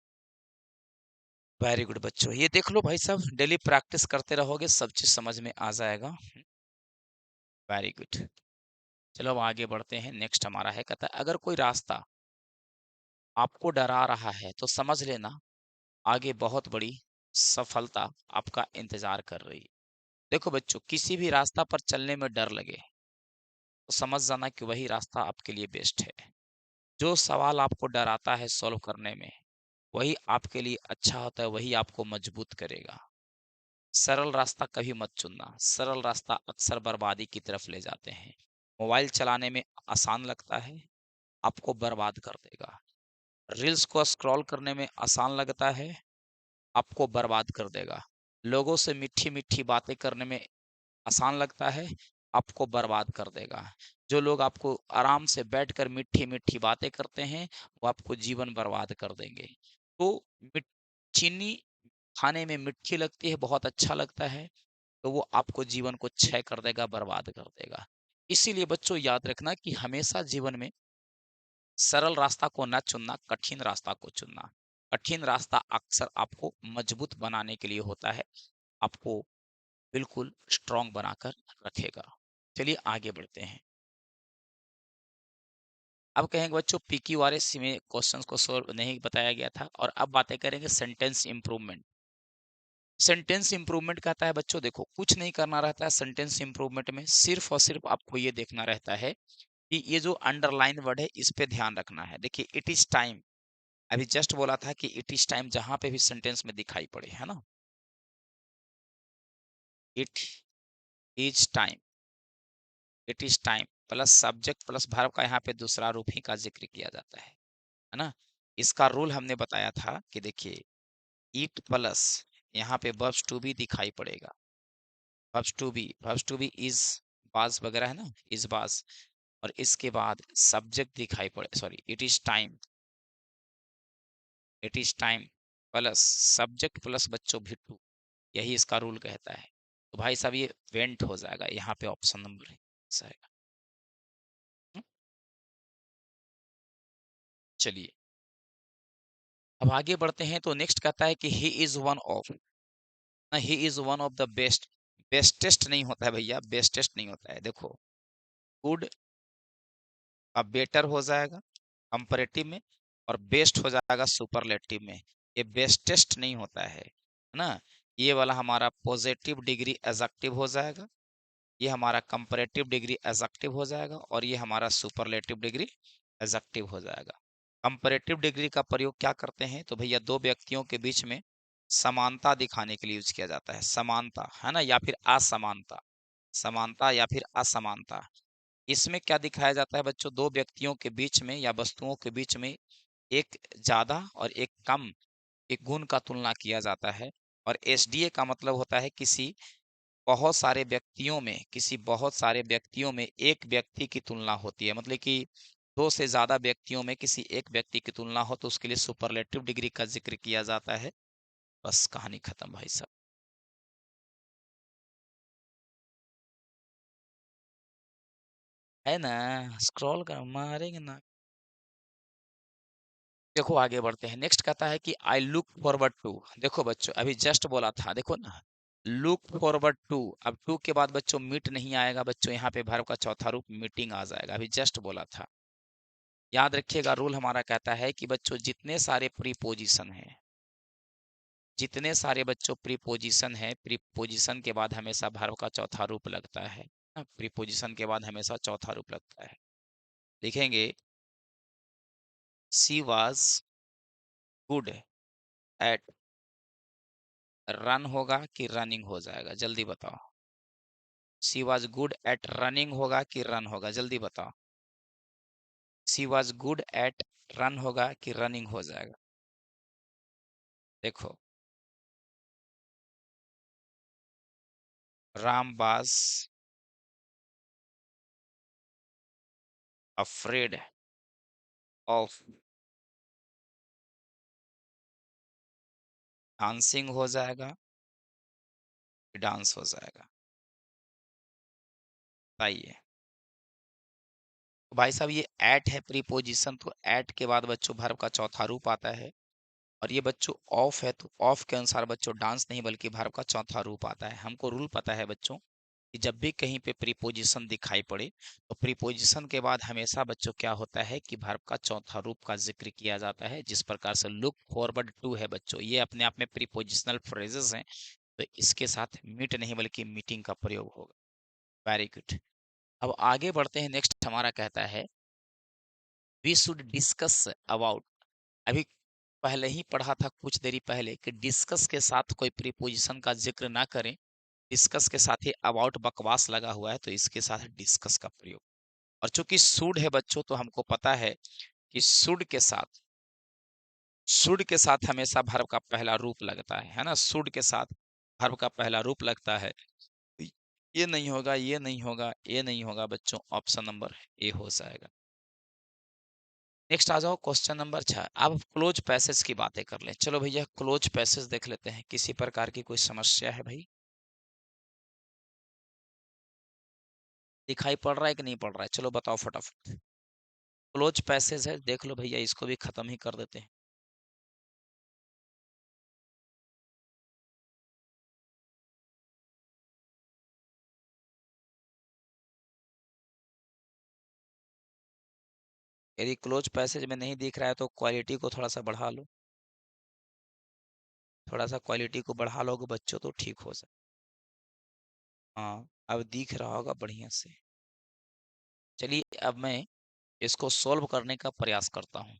वेरी गुड बच्चों, ये देख लो भाई साहब, डेली प्रैक्टिस करते रहोगे सब चीज समझ में आ जाएगा। Very good. चलो अब आगे बढ़ते हैं। नेक्स्ट हमारा है, कहता है अगर कोई रास्ता आपको डरा रहा है तो समझ लेना आगे बहुत बड़ी सफलता आपका इंतजार कर रही है। देखो बच्चों, किसी भी रास्ता पर चलने में डर लगे तो समझ जाना कि वही रास्ता आपके लिए बेस्ट है। जो सवाल आपको डराता है सॉल्व करने में, वही आपके लिए अच्छा होता है, वही आपको मजबूत करेगा। सरल रास्ता कभी मत चुनना, सरल रास्ता अक्सर बर्बादी की तरफ ले जाते हैं। मोबाइल चलाने में आसान लगता है, आपको बर्बाद कर देगा। रील्स को स्क्रॉल करने में आसान लगता है, आपको बर्बाद कर देगा। लोगों से मीठी-मीठी बातें करने में आसान लगता है, आपको बर्बाद कर देगा। जो लोग आपको आराम से बैठकर मीठी-मीठी बातें करते हैं, वो आपको जीवन बर्बाद कर देंगे। तो मिट चीनी खाने में मीठी लगती है, बहुत अच्छा लगता है, तो वो आपको जीवन को क्षय कर देगा, बर्बाद कर देगा। इसीलिए बच्चों याद रखना कि हमेशा जीवन में सरल रास्ता को ना चुनना, कठिन रास्ता को चुनना। कठिन रास्ता अक्सर आपको मजबूत बनाने के लिए होता है, आपको बिल्कुल स्ट्रॉन्ग बनाकर रखेगा। चलिए आगे बढ़ते हैं। अब कहेंगे बच्चों पीक्यूआरएस में क्वेश्चंस को सॉल्व नहीं बताया गया था, और अब बातें करेंगे सेंटेंस इंप्रूवमेंट। सेंटेंस इंप्रूवमेंट कहता है बच्चों, देखो कुछ नहीं करना रहता है सेंटेंस इंप्रूवमेंट में, सिर्फ और सिर्फ आपको ये देखना रहता है कि ये जो अंडरलाइन वर्ड है इस पे ध्यान रखना है। देखिए इट इज टाइम, अभी जस्ट बोला था कि इट इज टाइम, जहां पे भी सेंटेंस में दिखाई पड़े, है ना, it is time, it is time plus subject plus verb का यहाँ पे दूसरा रूप ही का जिक्र किया जाता है ना। इसका रूल हमने बताया था कि देखिए इट प्लस यहाँ पे वर्ब्स टू बी दिखाई पड़ेगा, वर्ब्स टू बी इज बाज वगैरह है ना, इज बाज, और इसके बाद सब्जेक्ट दिखाई पड़े, sorry it is time plus subject plus बच्चों भी टू, यही इसका रूल कहता है। तो भाई साहब ये वेंट हो जाएगा, यहाँ पे ऑप्शन नंबर आएगा। हम्म, चलिए अब आगे बढ़ते हैं। तो नेक्स्ट कहता है कि he is one of, he is one of the best, bestest नहीं होता है भैया, बेस्टेस्ट नहीं होता है। देखो गुड अब बेटर हो जाएगा कंपैरेटिव में, और बेस्ट हो जाएगा सुपरलेटिव में। ये बेस्टेस्ट नहीं होता है ना। ये वाला हमारा पॉजिटिव डिग्री एडजेक्टिव हो जाएगा, ये हमारा कंपैरेटिव डिग्री एडजेक्टिव हो जाएगा, और ये हमारा सुपरलेटिव डिग्री एडजेक्टिव हो जाएगा। कंपैरेटिव डिग्री का प्रयोग क्या करते हैं, तो भैया दो व्यक्तियों के बीच में समानता दिखाने के लिए यूज किया जाता है, समानता है ना, या फिर असमानता, समानता या फिर असमानता। इसमें क्या दिखाया जाता है बच्चों, दो व्यक्तियों के बीच में या वस्तुओं के बीच में एक ज्यादा और एक कम एक गुण का तुलना किया जाता है। और एसडीए का मतलब होता है किसी बहुत सारे व्यक्तियों में, किसी बहुत सारे व्यक्तियों में एक व्यक्ति की तुलना होती है, मतलब कि दो से ज्यादा व्यक्तियों में किसी एक व्यक्ति की तुलना हो तो उसके लिए सुपरलेटिव डिग्री का जिक्र किया जाता है। बस कहानी खत्म भाई साहब। है ना, स्क्रॉल कर मारेंगे ना। देखो आगे बढ़ते हैं। नेक्स्ट कहता है कि आई लुक फॉरवर्ड टू, देखो बच्चों अभी जस्ट बोला था, देखो ना, लुक फॉरवर्ड टू, अब टू के बाद बच्चों मीट नहीं आएगा बच्चों, यहाँ पे वर्ब का चौथा रूप मीटिंग आ जाएगा, अभी जस्ट बोला था। याद रखिएगा रूल हमारा कहता है कि बच्चों जितने सारे प्रीपोजिशन हैं, जितने सारे बच्चों प्रीपोजिशन है, प्रीपोजिशन के बाद हमेशा वर्ब का चौथा रूप लगता है, प्रीपोजिशन के बाद हमेशा चौथा रूप लगता है। लिखेंगे she was good at, run होगा कि रनिंग हो जाएगा, जल्दी बताओ। सी वॉज गुड एट रनिंग होगा कि रन होगा, जल्दी बताओ। सी वॉज गुड एट रन होगा कि रनिंग हो जाएगा, देखो। रामबाज अफ्रेड ऑफ डांसिंग हो जाएगा, डांस हो जाएगा, बताइए। तो भाई साहब ये एट है प्रीपोजिशन, तो एट के बाद बच्चों वर्ब का चौथा रूप आता है, और ये बच्चों ऑफ है तो ऑफ के अनुसार बच्चों डांस नहीं बल्कि वर्ब का चौथा रूप आता है। हमको रूल पता है बच्चों, कि जब भी कहीं पे प्रीपोजिशन दिखाई पड़े तो प्रीपोजिशन के बाद हमेशा बच्चों क्या होता है कि वर्ब का चौथा रूप का जिक्र किया जाता है, जिस प्रकार से लुक फॉरवर्ड टू है बच्चों, ये अपने आप में प्रीपोजिशनल फ्रेजेस हैं, तो इसके साथ मीट नहीं बल्कि मीटिंग का प्रयोग होगा। Very good. अब आगे बढ़ते हैं। नेक्स्ट हमारा कहता है वी शुड डिस्कस अबाउट। अभी पहले ही पढ़ा था कुछ देरी पहले कि डिस्कस के साथ कोई प्रीपोजिशन का जिक्र ना करें। डिस्कस के साथ ही अबाउट बकवास लगा हुआ है, तो इसके साथ डिस्कस का प्रयोग। और चूंकि शुड है बच्चों, तो हमको पता है कि शुड के साथ हमेशा वर्ब का पहला रूप लगता है ना। शुड के साथ वर्ब का पहला रूप लगता है। तो ये नहीं होगा, ये नहीं होगा, ये नहीं होगा बच्चों, ऑप्शन नंबर ए हो जाएगा। नेक्स्ट आ जाओ क्वेश्चन नंबर 6। अब क्लोज पैसेज की बातें कर लें। चलो भैया क्लोज पैसेज देख लेते हैं। किसी प्रकार की कोई समस्या है भाई? दिखाई पड़ रहा है कि नहीं पड़ रहा है? चलो बताओ फटाफट। क्लोज पैसेज है, देख लो भैया, इसको भी खत्म ही कर देते हैं। यदि क्लोज पैसेज में नहीं दिख रहा है तो क्वालिटी को थोड़ा सा बढ़ा लो। थोड़ा सा क्वालिटी को बढ़ा लोगे बच्चों तो ठीक हो जाए। हाँ, अब दिख रहा होगा बढ़िया से। चलिए अब मैं इसको सॉल्व करने का प्रयास करता हूँ।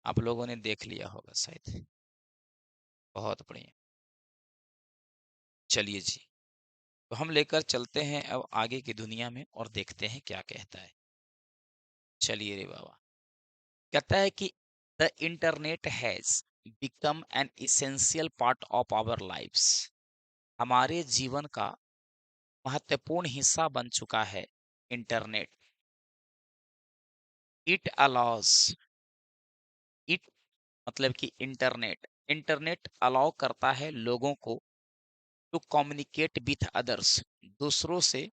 आप लोगों ने देख लिया होगा शायद। बहुत बढ़िया। चलिए जी, तो हम लेकर चलते हैं अब आगे की दुनिया में और देखते हैं क्या कहता है। चलिए रे बाबा। कहता है कि the internet has become an essential part of our lives. हमारे जीवन का महत्वपूर्ण हिस्सा बन चुका है इंटरनेट। इट अलाउस, इट मतलब कि इंटरनेट, इंटरनेट अलाउ करता है लोगों को टू कम्युनिकेट विथ अदर्स, दूसरों से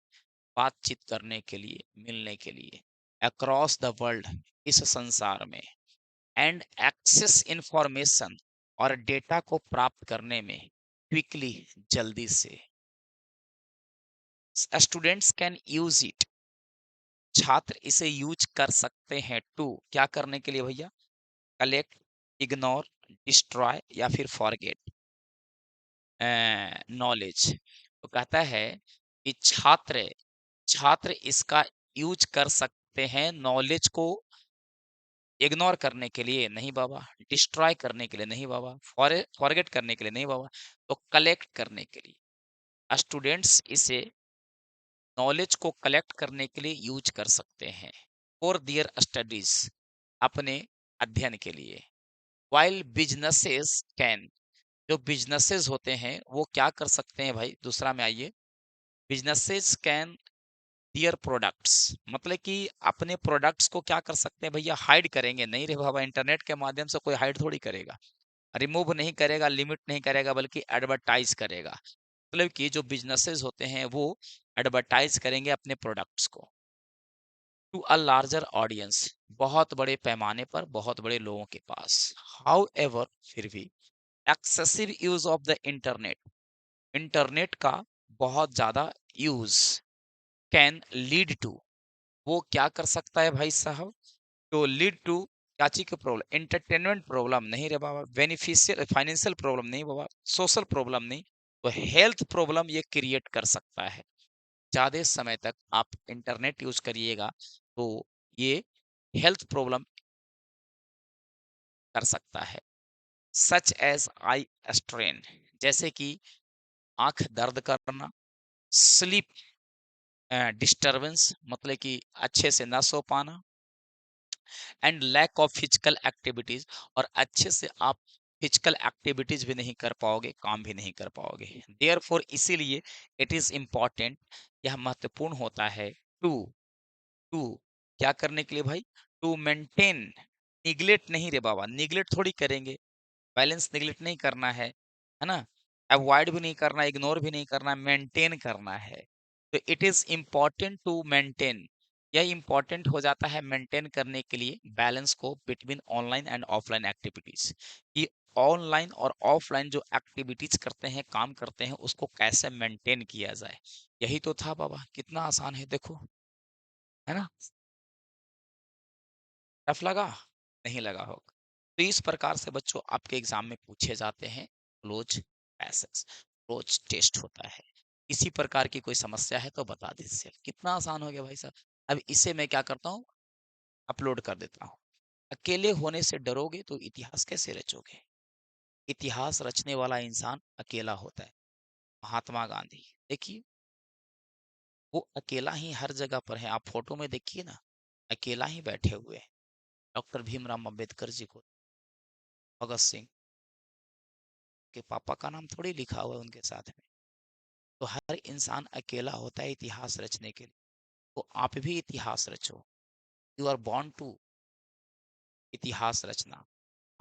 बातचीत करने के लिए, मिलने के लिए, अक्रॉस द वर्ल्ड, इस संसार में, एंड एक्सेस इंफॉर्मेशन, और डेटा को प्राप्त करने में क्विकली, जल्दी से। स्टूडेंट्स कैन यूज इट, छात्र इसे यूज कर सकते हैं टू, क्या करने के लिए भैया? कलेक्ट, इग्नोर, डिस्ट्रॉय या फिर फॉरगेट नॉलेज। तो कहता है कि छात्र छात्र इसका यूज कर सकते हैं नॉलेज को इग्नोर करने के लिए नहीं बाबा, डिस्ट्रॉय करने के लिए नहीं बाबा, फॉरगेट करने के लिए नहीं बाबा, तो कलेक्ट करने के लिए। स्टूडेंट्स इसे नॉलेज को कलेक्ट करने के लिए यूज कर सकते हैं फॉर दियर स्टडीज, अपने अध्ययन के लिए। वाइल बिजनेसेस कैन, जो बिजनेसेस होते हैं वो क्या कर सकते हैं भाई? दूसरा में आइए। बिजनेसेस कैन दियर प्रोडक्ट्स, मतलब कि अपने प्रोडक्ट्स को क्या कर सकते हैं भैया? हाइड करेंगे नहीं रे बाबा, इंटरनेट के माध्यम से कोई हाइड थोड़ी करेगा, रिमूव नहीं करेगा, लिमिट नहीं करेगा, बल्कि एडवर्टाइज करेगा। मतलब कि जो बिजनेसेस होते हैं वो एडवर्टाइज करेंगे अपने प्रोडक्ट्स को टू अ लार्जर ऑडियंस, बहुत बड़े पैमाने पर, बहुत बड़े लोगों के पास। हाउ एवर, फिर भी, excessive use of the internet, internet का बहुत ज्यादा यूज, कैन लीड टू, वो क्या कर सकता है भाई साहब? तो लीड टू क्या चीज की प्रॉब्लम? एंटरटेनमेंट प्रॉब्लम नहीं रे बाबा, बेनिफिशियल फाइनेंशियल प्रॉब्लम नहीं बाबा, सोशल प्रॉब्लम नहीं, तो हेल्थ प्रॉब्लम ये क्रिएट कर सकता है। ज्यादा समय तक आप इंटरनेट यूज करिएगा तो ये हेल्थ प्रॉब्लम कर सकता है। सच एज आई स्ट्रेन, जैसे कि आंख दर्द करना, स्लीप डिस्टरबेंस, मतलब कि अच्छे से ना सो पाना, and lack of physical activities, और अच्छे से आप फिजिकल एक्टिविटीज भी नहीं कर पाओगे, काम भी नहीं कर पाओगे। देयरफॉर, इसीलिए इट इज इम्पॉर्टेंट, यह महत्वपूर्ण होता है टू टू क्या करने के लिए भाई? टू मेंटेन, निगलेक्ट नहीं रे बाबा, निगलेक्ट थोड़ी करेंगे, बैलेंस निगलेक्ट नहीं करना है ना? अवॉइड भी नहीं करना, इग्नोर भी नहीं करना, मेंटेन करना है। तो it is important to maintain, यह इंपॉर्टेंट हो जाता है मेंटेन करने के लिए बैलेंस को between online and offline activities, कि ऑनलाइन और ऑफलाइन जो एक्टिविटीज करते हैं, काम करते हैं, उसको कैसे मेंटेन किया जाए। यही तो था बाबा, कितना आसान है देखो, है ना? टफ लगा? नहीं लगा होगा। तो इस प्रकार से बच्चों आपके एग्जाम में पूछे जाते हैं क्लोज पैसेज, क्लोज टेस्ट होता है। इसी प्रकार की कोई समस्या है तो बता दीजिए। कितना आसान हो गया भाई साहब। अब इसे मैं क्या करता हूँ, अपलोड कर देता हूँ। अकेले होने से डरोगे तो इतिहास कैसे रचोगे? इतिहास रचने वाला इंसान अकेला होता है। महात्मा गांधी, देखिए, वो अकेला ही हर जगह पर है। आप फोटो में देखिए ना, अकेला ही बैठे हुए हैं। डॉक्टर भीमराव अंबेडकर जी को, भगत सिंह के पापा का नाम थोड़ी लिखा हुआ है उनके साथ में। तो हर इंसान अकेला होता है इतिहास रचने के लिए। तो आप भी इतिहास रचो। यू आर बॉर्न टू इतिहास रचना।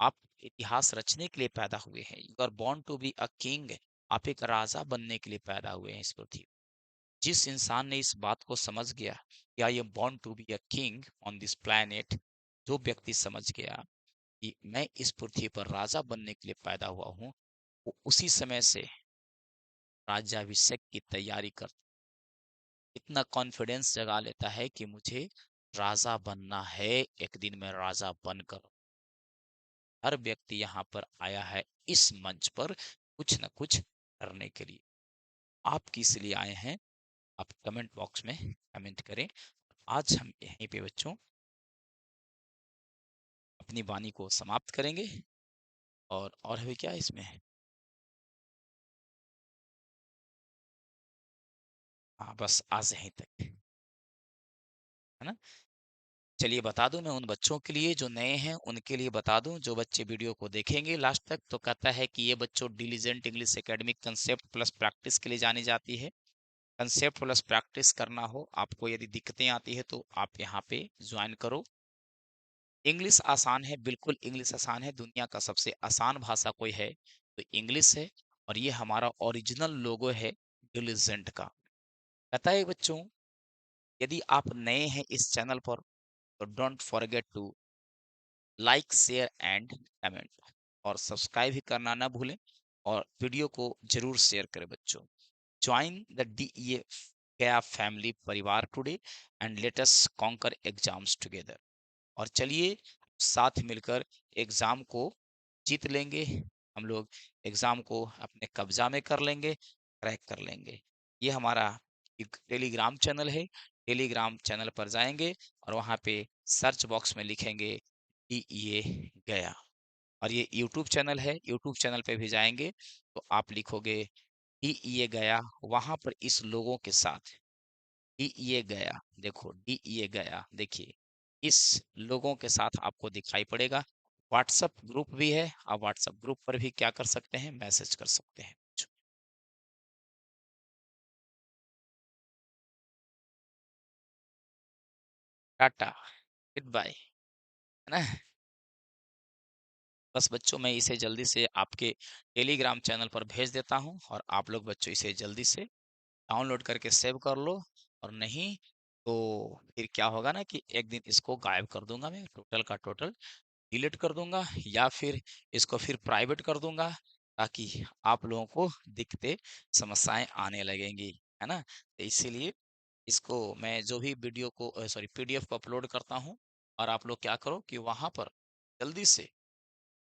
आप इतिहास रचने के लिए पैदा हुए हैं। You are born to be a king. आप एक राजा बनने के लिए पैदा हुए हैं इस पृथ्वी। जिस इंसान ने इस बात को समझ गया कि I am born to be a king on this planet, जो व्यक्ति समझ गया कि मैं इस पृथ्वी पर राजा बनने के लिए पैदा हुआ हूँ, वो उसी समय से राज्याभिषेक की तैयारी कर इतना कॉन्फिडेंस जगा लेता है कि मुझे राजा बनना है, एक दिन मैं राजा बनकर। हर व्यक्ति यहाँ पर आया है इस मंच पर कुछ न कुछ करने के लिए। आप किस लिए आए हैं, आप कमेंट बॉक्स में कमेंट करें। आज हम यहीं पे बच्चों अपनी वाणी को समाप्त करेंगे। और अभी क्या इसमें है? हाँ, बस आज यहीं तक, है ना? चलिए बता दूं मैं उन बच्चों के लिए जो नए हैं, उनके लिए बता दूं, जो बच्चे वीडियो को देखेंगे लास्ट तक तो कहता है कि ये बच्चों diligent English academy concept plus practice के लिए जानी जाती है। कंसेप्ट प्लस प्रैक्टिस करना हो, आपको यदि दिक्कतें आती है तो आप यहाँ पे ज्वाइन करो। इंग्लिश आसान है, बिल्कुल इंग्लिश आसान है। दुनिया का सबसे आसान भाषा कोई है तो इंग्लिश है। और ये हमारा ओरिजिनल लोगो है डिलीजेंट का। पता है बच्चों, यदि आप नए हैं इस चैनल पर तो don't forget to like share and comment, और सब्सक्राइब भी करना ना भूलें। और वीडियो को जरूर शेयर करें बच्चों। ज्वाइन द डीईए गया फैमिली परिवार today and let us conquer exams together. और चलिए साथ मिलकर एग्जाम को जीत लेंगे। हम लोग एग्जाम को अपने कब्जा में कर लेंगे, क्रैक कर लेंगे। ये हमारा एक टेलीग्राम चैनल है। टेलीग्राम चैनल पर जाएंगे और वहाँ पे सर्च बॉक्स में लिखेंगे ये गया। और ये यूट्यूब चैनल है, यूट्यूब चैनल पे भी जाएंगे तो आप लिखोगे ये गया, वहां पर इस लोगों के साथ ये गया, देखो ये गया, देखिए इस लोगों के साथ आपको दिखाई पड़ेगा। व्हाट्सएप ग्रुप भी है, आप व्हाट्सएप ग्रुप पर भी क्या कर सकते हैं, मैसेज कर सकते हैं। टाटा, गुड बाय, है ना? बस बच्चों मैं इसे जल्दी से आपके टेलीग्राम चैनल पर भेज देता हूँ और आप लोग बच्चों इसे जल्दी से डाउनलोड करके सेव कर लो। और नहीं तो फिर क्या होगा ना कि एक दिन इसको गायब कर दूंगा, मैं टोटल का टोटल डिलीट कर दूंगा, या फिर इसको फिर प्राइवेट कर दूंगा, ताकि आप लोगों को दिक्कतें समस्याएं आने लगेंगी, है ना? तो इसीलिए इसको मैं जो भी वीडियो को सॉरी पीडीएफ को अपलोड करता हूँ, और आप लोग क्या करो कि वहां पर जल्दी से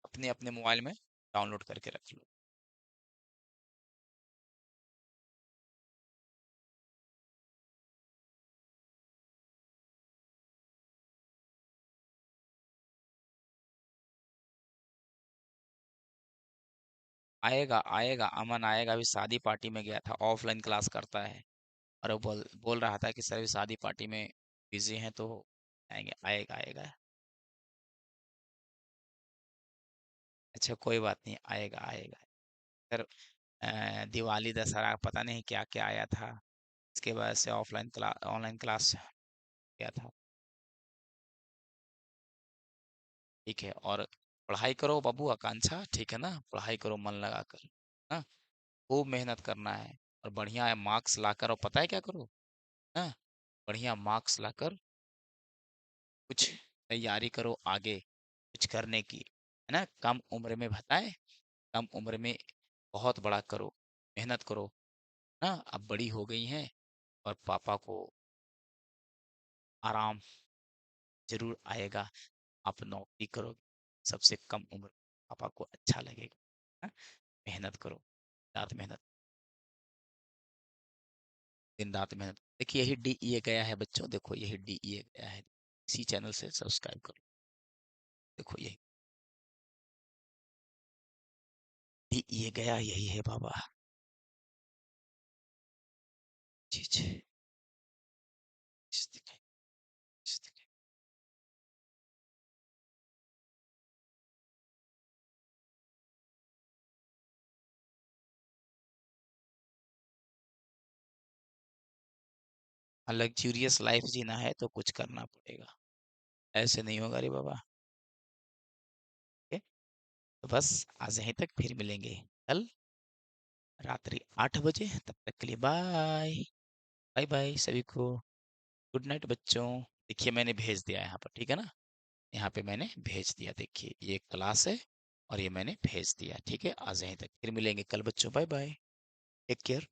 अपने अपने मोबाइल में डाउनलोड करके रख लो। आएगा आएगा, अमन आएगा। अभी शादी पार्टी में गया था, ऑफलाइन क्लास करता है। और वो बोल बोल रहा था कि सर अभी शादी पार्टी में बिजी हैं तो आएंगे। आएगा आएगा। अच्छा कोई बात नहीं, आएगा आएगा। सर दिवाली दशहरा पता नहीं क्या क्या आया था, इसके वजह से ऑफलाइन क्लास ऑनलाइन क्लास किया था। ठीक है, और पढ़ाई करो बाबू आकांक्षा, ठीक है ना? पढ़ाई करो मन लगा कर, ना? खूब मेहनत करना है और बढ़िया मार्क्स लाकर, और पता है क्या करो, ना? बढ़िया मार्क्स लाकर कुछ तैयारी करो आगे कुछ करने की। है ना? कम उम्र में बताएँ, कम उम्र में बहुत बड़ा करो, मेहनत करो, ना? अब बड़ी हो गई हैं और पापा को आराम ज़रूर आएगा। आप नौकरी करोगे, सबसे कम उम्र पापा को अच्छा लगेगा, हाँ? मेहनत करो, रात मेहनत, दिन-रात मेहनत। देखिए यही डीईए गया है बच्चों, देखो यही डीईए गया है। इसी चैनल से सब्सक्राइब करो, देखो यही डीईए गया यही है बाबा। जी, जी। इस दिखाई इस दिखाई लग्ज़रियस लाइफ़ जीना है तो कुछ करना पड़ेगा, ऐसे नहीं होगा रे बाबा, ठीक है? तो बस आज यहीं तक, फिर मिलेंगे कल रात्रि 8 बजे, तब तक के लिए बाय। बाय-बाय सभी को। गुड नाइट बच्चों। देखिए मैंने भेज दिया यहाँ पर, ठीक है ना? यहाँ पे मैंने भेज दिया, देखिए ये क्लास है और ये मैंने भेज दिया, ठीक है? आज यहीं तक, फिर मिलेंगे कल बच्चों, बाय-बाय। Take care.